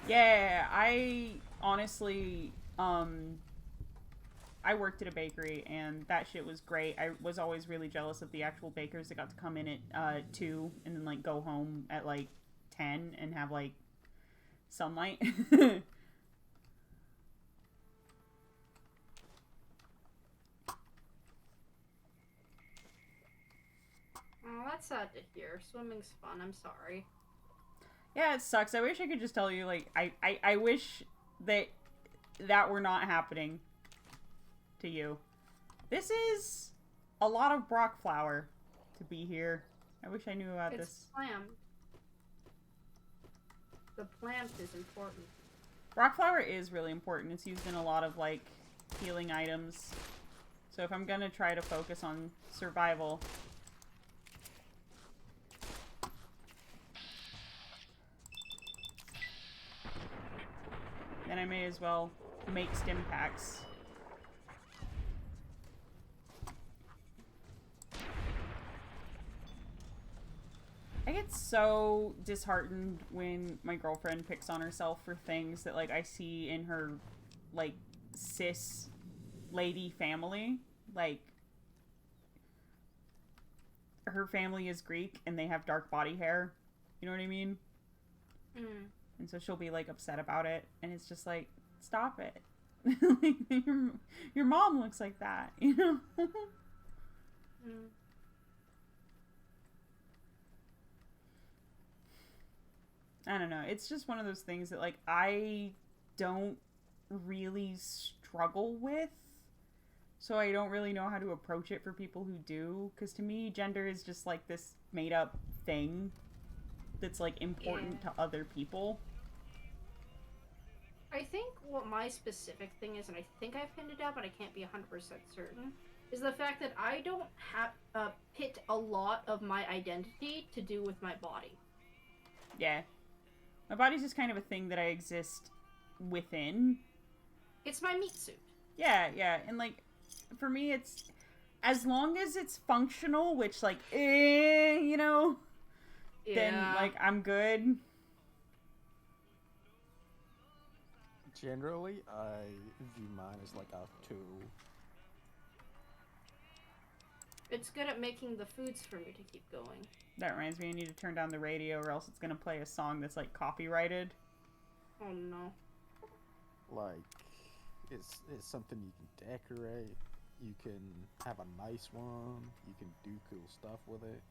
Yeah, I honestly, I worked at a bakery, and that shit was great. I was always really jealous of the actual bakers that got to come in at 2 and then, like, go home at, like, 10 and have, like, sunlight. Oh, that's sad to hear. Swimming's fun. I'm sorry. Yeah, it sucks. I wish I could just tell you, like, I wish that were not happening to you. This is a lot of Brock flour to be here. I wish I knew about It's this. plant. The plant is important. Brock flour is really important. It's used in a lot of, like, healing items. So if I'm gonna try to focus on survival... then I may as well make stim packs. I get so disheartened when my girlfriend picks on herself for things that, like, I see in her, like, cis lady family. Like, her family is Greek and they have dark body hair. You know what I mean? Mm. And so she'll be, like, upset about it. And it's just like, stop it. Like, your mom looks like that, you know? Mm. I don't know. It's just one of those things that, like, I don't really struggle with. So I don't really know how to approach it for people who do. Because to me, gender is just, like, this made-up thing that's, like, important to other people. I think what my specific thing is, and I think I've pinned it down, but I can't be 100% certain, is the fact that I don't have pit a lot of my identity to do with my body. Yeah. My body's just kind of a thing that I exist within. It's my meat suit. Yeah, yeah. And, like, for me, it's... as long as it's functional, which, like, you know... Yeah. Then, like, I'm good. Generally, I view mine as like a tool. It's good at making the foods for me to keep going. That reminds me, I need to turn down the radio or else it's gonna play a song that's, like, copyrighted. Oh no. Like, it's something you can decorate, you can have a nice one, you can do cool stuff with it.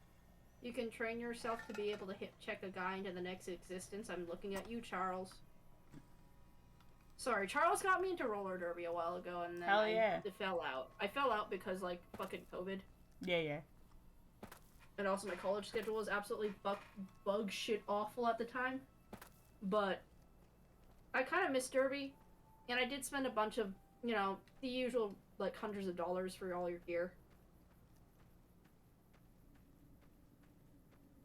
You can train yourself to be able to check a guy into the next existence. I'm looking at you, Charles. Sorry, Charles got me into roller derby a while ago, and then I fell out. I fell out because, like, fucking COVID. Yeah, yeah. And also my college schedule was absolutely bug shit awful at the time. But I kind of miss derby, and I did spend a bunch of, you know, the usual, like, hundreds of dollars for all your gear.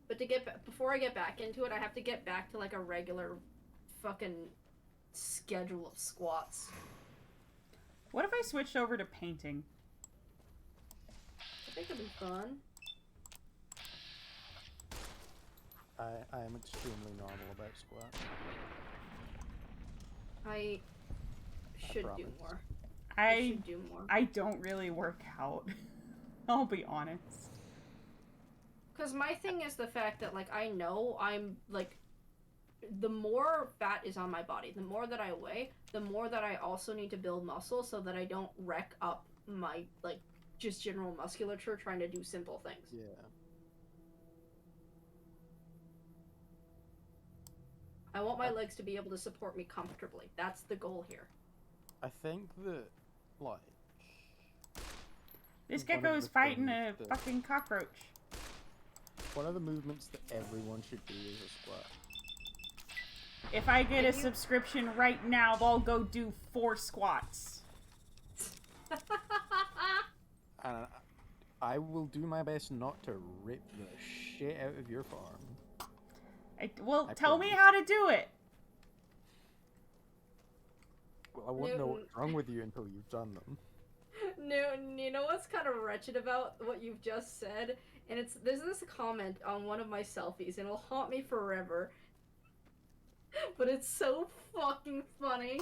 But to get before I get back into it, I have to get back to, like, a regular fucking schedule of squats. What if I switched over to painting? I think it'd be fun. I am extremely normal about squat. I should do more. I should do more. I don't really work out. I'll be honest. Because my thing is the fact that, like, I know I'm, like, the more fat is on my body, the more that I weigh, the more that I also need to build muscle so that I don't wreck up my, like, just general musculature trying to do simple things. Yeah. I want my legs to be able to support me comfortably. That's the goal here. I think that, like... This gecko's fighting a fucking cockroach. One of the movements that everyone should do is a squat. If I get a subscription right now, I'll go do 4 squats. And I will do my best not to rip the shit out of your farm. Well, tell me how to do it. Well, I wouldn't know Newton. what's wrong with you until you've done them. Newton, you know what's kind of wretched about what you've just said? And there's this comment on one of my selfies, and it'll haunt me forever. But it's so fucking funny.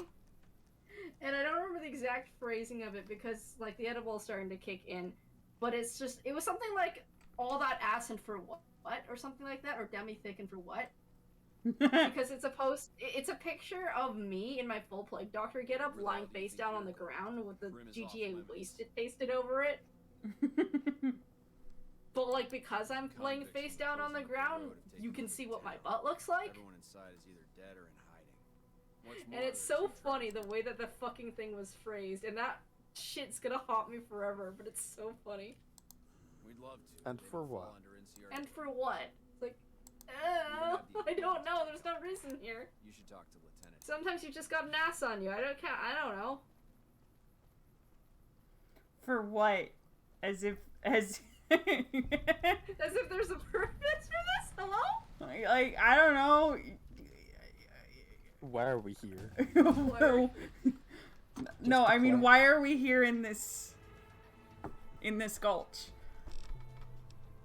And I don't remember the exact phrasing of it because, like, the edible is starting to kick in. But it was something like, all that ass and for what? Or something like that, or demi-thick and for what? Because it's a picture of me in my full plague doctor getup lying face down on the ground with the GTA wasted pasted over it. But like, because I'm laying face down on the ground, you can see what my butt looks like. Everyone inside is either dead or in hiding. What's And more, it's so funny the way that the fucking thing was phrased, and that shit's gonna haunt me forever, but it's so funny. we'd love to. And but they for would fall what? under NCR. And for what? It's like, I don't know, there's no reason here. You should talk to Lieutenant. Sometimes you just got an ass on you, I don't know. For what? As if As if there's a purpose for this? Hello? like I don't know. Why are we here? No, I mean, play. why are we here in this gulch?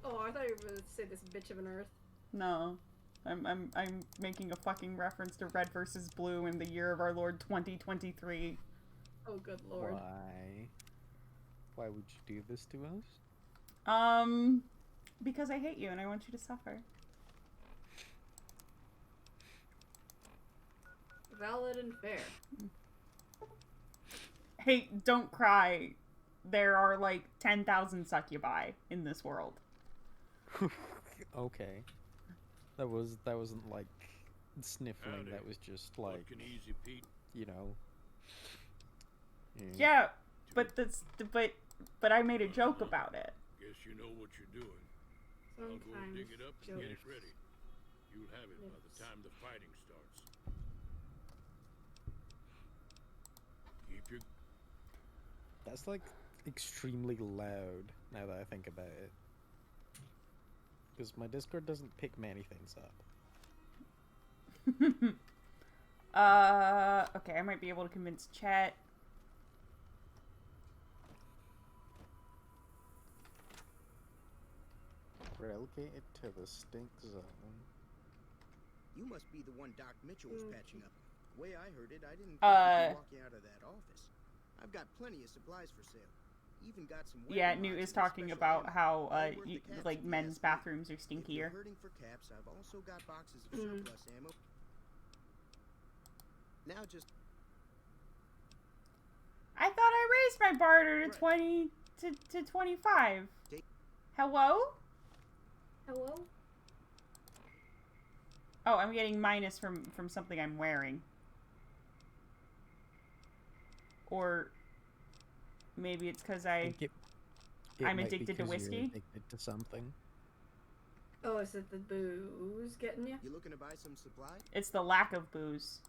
Oh, I thought you were going to say this bitch of an earth. No. I'm making a fucking reference to Red versus Blue in the year of our Lord 2023. Oh, good lord. Why? Why would you do this to us? Because I hate you and I want you to suffer. Valid and fair. Hey, don't cry. There are like 10,000 succubi in this world. Okay. That wasn't like sniffling. Howdy. That was just like, Looking easy, Pete. you know. Yeah, but I made a joke about it. Guess you know what you're doing. I'll go Sometimes dig it up and get it jokes. ready. You'll have it by the time the fighting starts. Keep your That's like extremely loud now that I think about it. Because my Discord doesn't pick many things up. Okay, I might be able to convince chat. Relegated to the stink zone. You must be the one Doc Mitchell was patching up. The way I heard it, I didn't think you'd be walking out of that office. I've got plenty of supplies for sale. Even got some. Yeah, Newt is talking about how like men's bathrooms are stinkier. If you're hurting for caps, I've also got boxes of surplus ammo. Now just. I thought I raised my barter to 20 to 25. Hello? Hello? Oh, I'm getting minus from something I'm wearing. Or maybe it's because I'm might be addicted to 'cause you're whiskey. Addicted to something. Oh, is it the booze getting you? You looking to buy some supplies? It's the lack of booze.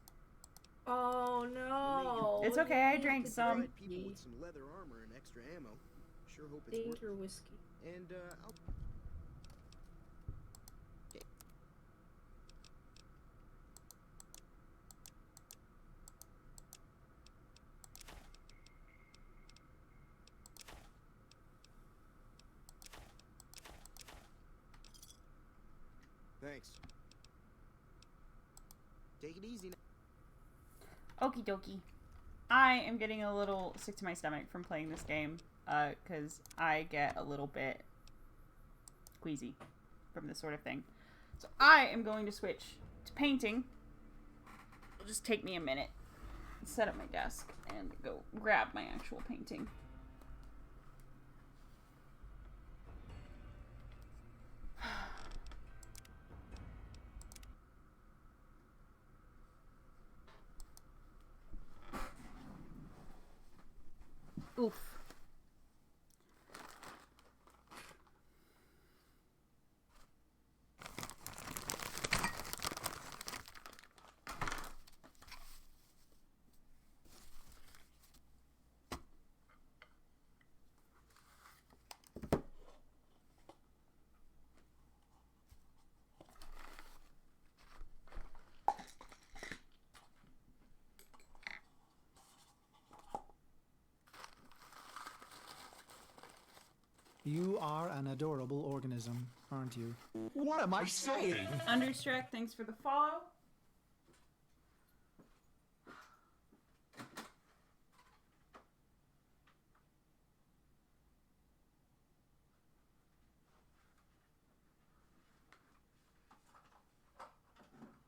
Oh no! It's okay, I drank some. Right people with some leather armor and extra ammo. Sure hope it's worth Danger whiskey. And I'll. Thanks. Take it easy now. Okie dokie. I am getting a little sick to my stomach from playing this game, because I get a little bit queasy from this sort of thing. So I am going to switch to painting. It'll just take me a minute. Set up my desk and go grab my actual painting. Oof. You are an adorable organism, aren't you? What am I saying? Understruck, thanks for the follow.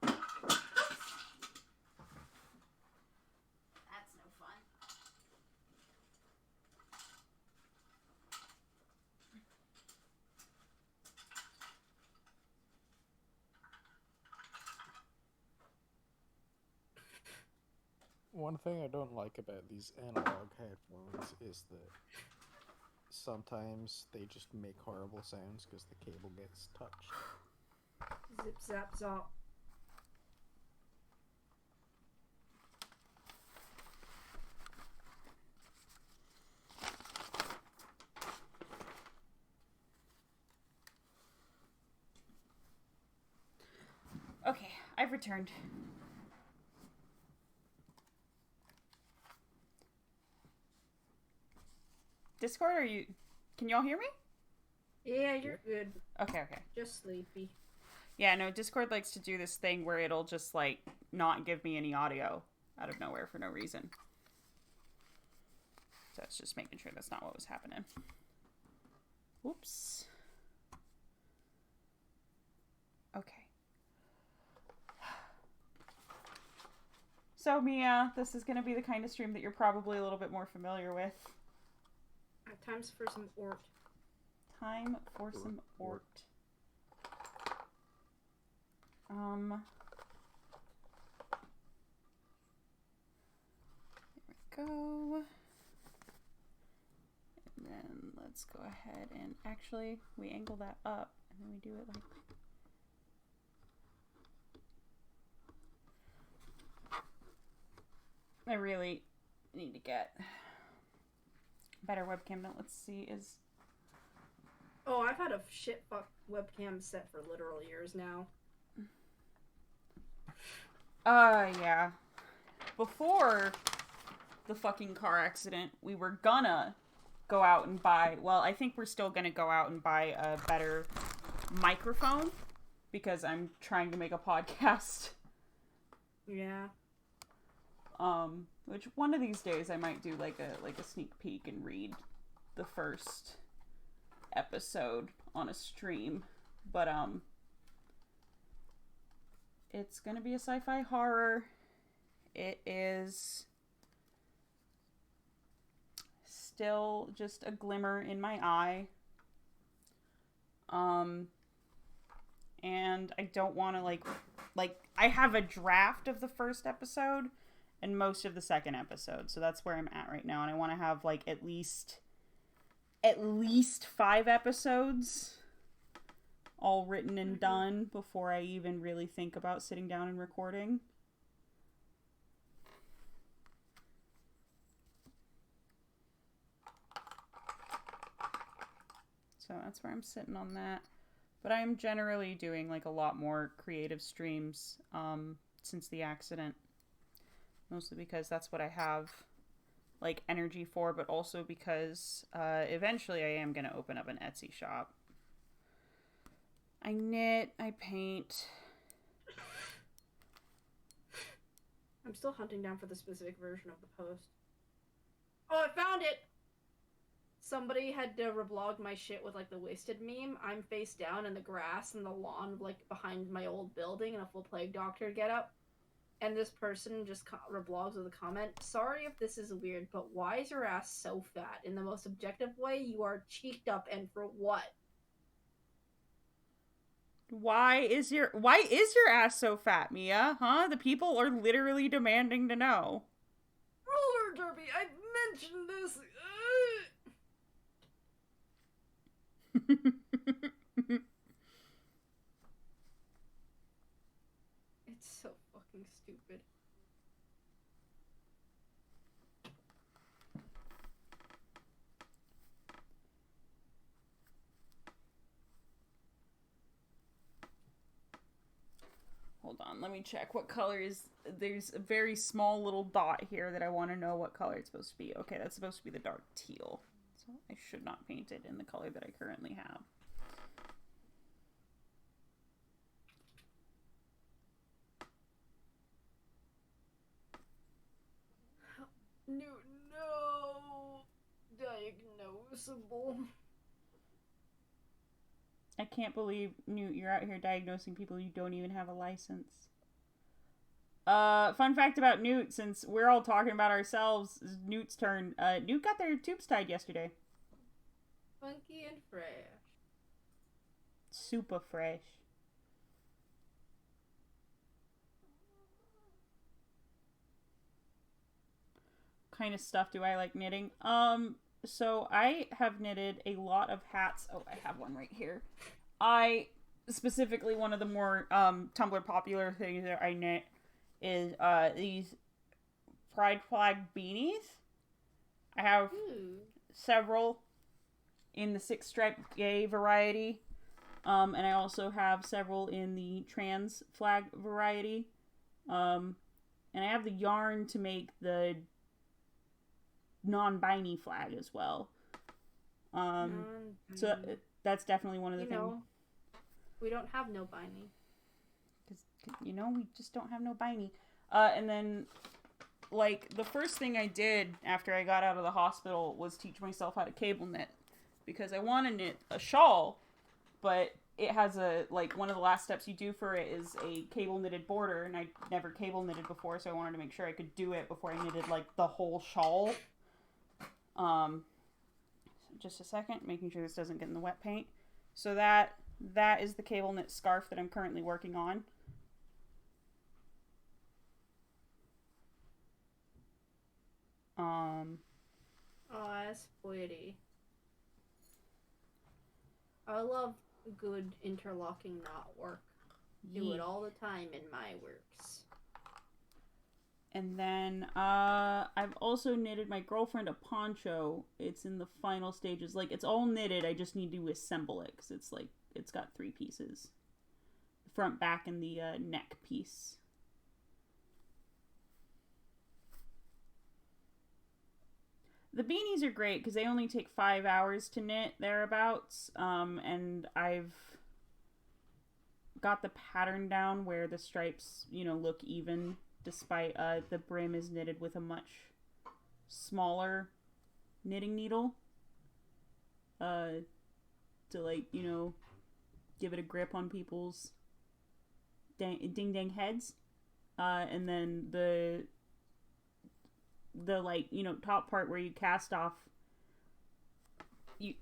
That's no fun. One thing I don't like about these analog headphones is that sometimes they just make horrible sounds because the cable gets touched. Zip zap zop. Okay, I've returned. Discord, are you... Can y'all hear me? Yeah, you're good. Okay, okay. Just sleepy. Yeah, no, Discord likes to do this thing where it'll just, like, not give me any audio out of nowhere for no reason. So it's just making sure that's not what was happening. Whoops. Okay. So, Mia, this is going to be the kind of stream that you're probably a little bit more familiar with. Times for some ort. Time for some ort. There we go. And then let's go ahead and actually we angle that up and then we do it like I really need to get better webcam. Now let's see is Oh, I've had a shit fuck webcam set for literal years now. Yeah. Before the fucking car accident, we were gonna go out and buy, well, I think we're still gonna go out and buy a better microphone because I'm trying to make a podcast. Yeah. Which one of these days I might do like a sneak peek and read the first episode on a stream. But it's gonna be a sci-fi horror. It is still just a glimmer in my eye. And I don't want to like I have a draft of the first episode and most of the second episode. So that's where I'm at right now. And I want to have like at least 5 episodes all written and done before I even really think about sitting down and recording. So that's where I'm sitting on that. But I'm generally doing like a lot more creative streams since the accident. Mostly because that's what I have like energy for, but also because eventually I am going to open up an Etsy shop. I knit, I paint. I'm still hunting down for the specific version of the post. Oh, I found it! Somebody had to reblog my shit with like the wasted meme. I'm face down in the grass and the lawn like behind my old building in a full plague doctor getup. And this person just reblogs with a comment, sorry if this is weird, but why is your ass so fat? In the most objective way, you are cheeked up, and for what? Why is your ass so fat, Mia? Huh? The people are literally demanding to know. Roller derby, I mentioned this. It's so fucking stupid. Hold on, let me check what color is. There's a very small little dot here that I want to know what color it's supposed to be. Okay, that's supposed to be the dark teal. So So I should not paint it in the color that I currently have. No. Diagnosable. I can't believe, Newt, you're out here diagnosing people you don't even have a license. Fun fact about Newt, since we're all talking about ourselves, it's Newt's turn. Newt got their tubes tied yesterday. Funky and fresh. Super fresh. What kind of stuff do I like knitting? So I have knitted a lot of hats. Oh, I have one right here. Specifically, one of the more Tumblr popular things that I knit is these pride flag beanies. I have several in the 6-stripe gay variety, and I also have several in the trans flag variety, and I have the yarn to make the non-binary flag as well. So that's definitely one of the things. We don't have no binary. Because, we just don't have no binary. And then, like, the first thing I did after I got out of the hospital was teach myself how to cable knit. Because I want to knit a shawl, but it has one of the last steps you do for it is a cable knitted border, and I never cable knitted before, so I wanted to make sure I could do it before I knitted, the whole shawl. Just a second, making sure this doesn't get in the wet paint. So that is the cable knit scarf that I'm currently working on. Oh, that's pretty. I love good interlocking knot work. Do it all the time in my works. And then I've also knitted my girlfriend a poncho. It's in the final stages. It's all knitted. I just need to assemble it because it's got 3 pieces. The front, back, and the neck piece. The beanies are great because they only take 5 hours to knit, thereabouts. And I've got the pattern down where the stripes, look even, despite the brim is knitted with a much smaller knitting needle. To, give it a grip on people's ding-dang heads. And then the top part where you cast off, you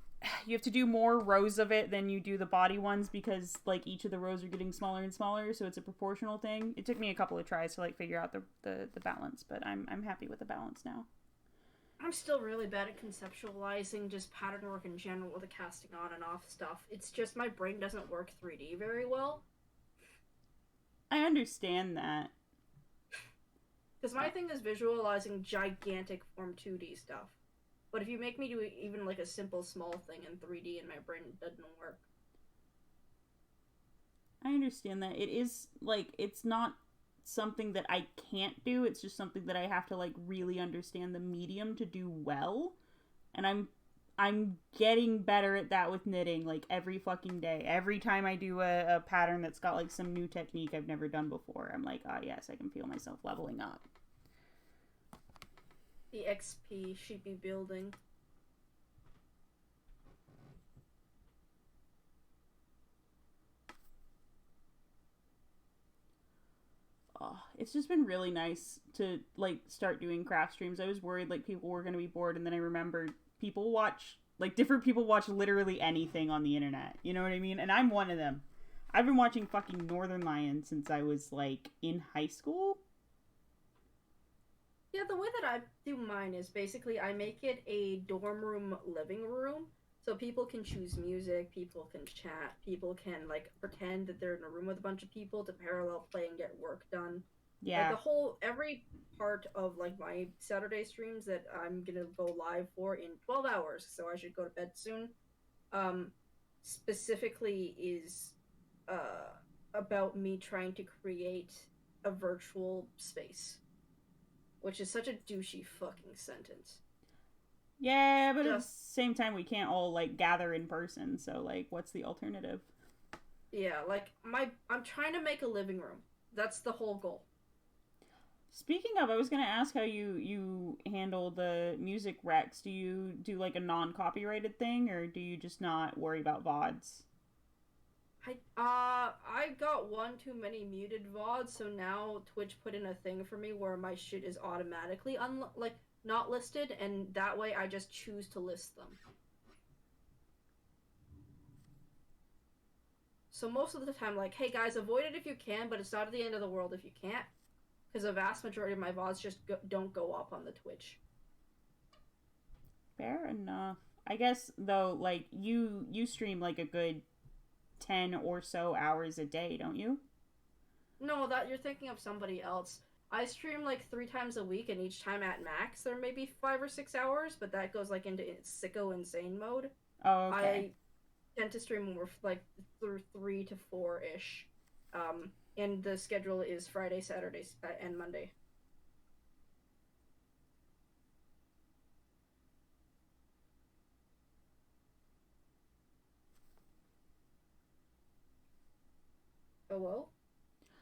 have to do more rows of it than you do the body ones because each of the rows are getting smaller and smaller, so it's a proportional thing. It took me a couple of tries to figure out the balance, but I'm happy with the balance now. I'm still really bad at conceptualizing just pattern work in general with the casting on and off stuff. It's just my brain doesn't work 3D very well. I understand that. Because my thing is visualizing gigantic form 2D stuff. But if you make me do even a simple small thing in 3D in my brain, it doesn't work. I understand that. It is, it's not something that I can't do. It's just something that I have to, really understand the medium to do well. And I'm getting better at that with knitting, every fucking day. Every time I do a pattern that's got, some new technique I've never done before, I'm like, ah, yes, I can feel myself leveling up. The XP sheepy building. Oh, it's just been really nice to start doing craft streams. I was worried people were going to be bored, and then I remembered people watch different people watch literally anything on the internet. You know what I mean? And I'm one of them. I've been watching fucking Northern Lion since I was in high school. Yeah, the way that I do mine is basically I make it a dorm room living room. So people can choose music, people can chat, people can pretend that they're in a room with a bunch of people to parallel play and get work done. Yeah. Every part of my Saturday streams that I'm gonna go live for in 12 hours, so I should go to bed soon, specifically is about me trying to create a virtual space. Which is such a douchey fucking sentence. Yeah, but at the same time, we can't all, like, gather in person, so, like, what's the alternative? Yeah, like, I'm trying to make a living room. That's the whole goal. Speaking of, I was gonna ask how you handle the music recs. Do you do, like, a non-copyrighted thing, or do you just not worry about VODs? I got one too many muted VODs, so now Twitch put in a thing for me where my shit is automatically not listed, and that way I just choose to list them. So most of the time, like, hey guys, avoid it if you can, but it's not the end of the world if you can't, because the vast majority of my VODs just don't go up on the Twitch. Fair enough. I guess, though, like, you stream, like, a good 10 or so hours a day, don't you? No, that you're thinking of somebody else. I stream like 3 times a week, and each time at max there may be 5 or 6 hours, but that goes like into sicko insane mode. Oh, okay. I tend to stream more like through 3 to 4-ish. And the schedule is Friday, Saturday, and Monday. Hello?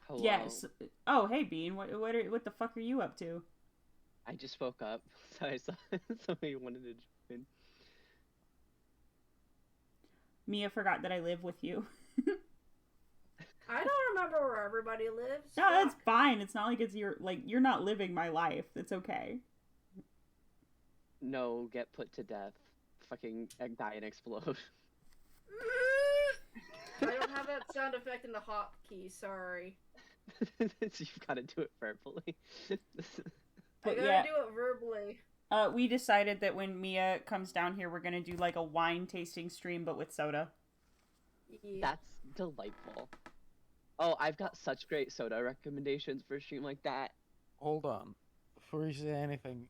Hello. Yes. Oh, hey Bean. What the fuck are you up to? I just woke up, so I saw somebody wanted to join. Mia forgot that I live with you. I don't remember where everybody lives. No, that's fine. It's not like you're not living my life. It's okay. No, get put to death. Fucking die and explode. I don't have that sound effect in the hotkey, sorry. You've got to do it verbally. I gotta do it verbally. We decided that when Mia comes down here, we're gonna do like a wine tasting stream, but with soda. Yeah. That's delightful. Oh, I've got such great soda recommendations for a stream like that. Hold on. Before you say anything,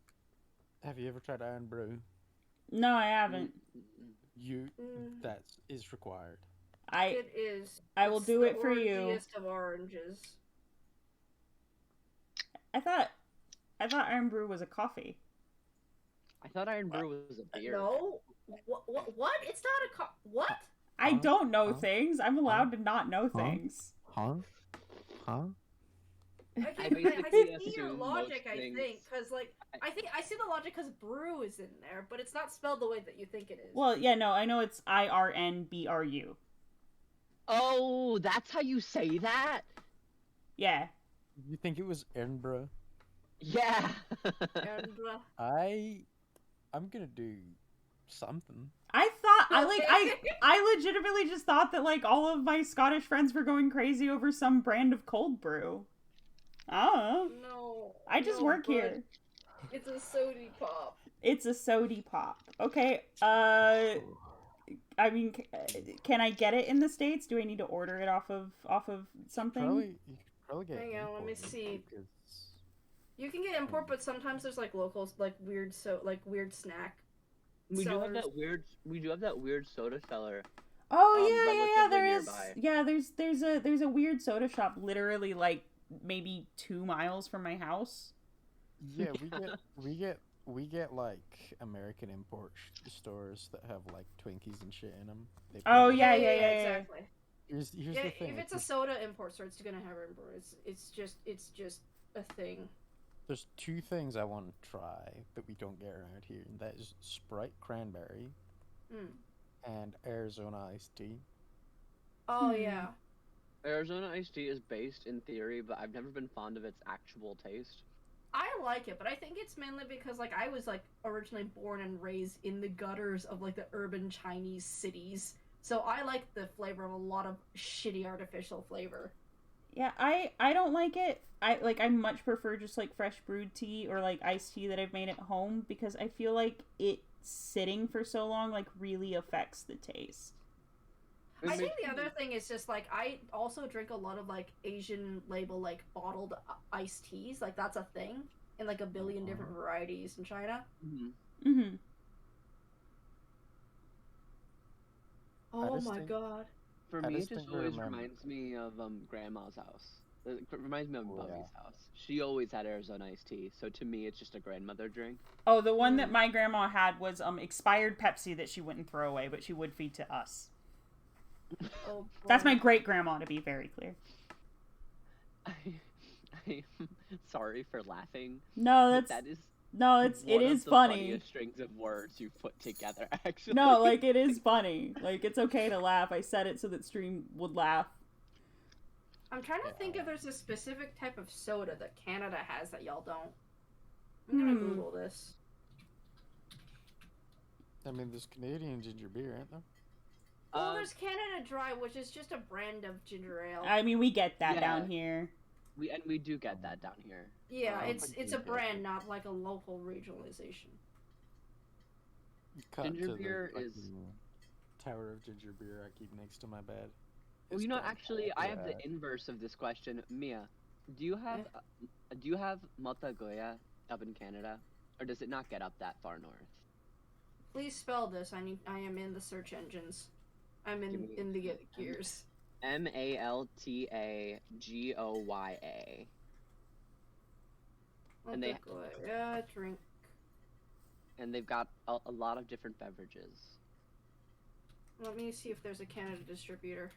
have you ever tried Iron Brew? No, I haven't. That is required. It is. I will do it for you. Orangiest of oranges. I thought Iron Brew was a coffee. I thought Iron Brew was a beer. No. What? It's not a what? I don't know things. I'm allowed to not know things. Huh? I see your logic, I think, because I see the logic because brew is in there, but it's not spelled the way that you think it is. Well, yeah, no, I know it's IRNBRU. Oh, that's how you say that? Yeah. You think it was Edinburgh? Yeah. Edinburgh. I'm gonna do something. I legitimately just thought that like all of my Scottish friends were going crazy over some brand of cold brew. Oh. No. I just work here. It's a sody pop. It's a sody pop. Okay. I mean, can I get it in the States? Do I need to order it off of something? You could probably get. Hang on, let me see. You can get import, but sometimes there's like locals, like weird snack. We do have that weird soda seller. Oh yeah. There is. Nearby. Yeah, there's a weird soda shop literally like maybe 2 miles from my house. Yeah, we get like American import stores that have like Twinkies and shit in them. Yeah. Exactly. Here's the thing. If it's a soda import store, it's gonna have Iron Brew. It's just a thing. There's 2 things I want to try that we don't get around here, and that is Sprite Cranberry and Arizona Iced Tea. Oh yeah. Arizona Iced Tea is based in theory, but I've never been fond of its actual taste. I like it, but I think it's mainly because like I was like originally born and raised in the gutters of like the urban Chinese cities. So I like the flavor of a lot of shitty artificial flavor. Yeah, I don't like it. I much prefer just like fresh brewed tea or like iced tea that I've made at home because I feel like it sitting for so long like really affects the taste. I think the other thing is just like I also drink a lot of like Asian label like bottled iced teas, like that's a thing in like a billion different varieties in China. Oh my god. For me, it just always reminds me of Grandma's house. It reminds me of Mummy's house. She always had Arizona iced tea, so to me, it's just a grandmother drink. Oh, the one that my grandma had was expired Pepsi that she wouldn't throw away, but she would feed to us. Oh, that's my great grandma, to be very clear. I'm sorry for laughing. No, it is funny. Funniest strings of words you've put together, actually. No, like, it is funny. Like, it's okay to laugh. I said it so that stream would laugh. I'm trying to think if there's a specific type of soda that Canada has that y'all don't. I'm gonna Google this. I mean, there's Canadian ginger beer, ain't there? Well, there's Canada Dry, which is just a brand of ginger ale. I mean, we get that down here. We do get that down here. Yeah, it's a brand, not like a local regionalization. Ginger beer is tower of ginger beer I keep next to my bed. Well, you know, actually, I have the inverse of this question. Mia, do you have Mata Goya up in Canada, or does it not get up that far north? Please spell this. I am in the search engines. I'm in the gears. Maltagoya. And they drink. And they've got a lot of different beverages. Let me see if there's a Canada distributor.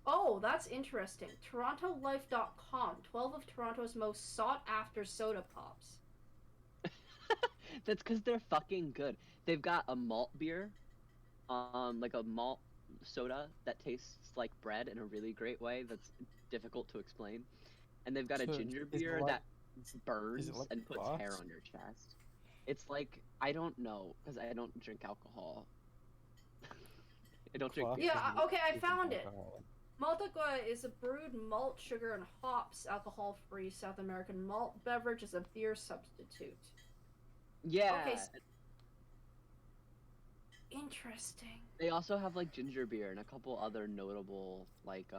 Oh, that's interesting. TorontoLife.com. 12 of Toronto's most sought-after soda pops. That's because they're fucking good. They've got a malt beer, like a malt soda that tastes like bread in a really great way that's difficult to explain. And they've got a ginger beer that burns and puts hair on your chest. It's like, I don't know, because I don't drink alcohol. I don't drink beer. Yeah, okay, I found it. Maltagoya is a brewed malt, sugar, and hops alcohol-free South American malt beverage as a beer substitute. Yeah. Okay. Interesting. They also have like ginger beer and a couple other notable like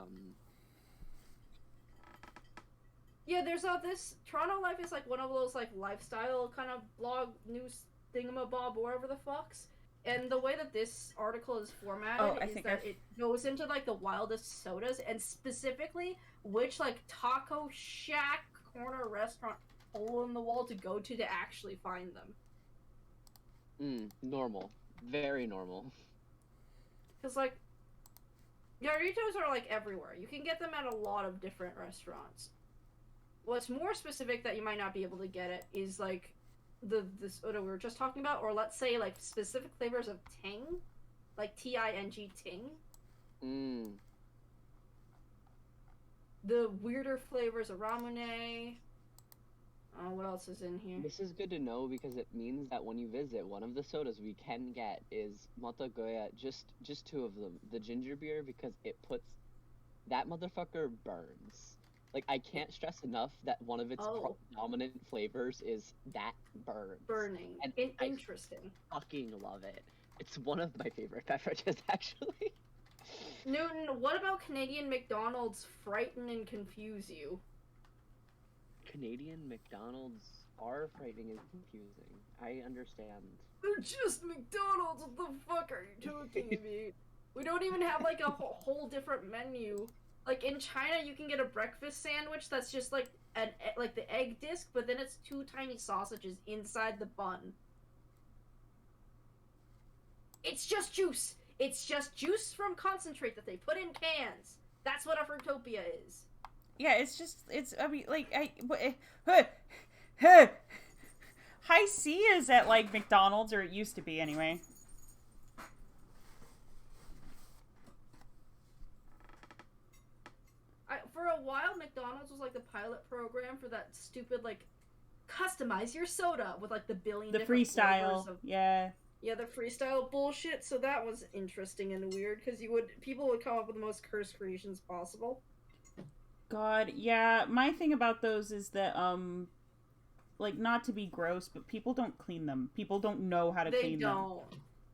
Yeah, there's this Toronto Life is like one of those like lifestyle kind of blog news thingamabob, whatever the fucks. And the way that this article is formatted is that it goes into like the wildest sodas and specifically which like taco shack corner restaurant hole in the wall to go to actually find them. Normal. Very normal. Because like Doritos are like everywhere. You can get them at a lot of different restaurants. What's more specific that you might not be able to get it is like the soda we were just talking about, or let's say like specific flavors of Ting, like Ting. The weirder flavors of Ramune. What else is in here? This is good to know because it means that when you visit, one of the sodas we can get is Matagoya, just two of them. The ginger beer, because it puts... That motherfucker burns. Like, I can't stress enough that one of its dominant flavors is that burns. Burning. And interesting. I fucking love it. It's one of my favorite beverages, actually. Newton, what about Canadian McDonald's frighten and confuse you? Canadian McDonald's are frightening and confusing. I understand. They're just McDonald's. What the fuck are you talking about? We don't even have like a whole different menu. Like in China, you can get a breakfast sandwich that's just like the egg disc, but then it's 2 tiny sausages inside the bun. It's just juice. It's just juice from concentrate that they put in cans. That's what a Fruitopia is. Yeah, I mean, like, High C is at, like, McDonald's, or it used to be, anyway. For a while, McDonald's was, like, the pilot program for that stupid, like, customize your soda with, like, the billion different freestyle, yeah. Yeah, the freestyle bullshit, so that was interesting and weird, because people would come up with the most cursed creations possible. God, yeah, my thing about those is that, like, not to be gross, but people don't clean them. People don't know how to clean them. They don't.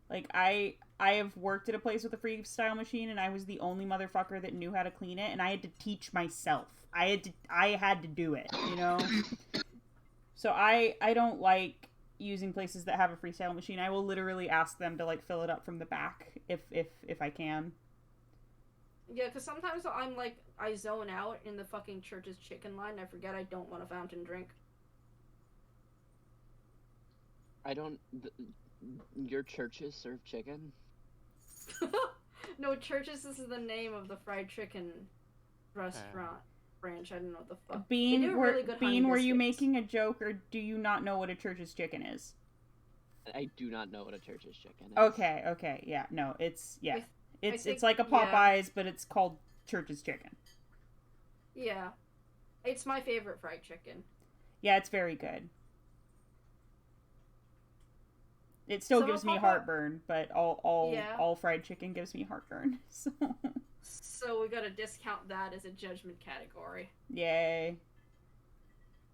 Like, I have worked at a place with a freestyle machine, and I was the only motherfucker that knew how to clean it, and I had to teach myself. I had to do it, you know? So I don't like using places that have a freestyle machine, I will literally ask them to like fill it up from the back if I can. Yeah, because sometimes I'm like, I zone out in the fucking church's chicken line. I forget I don't want a fountain drink. I don't. Your churches serve chicken? No, Churches is the name of the fried chicken restaurant branch. I don't know what the fuck. Bean, were you biscuits. making a joke, or do you not know what a Church's chicken is? I do not know what a church's chicken is. Okay, yeah, no, it's it's like a Popeyes, but it's called Church's chicken. Yeah, it's my favorite fried chicken. Yeah, it's very good. It still gives me heartburn, but all fried chicken gives me heartburn. So we gotta discount that as a judgment category. Yay.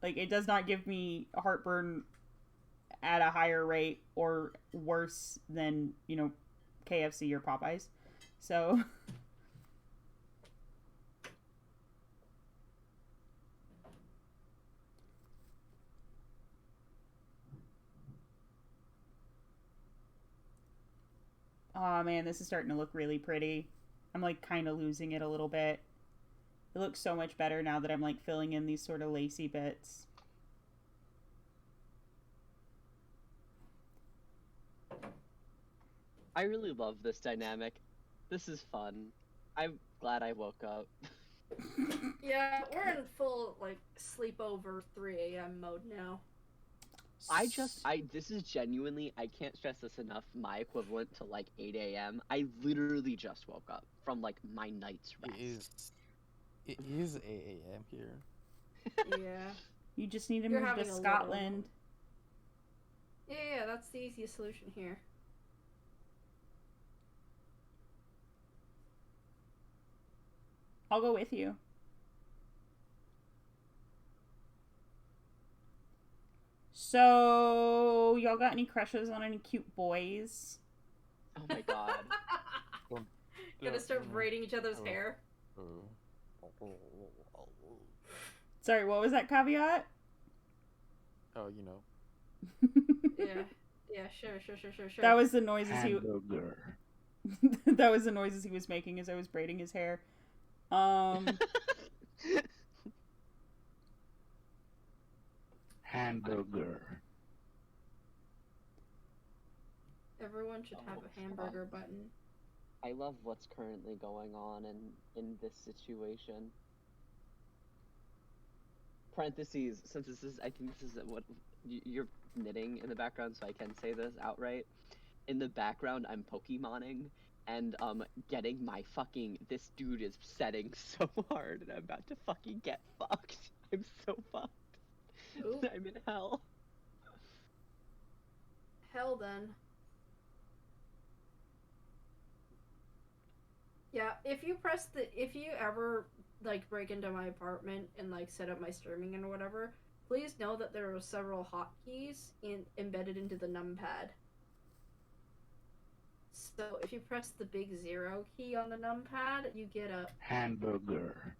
Like, it does not give me heartburn at a higher rate or worse than, KFC or Popeyes. So... Oh man, this is starting to look really pretty. I'm like kind of losing it a little bit. It looks so much better now that I'm like filling in these sort of lacy bits. I really love this dynamic. This is fun. I'm glad I woke up. Yeah, we're in full like sleepover 3 a.m. mode now. This is genuinely, I can't stress this enough, my equivalent to like 8 a.m. I literally just woke up from like my night's rest. It is 8 a.m. here. Yeah. You just need to move to Scotland. Yeah, that's the easiest solution here. I'll go with you. So, y'all got any crushes on any cute boys? Oh my god. Gonna start braiding each other's hair. Sorry, what was that caveat? Oh, you know. Yeah, sure. That was the noises that was the noises he was making as I was braiding his hair. Hamburger. Everyone should have a hamburger button. I love what's currently going on in this situation. Parentheses, since this is, I think this is what you're knitting in the background, so I can say this outright. In the background, I'm Pokemoning, and getting my fucking, this dude is setting so hard, and I'm about to fucking get fucked. I'm so fucked. Ooh. I'm in hell. Hell then. Yeah, if you ever like break into my apartment and like set up my streaming and whatever, please know that there are several hotkeys embedded into the numpad. So if you press the big 0 key on the numpad, you get a hamburger.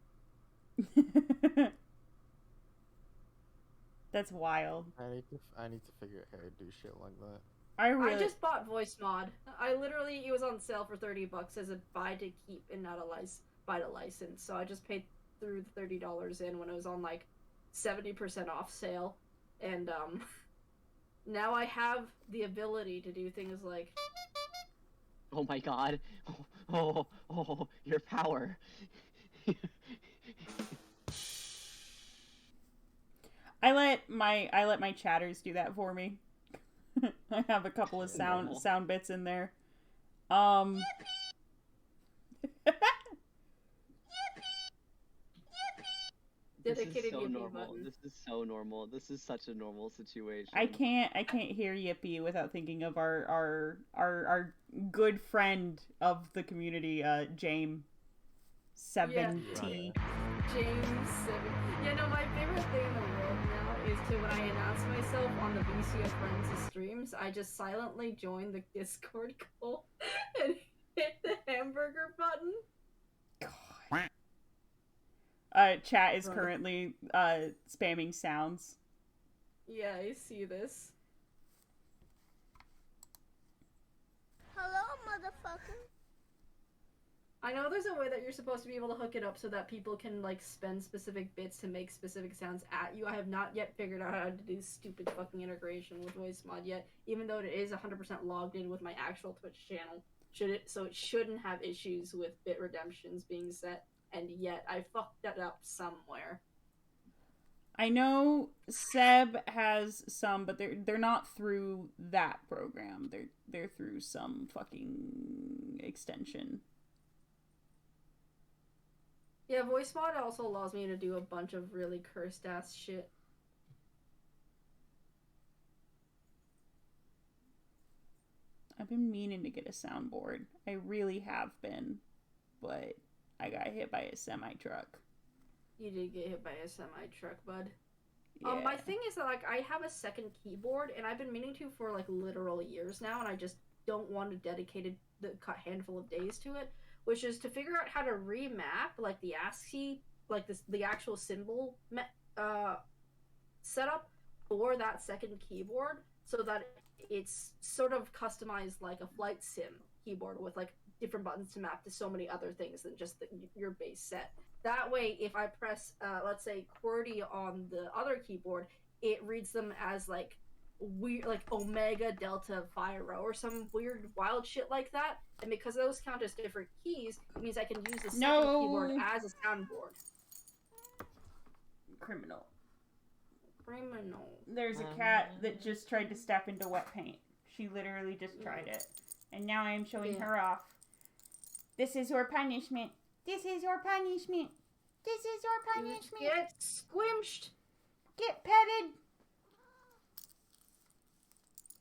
That's wild. I need to figure out how to do shit like that. I just bought voice mod. It was on sale for $30 as a buy to keep and not buy to license. So I just paid through the $30 in when it was on like 70% off sale. And now I have the ability to do things like, oh my god. Oh, your power. I let my chatters do that for me. I have a couple of sound bits in there. This is so normal. This is so normal. This is such a normal situation. I can't hear Yippee without thinking of our good friend of the community, James 7T. James 7. Yeah, no, my favorite thing in the world now is when I announce myself on the VCF Friends streams, I just silently join the Discord call and hit the hamburger button. Chat is currently spamming sounds. Yeah, I see this. motherfucker. I know there's a way that you're supposed to be able to hook it up so that people can, like, spend specific bits to make specific sounds at you. I have not yet figured out how to do stupid fucking integration with VoiceMod yet, even though it is 100% logged in with my actual Twitch channel. So it shouldn't have issues with bit redemptions being set, and yet I fucked that up somewhere. I know Seb has some, but they're not through that program. They're through some fucking extension. Yeah, VoiceMod also allows me to do a bunch of really cursed ass shit. I've been meaning to get a soundboard. I really have been, but I got hit by a semi-truck. You did get hit by a semi-truck, bud. Yeah. My thing is that, like, I have a second keyboard, and I've been meaning to for, like, literal years now, and I just don't want to dedicate the handful of days to it, which is to figure out how to remap, like, the ASCII, like, the actual symbol setup for that second keyboard, so that it's sort of customized like a flight sim keyboard with, like, different buttons to map to so many other things than just your base set. That way, if I press, let's say, QWERTY on the other keyboard, it reads them as, like, weird, like, Omega Delta Phi Rho or some weird wild shit like that. And because those count as different keys, it means I can use the second keyboard as a soundboard. Criminal. Criminal. There's a cat that just tried to step into wet paint. She literally just tried it. And now I am showing her off. This is your punishment. This is your punishment. This is your punishment. Get squished. Get petted.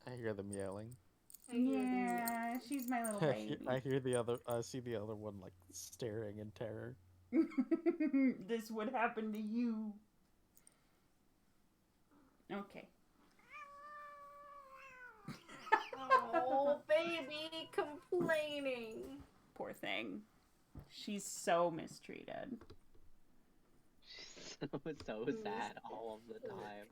I hear them yelling. Yeah, she's my little baby. I hear the other. I see the other one like staring in terror. This would happen to you. Okay. Oh, baby, complaining. Poor thing. She's so mistreated. She's so sad all of the time.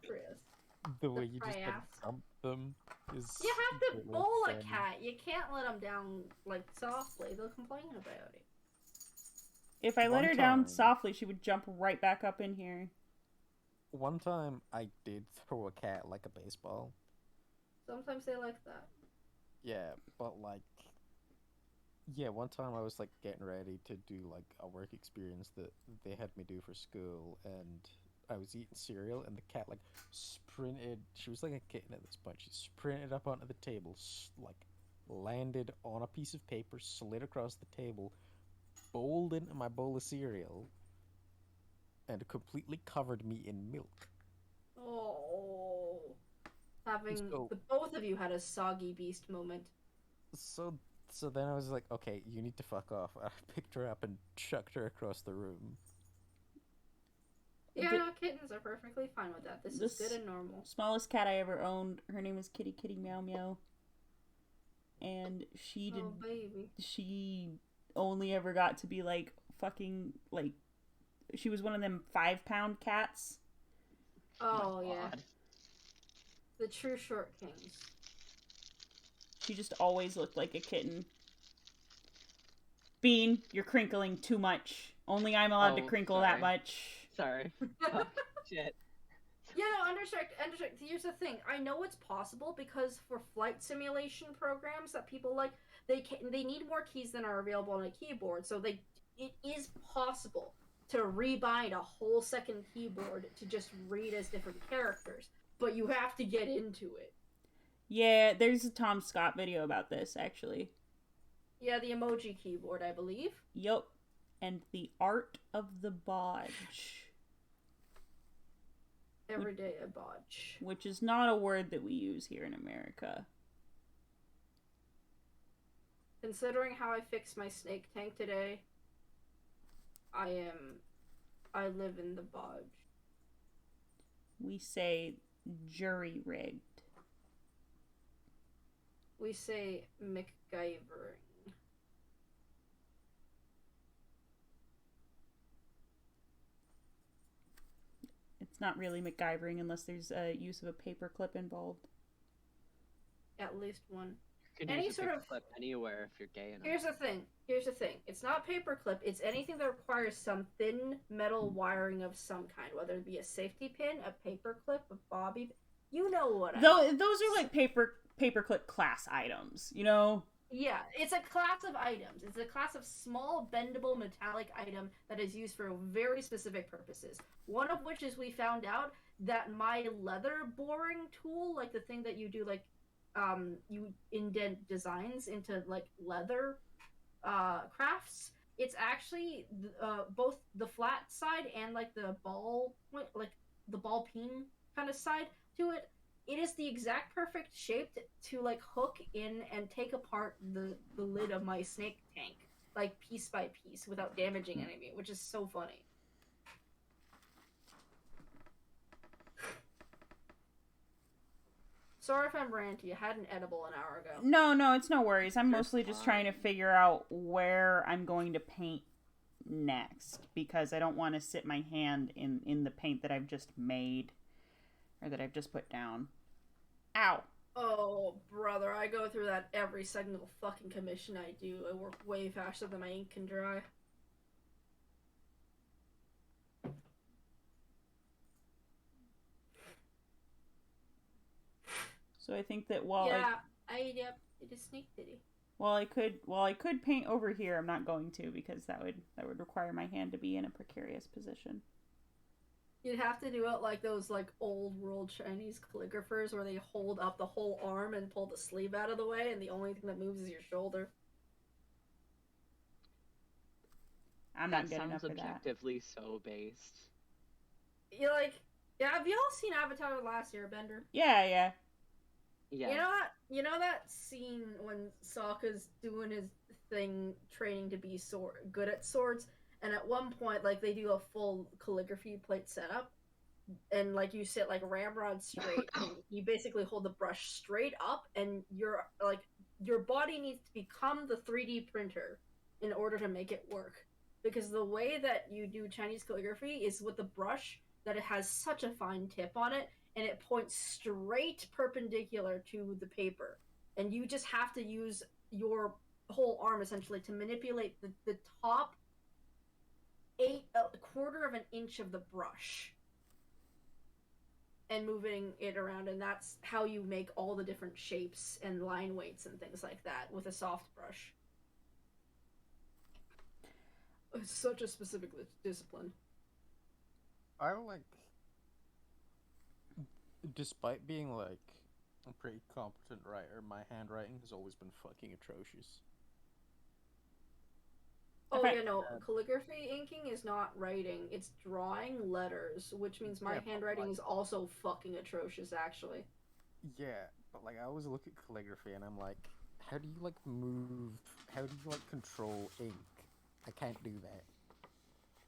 The way you just like, dump them is. You have to really bowl a funny. cat. You can't let them down, like, softly. They'll complain about it. If I let One her down time- softly, she would jump right back up in here. One time I did throw a cat like a baseball. Sometimes they like that. Yeah, but like, yeah, one time I was like getting ready to do like a work experience that they had me do for school, and I was eating cereal, and the cat like sprinted. She was like a kitten at this point. She sprinted up onto the table, like landed on a piece of paper, slid across the table, bowled into my bowl of cereal, and completely covered me in milk. Oh. Having So- the both of you had a soggy beast moment. So then I was like, okay, you need to fuck off. I picked her up and chucked her across the room. Yeah, no, kittens are perfectly fine with that. This is good and normal. Smallest cat I ever owned, her name was Kitty Kitty Meow Meow. And she did. Oh, baby. She only ever got to be like fucking like. She was one of them 5-pound cats. Oh, yeah. The true short kings. She just always looked like a kitten. Bean, you're crinkling too much. Only I'm allowed to crinkle that much. Sorry. Oh, shit. Yeah, no, understrike. Here's the thing. I know it's possible because for flight simulation programs that people like, they need more keys than are available on a keyboard. So it is possible to rebind a whole second keyboard to just read as different characters, but you have to get into it. Yeah, there's a Tom Scott video about this actually. Yeah, the emoji keyboard, I believe. Yup. And the art of the bodge. Everyday a bodge. Which is not a word that we use here in America. Considering how I fixed my snake tank today, I live in the bodge. We say jury rigged. We say MacGyvering. It's not really MacGyvering unless there's a use of a paperclip involved. At least one. You can any use a sort of clip anywhere if you're gay enough. Here's the thing. It's not paperclip. It's anything that requires some thin metal wiring of some kind, whether it be a safety pin, a paperclip, a bobby. You know what I mean. Those are like paperclip class items, you know? Yeah, it's a class of items. It's a class of small, bendable, metallic item that is used for very specific purposes. One of which is we found out that my leather boring tool, like the thing that you do, like, you indent designs into, like, leather crafts, it's actually both the flat side and, like, the ball peen kind of side to it. It is the exact perfect shape to like hook in and take apart the lid of my snake tank, like piece by piece, without damaging anything, which is so funny. Sorry if I'm ranty. I had an edible an hour ago. No, it's no worries. I'm mostly just trying to figure out where I'm going to paint next, because I don't want to sit my hand in the paint that I've just made, or that I've just put down. Ow. Oh, brother, I go through that every single fucking commission I do. I work way faster than my ink can dry. So I think that it is Snake City. While I could paint over here, I'm not going to, because that would require my hand to be in a precarious position. You'd have to do it like those like old world Chinese calligraphers where they hold up the whole arm and pull the sleeve out of the way, and the only thing that moves is your shoulder. I'm not good enough for that. That sounds objectively so based. You're like, yeah, have y'all seen Avatar: The Last Airbender? Yeah. You know that scene when Sokka's doing his thing, training to be good at swords, and at one point, like, they do a full calligraphy plate setup, and like you sit like ramrod straight, and you basically hold the brush straight up, and your body needs to become the 3D printer in order to make it work, because the way that you do Chinese calligraphy is with the brush that it has such a fine tip on it, and it points straight perpendicular to the paper. And you just have to use your whole arm, essentially, to manipulate the top a quarter of an inch of the brush. And moving it around, and that's how you make all the different shapes and line weights and things like that with a soft brush. It's such a specific discipline. I like... Despite being, like, a pretty competent writer, my handwriting has always been fucking atrocious. Oh, yeah, no. Calligraphy inking is not writing. It's drawing letters, which means my handwriting is also fucking atrocious, actually. Yeah, but, like, I always look at calligraphy and I'm like, how do you, like, move... How do you, like, control ink? I can't do that.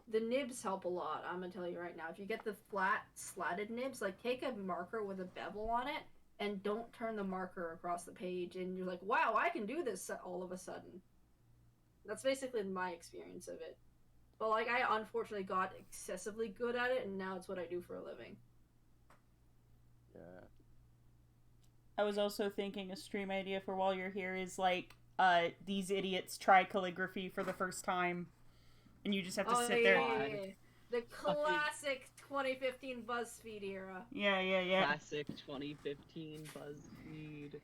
The nibs help a lot, I'm gonna tell you right now. If you get the flat, slatted nibs, like, take a marker with a bevel on it, and don't turn the marker across the page, and you're like, wow, I can do this all of a sudden. That's basically my experience of it. But, like, I unfortunately got excessively good at it, and now it's what I do for a living. Yeah. I was also thinking a stream idea for while you're here is, like, these idiots try calligraphy for the first time. And you just have to sit there. Yeah. The classic 2015 BuzzFeed era. Yeah. Classic 2015 BuzzFeed.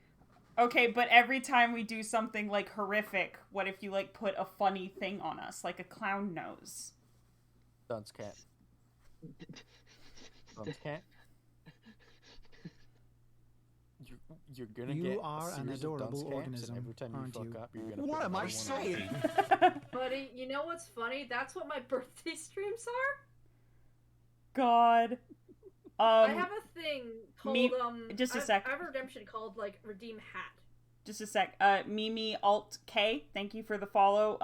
Okay, but every time we do something, like, horrific, what if you, like, put a funny thing on us? Like a clown nose. Dunce cat. Dunce cat? You're gonna get an adorable organism, every time aren't you you? fuck up, you're gonna What am I saying? Buddy, you know what's funny? That's what my birthday streams are. God. I have a thing called just a sec. I have a redemption called like Redeem Hat. Just a sec. Mimi Alt K, thank you for the follow.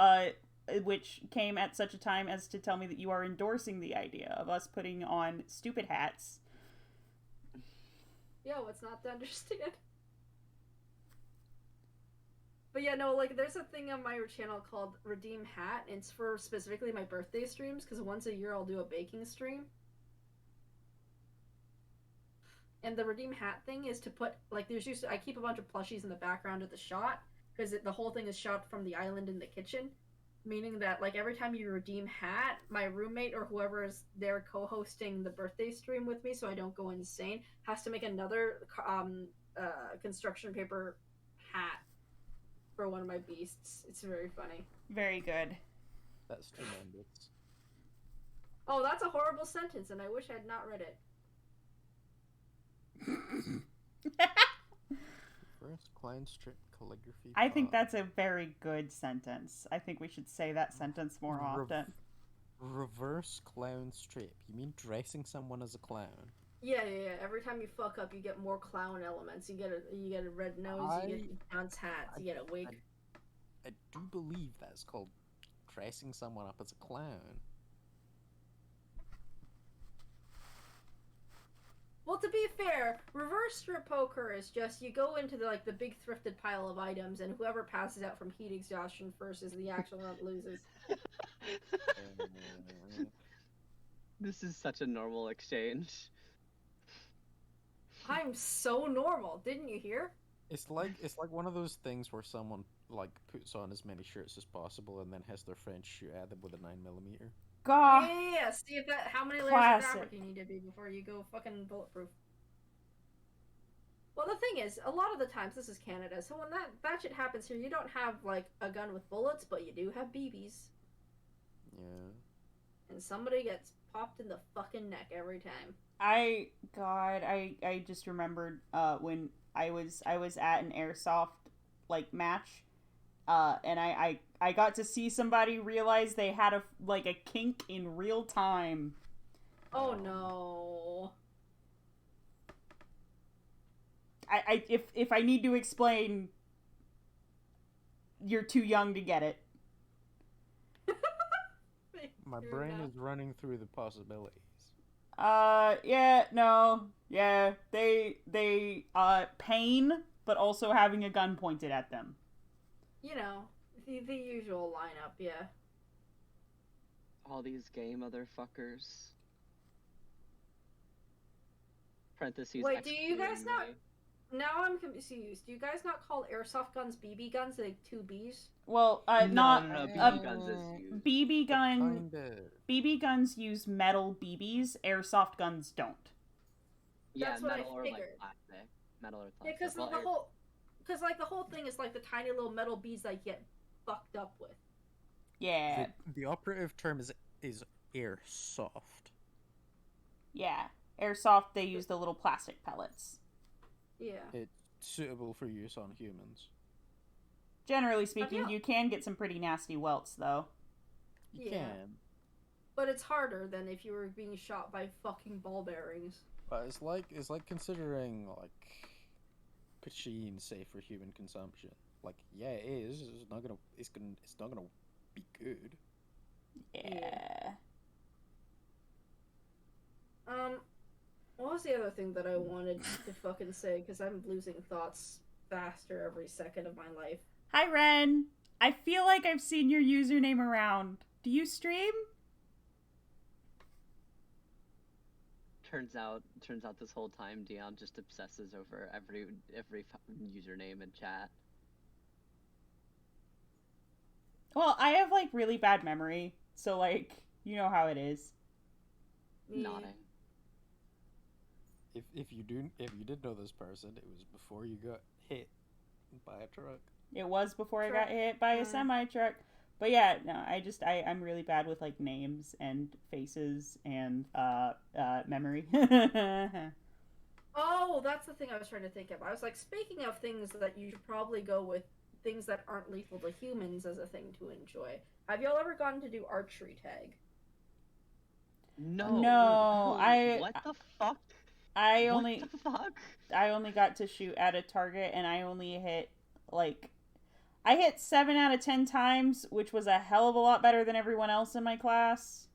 Which came at such a time as to tell me that you are endorsing the idea of us putting on stupid hats. Yeah, what's not to understand? But yeah, no, like, there's a thing on my channel called Redeem Hat, and it's for specifically my birthday streams, because once a year I'll do a baking stream. And the redeem hat thing is to put, like, I keep a bunch of plushies in the background of the shot, because the whole thing is shot from the island in the kitchen, meaning that, like, every time you redeem hat, my roommate or whoever is there co-hosting the birthday stream with me so I don't go insane, has to make another construction paper hat for one of my beasts. It's very funny. Very good. That's tremendous. Oh, that's a horrible sentence, and I wish I had not read it. Reverse clown strip calligraphy. I think that's a very good sentence. I think we should say that sentence more often. Reverse clown strip. You mean dressing someone as a clown? Yeah. Every time you fuck up, you get more clown elements. You get a red nose, you get dunce hats, you get a wig. I do believe that's called dressing someone up as a clown. Well, to be fair, reverse strip poker is just you go into the big thrifted pile of items, and whoever passes out from heat exhaustion first is the actual one that loses. This is such a normal exchange. I'm so normal, didn't you hear? It's like one of those things where someone like puts on as many shirts as possible and then has their friends shoot at them with a 9mm. God. Yeah. See how many layers Classic. of fabric you need to be before you go fucking bulletproof. Well, the thing is, a lot of the times this is Canada, so when that shit happens here, you don't have like a gun with bullets, but you do have BBs. Yeah. And somebody gets popped in the fucking neck every time. I just remembered when I was at an airsoft like match, and I got to see somebody realize they had a kink in real time. Oh no. If I need to explain, you're too young to get it. My brain is running through the possibilities. They pain, but also having a gun pointed at them. You know, the usual lineup, yeah. All these gay motherfuckers. Parentheses. Wait, do you guys not... gay. Now I'm confused. Do you guys not call airsoft guns BB guns, like 2 Bs? Well, No, BB guns is used. BB guns use metal BBs. Airsoft guns don't. Yeah, That's what metal I or figured. like plastic. Metal or Yeah, plastic. because the whole thing is like the tiny little metal beads that you get fucked up with. Yeah. The operative term is airsoft. Yeah. Airsoft, they use the little plastic pellets. Yeah. It's suitable for use on humans. Generally speaking, you can get some pretty nasty welts, though. You can. But it's harder than if you were being shot by fucking ball bearings. But it's like considering like Pachine safe for human consumption. Like, yeah, it is. It's not gonna be good. Yeah. What was the other thing that I wanted to fucking say? Because I'm losing thoughts faster every second of my life. Hi, Ren. I feel like I've seen your username around. Do you stream? Turns out this whole time Dion just obsesses over every username in chat. Well, I have like really bad memory, so like you know how it is. Nodding. If you did know this person, it was before you got hit by a truck. It was before I got hit by a semi-truck. But yeah, no, I'm really bad with like names and faces and memory. Oh, that's the thing I was trying to think of. I was like, speaking of things that you should probably go with things that aren't lethal to humans as a thing to enjoy. Have y'all ever gotten to do archery tag? No. What the fuck? I only got to shoot at a target, and I only hit I hit 7 out of 10 times, which was a hell of a lot better than everyone else in my class.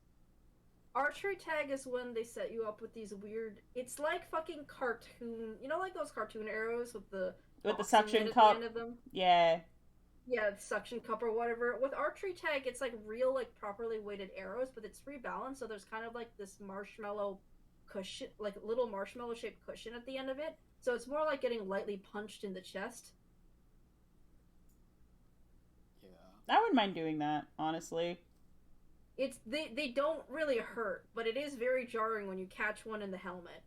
Archery tag is when they set you up with these weird... It's like fucking cartoon... You know, like those cartoon arrows with the suction cup? At the end of them? Yeah. Yeah, the suction cup or whatever. With archery tag, it's like real, like, properly weighted arrows, but it's rebalanced, so there's kind of like this marshmallow cushion, like a little marshmallow-shaped cushion at the end of it. So it's more like getting lightly punched in the chest. I wouldn't mind doing that, honestly. It's they don't really hurt, but it is very jarring when you catch one in the helmet.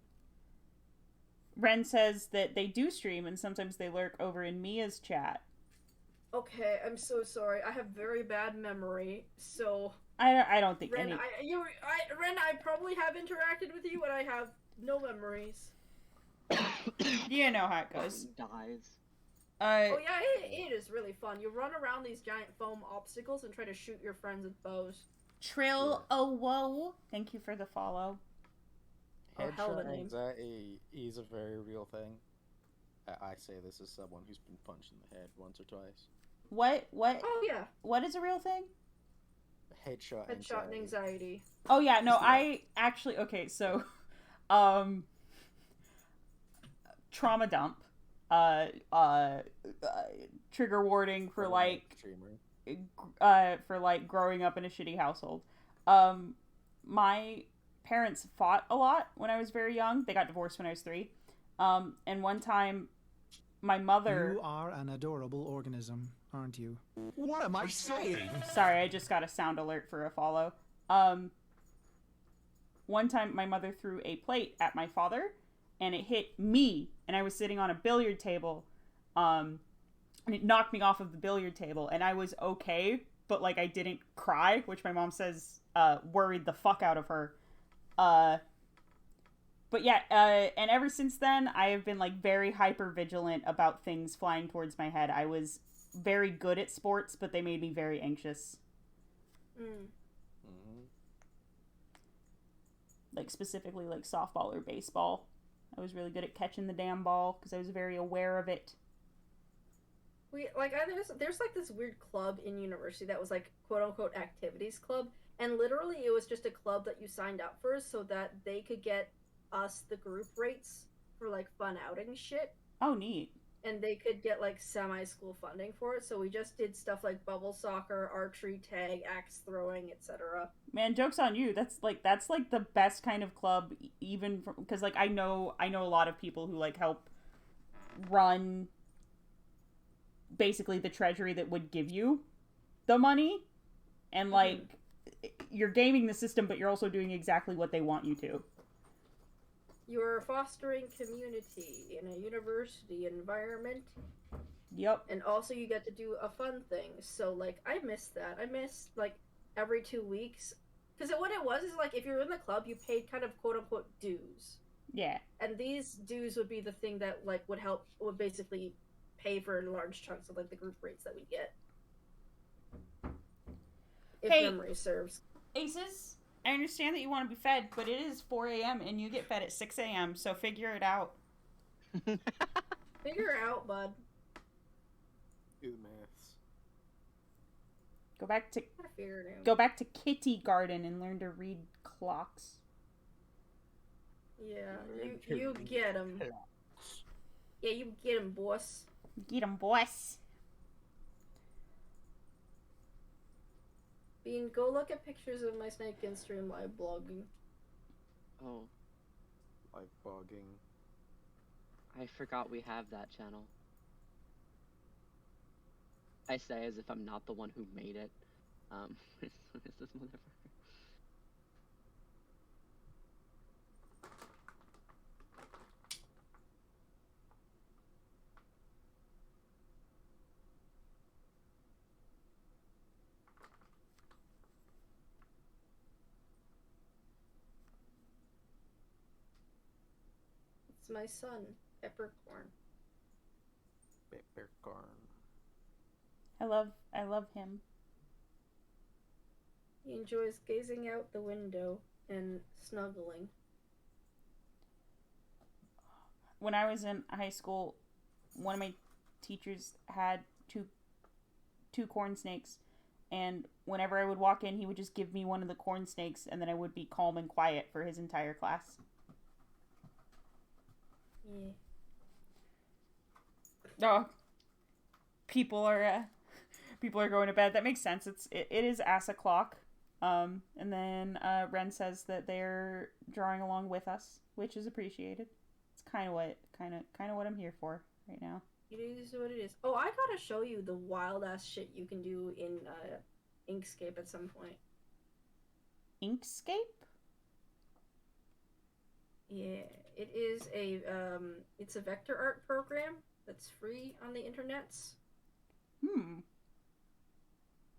Ren says that they do stream and sometimes they lurk over in Mia's chat. Okay, I'm so sorry. I have very bad memory, so I don't think Ren, any... Ren, I probably have interacted with you, but I have no memories. You know how it goes. Dies. Oh yeah, it is really fun. You run around these giant foam obstacles and try to shoot your friends with bows. Trill, oh whoa! Thank you for the follow. Headshot anxiety is a very real thing. I say this as someone who's been punched in the head once or twice. What? Oh yeah. What is a real thing? Headshot anxiety. Oh yeah, no, I actually... Okay, so... trauma dump. Trigger warning for growing up in a shitty household. My parents fought a lot when I was very young. They got divorced when I was 3. And one time my mother... You are an adorable organism, aren't you? What am I saying? Sorry, I just got a sound alert for a follow. One time my mother threw a plate at my father and it hit me, and I was sitting on a billiard table, and it knocked me off of the billiard table, and I was okay, but, like, I didn't cry, which my mom says, worried the fuck out of her. But yeah, and ever since then, I have been, like, very hyper-vigilant about things flying towards my head. I was very good at sports, but they made me very anxious. Like, specifically, like, softball or baseball. I was really good at catching the damn ball because I was very aware of it. There's like this weird club in university that was like quote unquote activities club, and literally it was just a club that you signed up for so that they could get us the group rates for like fun outing shit. Oh, neat. And they could get like semi-school funding for it, so we just did stuff like bubble soccer, archery, tag, axe throwing, etc. Man, joke's on you. That's like the best kind of club, even because like I know a lot of people who like help run basically the treasury that would give you the money, and like you're gaming the system, but you're also doing exactly what they want you to. You're fostering community in a university environment. Yep. And also you get to do a fun thing. So, like, I missed that. I missed, like, every 2 weeks. Because what it was is, like, if you're in the club, you paid kind of quote-unquote dues. Yeah. And these dues would be the thing that, like, would basically pay for large chunks of, like, the group rates that we get. If memory serves. Aces? I understand that you want to be fed, but it is 4 a.m. and you get fed at 6 a.m., so figure it out. Figure it out, bud. Do the maths. Go back to Kitty Garden and learn to read clocks. Yeah, you get him. Yeah, you get him, boss. Get him, boss. Bean, go look at pictures of my snake and stream live blogging. Oh. Live blogging. I forgot we have that channel. I say as if I'm not the one who made it. Is this whatever? It's my son, Peppercorn. Peppercorn. I love him. He enjoys gazing out the window and snuggling. When I was in high school, one of my teachers had two corn snakes, and whenever I would walk in, he would just give me one of the corn snakes, and then I would be calm and quiet for his entire class. Yeah. Oh, people are going to bed. That makes sense. It is ass o'clock. And then Ren says that they're drawing along with us, which is appreciated. It's kind of what I'm here for right now. It is what it is. Oh, I gotta show you the wild ass shit you can do in Inkscape at some point. Inkscape? Yeah, it is it's a vector art program that's free on the internets.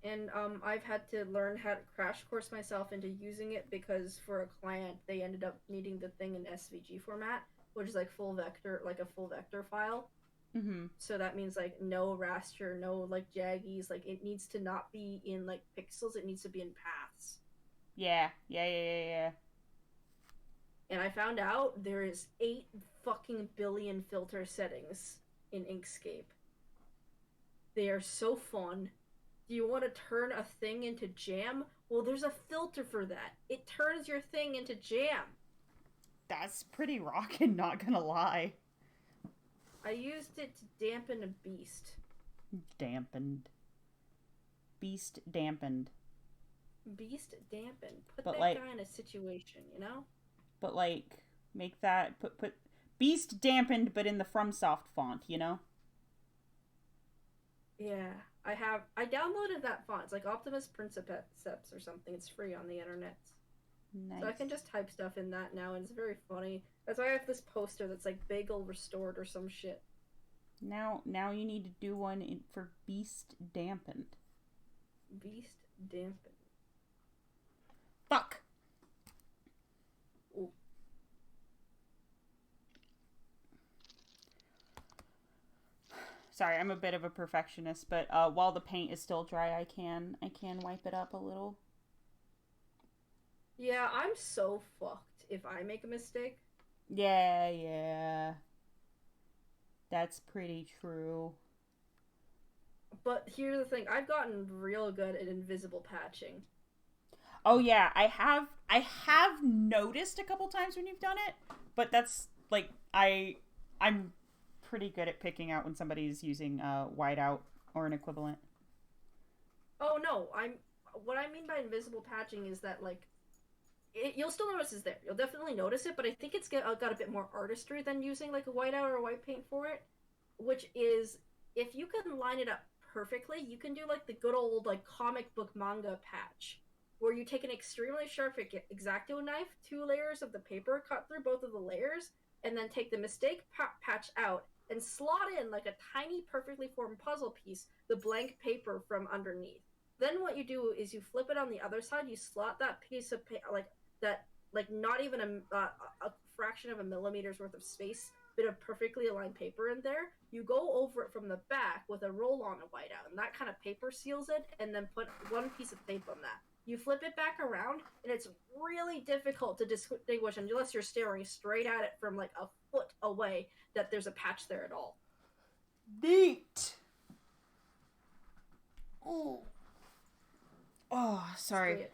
And I've had to learn how to crash course myself into using it because for a client they ended up needing the thing in SVG format, which is like a full vector file. Mm-hmm. So that means like no raster, no like jaggies. Like it needs to not be in like pixels. It needs to be in paths. Yeah. And I found out there is 8 fucking billion filter settings in Inkscape. They are so fun. Do you want to turn a thing into jam? Well, there's a filter for that. It turns your thing into jam. That's pretty rockin', not gonna lie. I used it to dampen a beast. Dampened. Beast dampened. Beast dampened. Put But that like, guy in a situation, you know? But like, make that put Beast dampened, but in the FromSoft font, you know? Yeah, I downloaded that font. It's like Optimus Princeps or something. It's free on the internet. Nice. So I can just type stuff in that now, and it's very funny. That's why I have this poster that's like Bagel Restored or some shit. Now you need to do one for Beast dampened. Beast dampened. Fuck. Ooh. Sorry, I'm a bit of a perfectionist, but while the paint is still dry, I can wipe it up a little. Yeah, I'm so fucked if I make a mistake. Yeah. That's pretty true. But here's the thing, I've gotten real good at invisible patching. Oh yeah, I have noticed a couple times when you've done it, but that's like I'm pretty good at picking out when somebody's using whiteout or an equivalent. Oh no, what I mean by invisible patching is that like you'll still notice it's there. You'll definitely notice it, but I think it's got a bit more artistry than using like a whiteout or a white paint for it, which is if you can line it up perfectly, you can do like the good old like comic book manga patch, where you take an extremely sharp X-Acto knife, 2 layers of the paper, cut through both of the layers, and then take the mistake patch out and slot in like a tiny perfectly formed puzzle piece, the blank paper from underneath. Then what you do is you flip it on the other side, you slot that piece of not even a fraction of a millimeter's worth of space, bit of perfectly aligned paper in there. You go over it from the back with a roll-on of whiteout, and that kind of paper seals it, and then put one piece of tape on that. You flip it back around, and it's really difficult to distinguish unless you're staring straight at it from like a foot away that there's a patch there at all. Neat. Oh, sorry.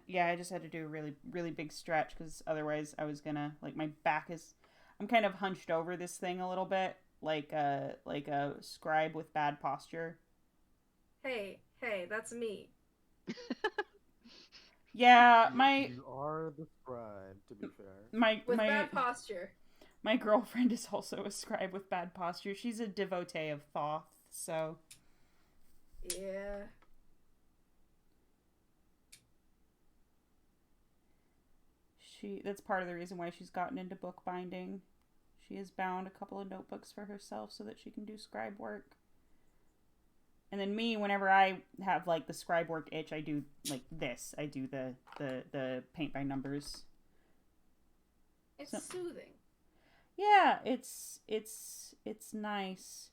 Yeah, I just had to do a really, really big stretch because otherwise I was gonna, like, my back is, I'm kind of hunched over this thing a little bit, like a scribe with bad posture. Hey, that's me. Yeah, You are the scribe, to be fair. With bad posture. My girlfriend is also a scribe with bad posture. She's a devotee of Thoth, so. Yeah. That's part of the reason why she's gotten into bookbinding. She has bound a couple of notebooks for herself so that she can do scribe work. And then me, whenever I have like the scribe work itch, I do like this. I do the paint by numbers. It's soothing. Yeah, it's nice.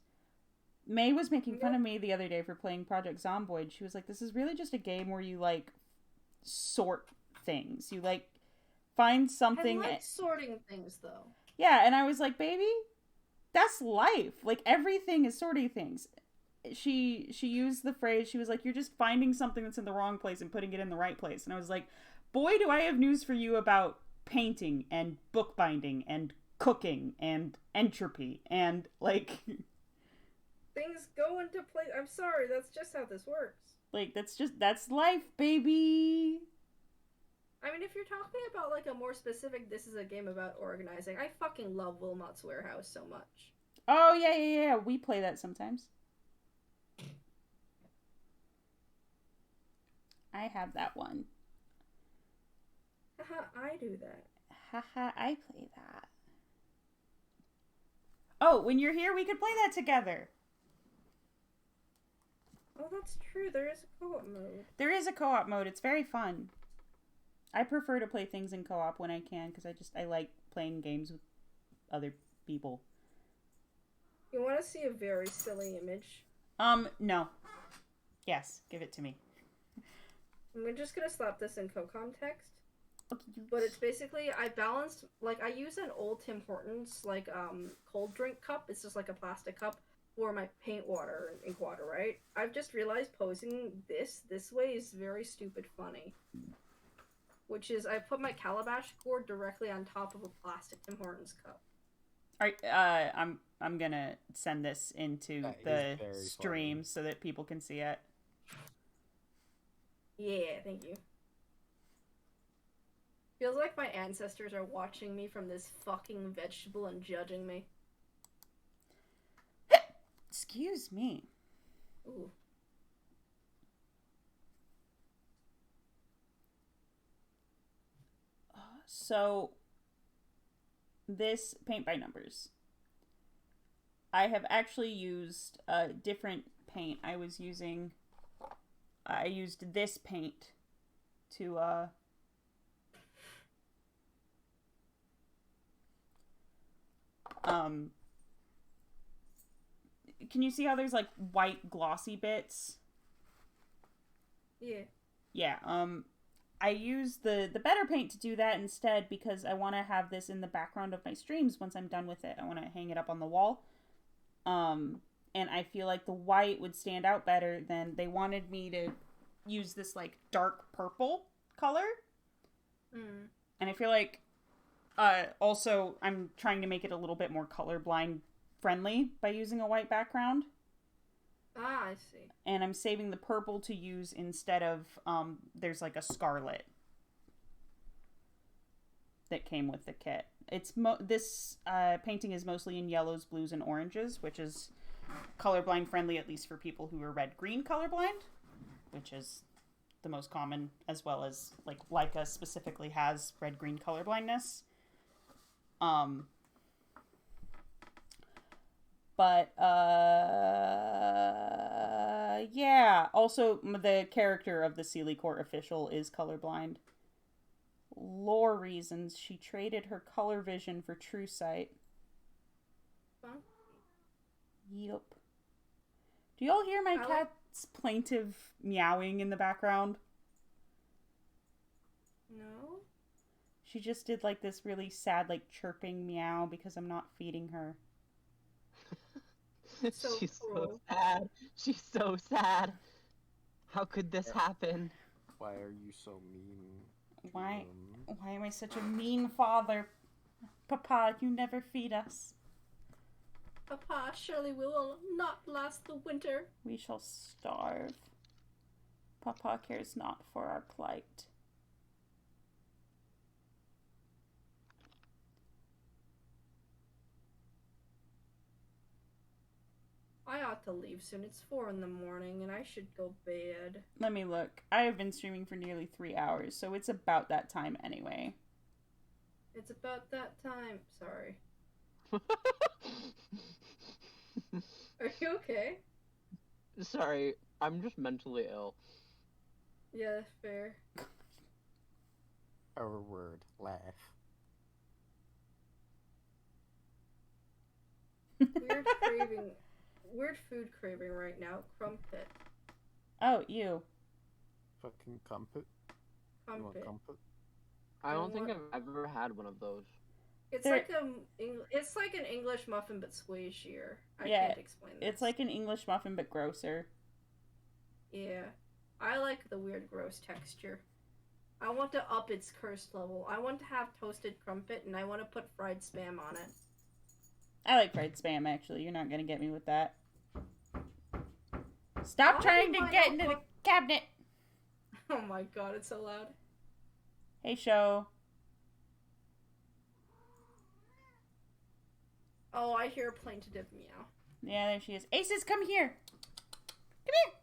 May was making fun of me the other day for playing Project Zomboid. She was like, "This is really just a game where you like sort things. You like find something." I like sorting things though. Yeah, and I was like, "Baby, that's life. Like everything is sorting things." She used the phrase, she was like, "You're just finding something that's in the wrong place and putting it in the right place." And I was like, "Boy, do I have news for you about painting and bookbinding and cooking and entropy and like things go into place." I'm sorry, that's just how this works. Like, that's life, baby. I mean, if you're talking about, like, a more specific, this is a game about organizing, I fucking love Wilmot's Warehouse so much. Oh, yeah. We play that sometimes. I have that one. Haha, I do that. Haha, I play that. Oh, when you're here, we could play that together. Oh, that's true. There is a co-op mode. There is a co-op mode. It's very fun. I prefer to play things in co-op when I can, because I like playing games with other people. You want to see a very silly image? No. Yes, give it to me. I'm just gonna slap this in co-context. But it's basically, I balanced, like, I use an old Tim Hortons, like, cold drink cup. It's just like a plastic cup for my paint water and ink water, right? I've just realized posing this way is very stupid funny. Which is, I put my calabash gourd directly on top of a plastic Tim Hortons cup. Alright, I'm gonna send this into the stream so that people can see it. Yeah, thank you. Feels like my ancestors are watching me from this fucking vegetable and judging me. Excuse me. Ooh. So, this paint by numbers. I have actually used a different paint. I used this paint to, can you see how there's, like, white glossy bits? Yeah. Yeah, I use the better paint to do that instead because I want to have this in the background of my streams once I'm done with it. I want to hang it up on the wall. And I feel like the white would stand out better than they wanted me to use this, like, dark purple color. Mm. And I feel like, also, I'm trying to make it a little bit more colorblind friendly by using a white background. Ah, I see. And I'm saving the purple to use instead of, there's like a scarlet that came with the kit. It's this painting is mostly in yellows, blues, and oranges, which is colorblind friendly, at least for people who are red-green colorblind, which is the most common, as well as, like, Leica specifically has red-green colorblindness. But, yeah. Also, the character of the Sealy Court official is colorblind. Lore reasons, she traded her color vision for true sight. Huh? Yep. Do y'all hear my cat's plaintive meowing in the background? No. She just did, like, this really sad, like, chirping meow because I'm not feeding her. She's so sad. She's so sad. How could this happen? Why are you so mean? Why am I such a mean father? Papa, you never feed us. Papa, surely we will not last the winter. We shall starve. Papa cares not for our plight. I ought to leave soon. It's 4 in the morning and I should go bed. Let me look. I have been streaming for nearly 3 hours, so it's about that time anyway. It's about that time. Sorry. Are you okay? Sorry, I'm just mentally ill. Yeah, fair. Our word, laugh. Weird food craving right now. Crumpet. Oh, you. Fucking crumpet. You want crumpet? I don't think I've ever had one of those. It's like an English muffin but squishier. I Yeah, can't explain this. It's like an English muffin but grosser. Yeah. I like the weird gross texture. I want to up its curse level. I want to have toasted crumpet and I want to put fried spam on it. I like fried spam, actually. You're not gonna get me with that. Stop trying to get into the cabinet. Oh my god, it's so loud. Hey, show. Oh, I hear a plaintive meow. Yeah, there she is. Aces, come here. Come here.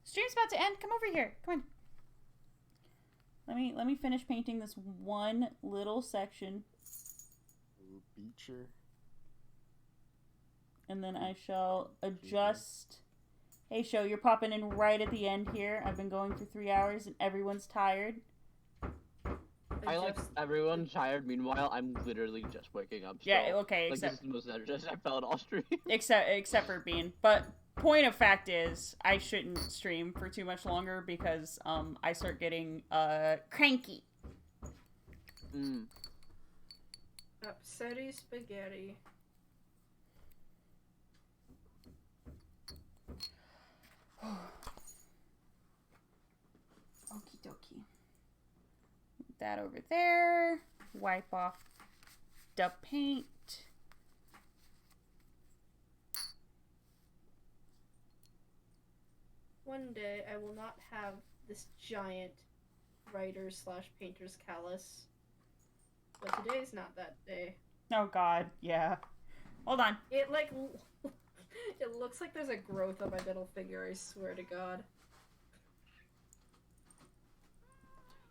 Stream's about to end. Come over here. Come on. Let me finish painting this one little section. Ooh, Beecher. And then I shall adjust. Hey, show, you're popping in right at the end here. I've been going for 3 hours and everyone's tired. I like everyone tired. Meanwhile, I'm literally just waking up. Yeah, still. okay, Like, except... this is the most energized I felt all stream. except for Bean. But point of fact is, I shouldn't stream for too much longer because I start getting cranky. Upsetty spaghetti. Okie dokie. That over there. Wipe off the paint. One day I will not have this giant writer/painter's callus. But today's not that day. Oh god, yeah. Hold on. It like it looks like there's a growth on my middle finger, I swear to god.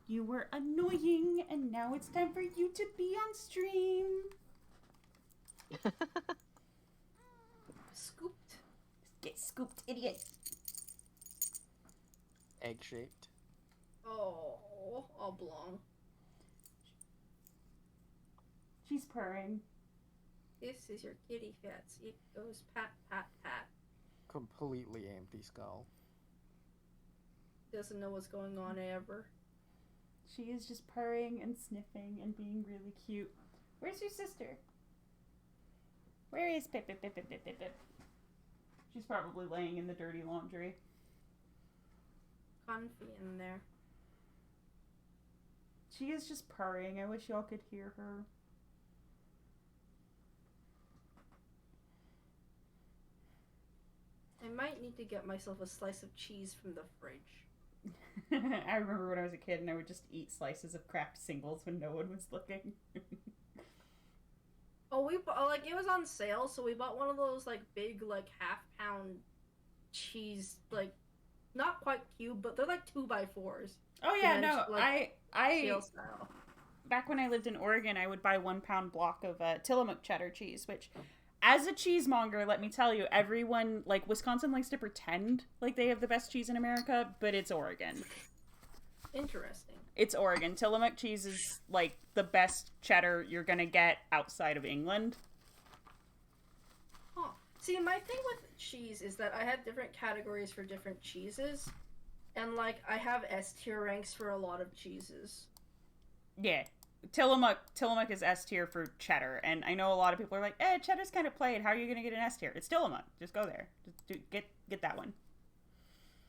You were annoying, and now it's time for you to be on stream. Scooped. Get scooped, idiot. Egg-shaped. Oh, oblong. She's purring. This is your kitty cats. It goes pat, pat, pat. Completely empty skull. Doesn't know what's going on ever. She is just purring and sniffing and being really cute. Where's your sister? Where is Pip, Pip, Pip, Pip, Pip, Pip, Pip? She's probably laying in the dirty laundry. Comfy in there. She is just purring. I wish y'all could hear her. I might need to get myself a slice of cheese from the fridge. I remember when I was a kid and I would just eat slices of Kraft singles when no one was looking. Oh, like it was on sale, so we bought one of those like big like half-pound cheese, like not quite cube, but they're like 2x4s. Oh yeah, no, like, I scale style. Back when I lived in Oregon, I would buy 1 pound block of Tillamook cheddar cheese, which, as a cheesemonger, let me tell you, everyone, like, Wisconsin likes to pretend like they have the best cheese in America, but it's Oregon. Interesting. It's Oregon. Tillamook cheese is, like, the best cheddar you're gonna get outside of England. Huh. See, my thing with cheese is that I have different categories for different cheeses, and, like, I have S-tier ranks for a lot of cheeses. Yeah. Tillamook is S tier for cheddar, and I know a lot of people are like, cheddar's kind of plain. How are you gonna get an S tier? It's Tillamook. Just go there. Just get that one.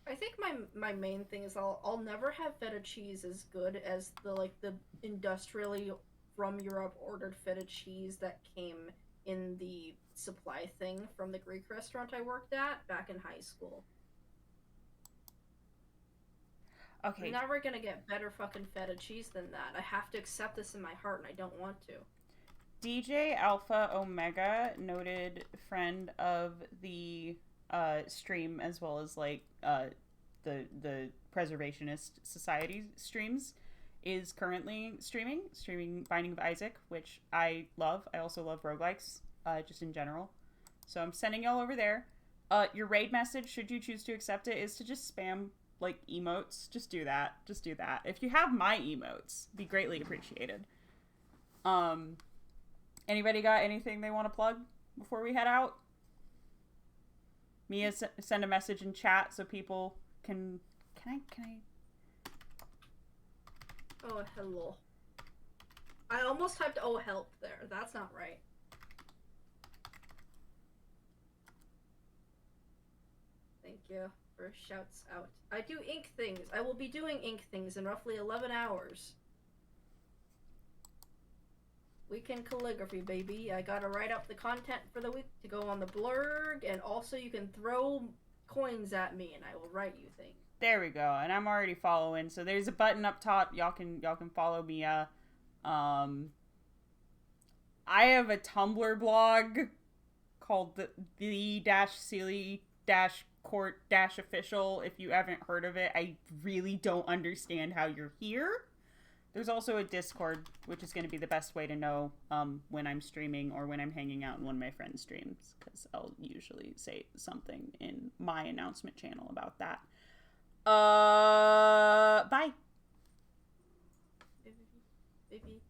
I think my main thing is I'll never have feta cheese as good as the industrially from Europe ordered feta cheese that came in the supply thing from the Greek restaurant I worked at back in high school. Okay. I'm never gonna get better fucking feta cheese than that. I have to accept this in my heart, and I don't want to. DJ Alpha Omega, noted friend of the stream, as well as like the Preservationist Society streams, is currently streaming Binding of Isaac, which I love. I also love roguelikes, just in general. So I'm sending y'all over there. Your raid message, should you choose to accept it, is to just spam like emotes. Just do that. If you have my emotes, be greatly appreciated. Anybody got anything they want to plug before we head out? Mia, send a message in chat so people can I Oh, hello. I almost typed oh help there. That's not right. Thank you for shouts out. I do ink things. I will be doing ink things in roughly 11 hours. Weekend calligraphy, baby. I gotta write up the content for the week to go on the blurg, and also you can throw coins at me and I will write you things. There we go. And I'm already following. So there's a button up top. Y'all can follow me. I have a Tumblr blog called the-silly-court-official. If you haven't heard of it, I really don't understand how you're here. There's also a Discord, which is going to be the best way to know when I'm streaming or when I'm hanging out in one of my friends' streams, because I'll usually say something in my announcement channel about that. Bye. Baby.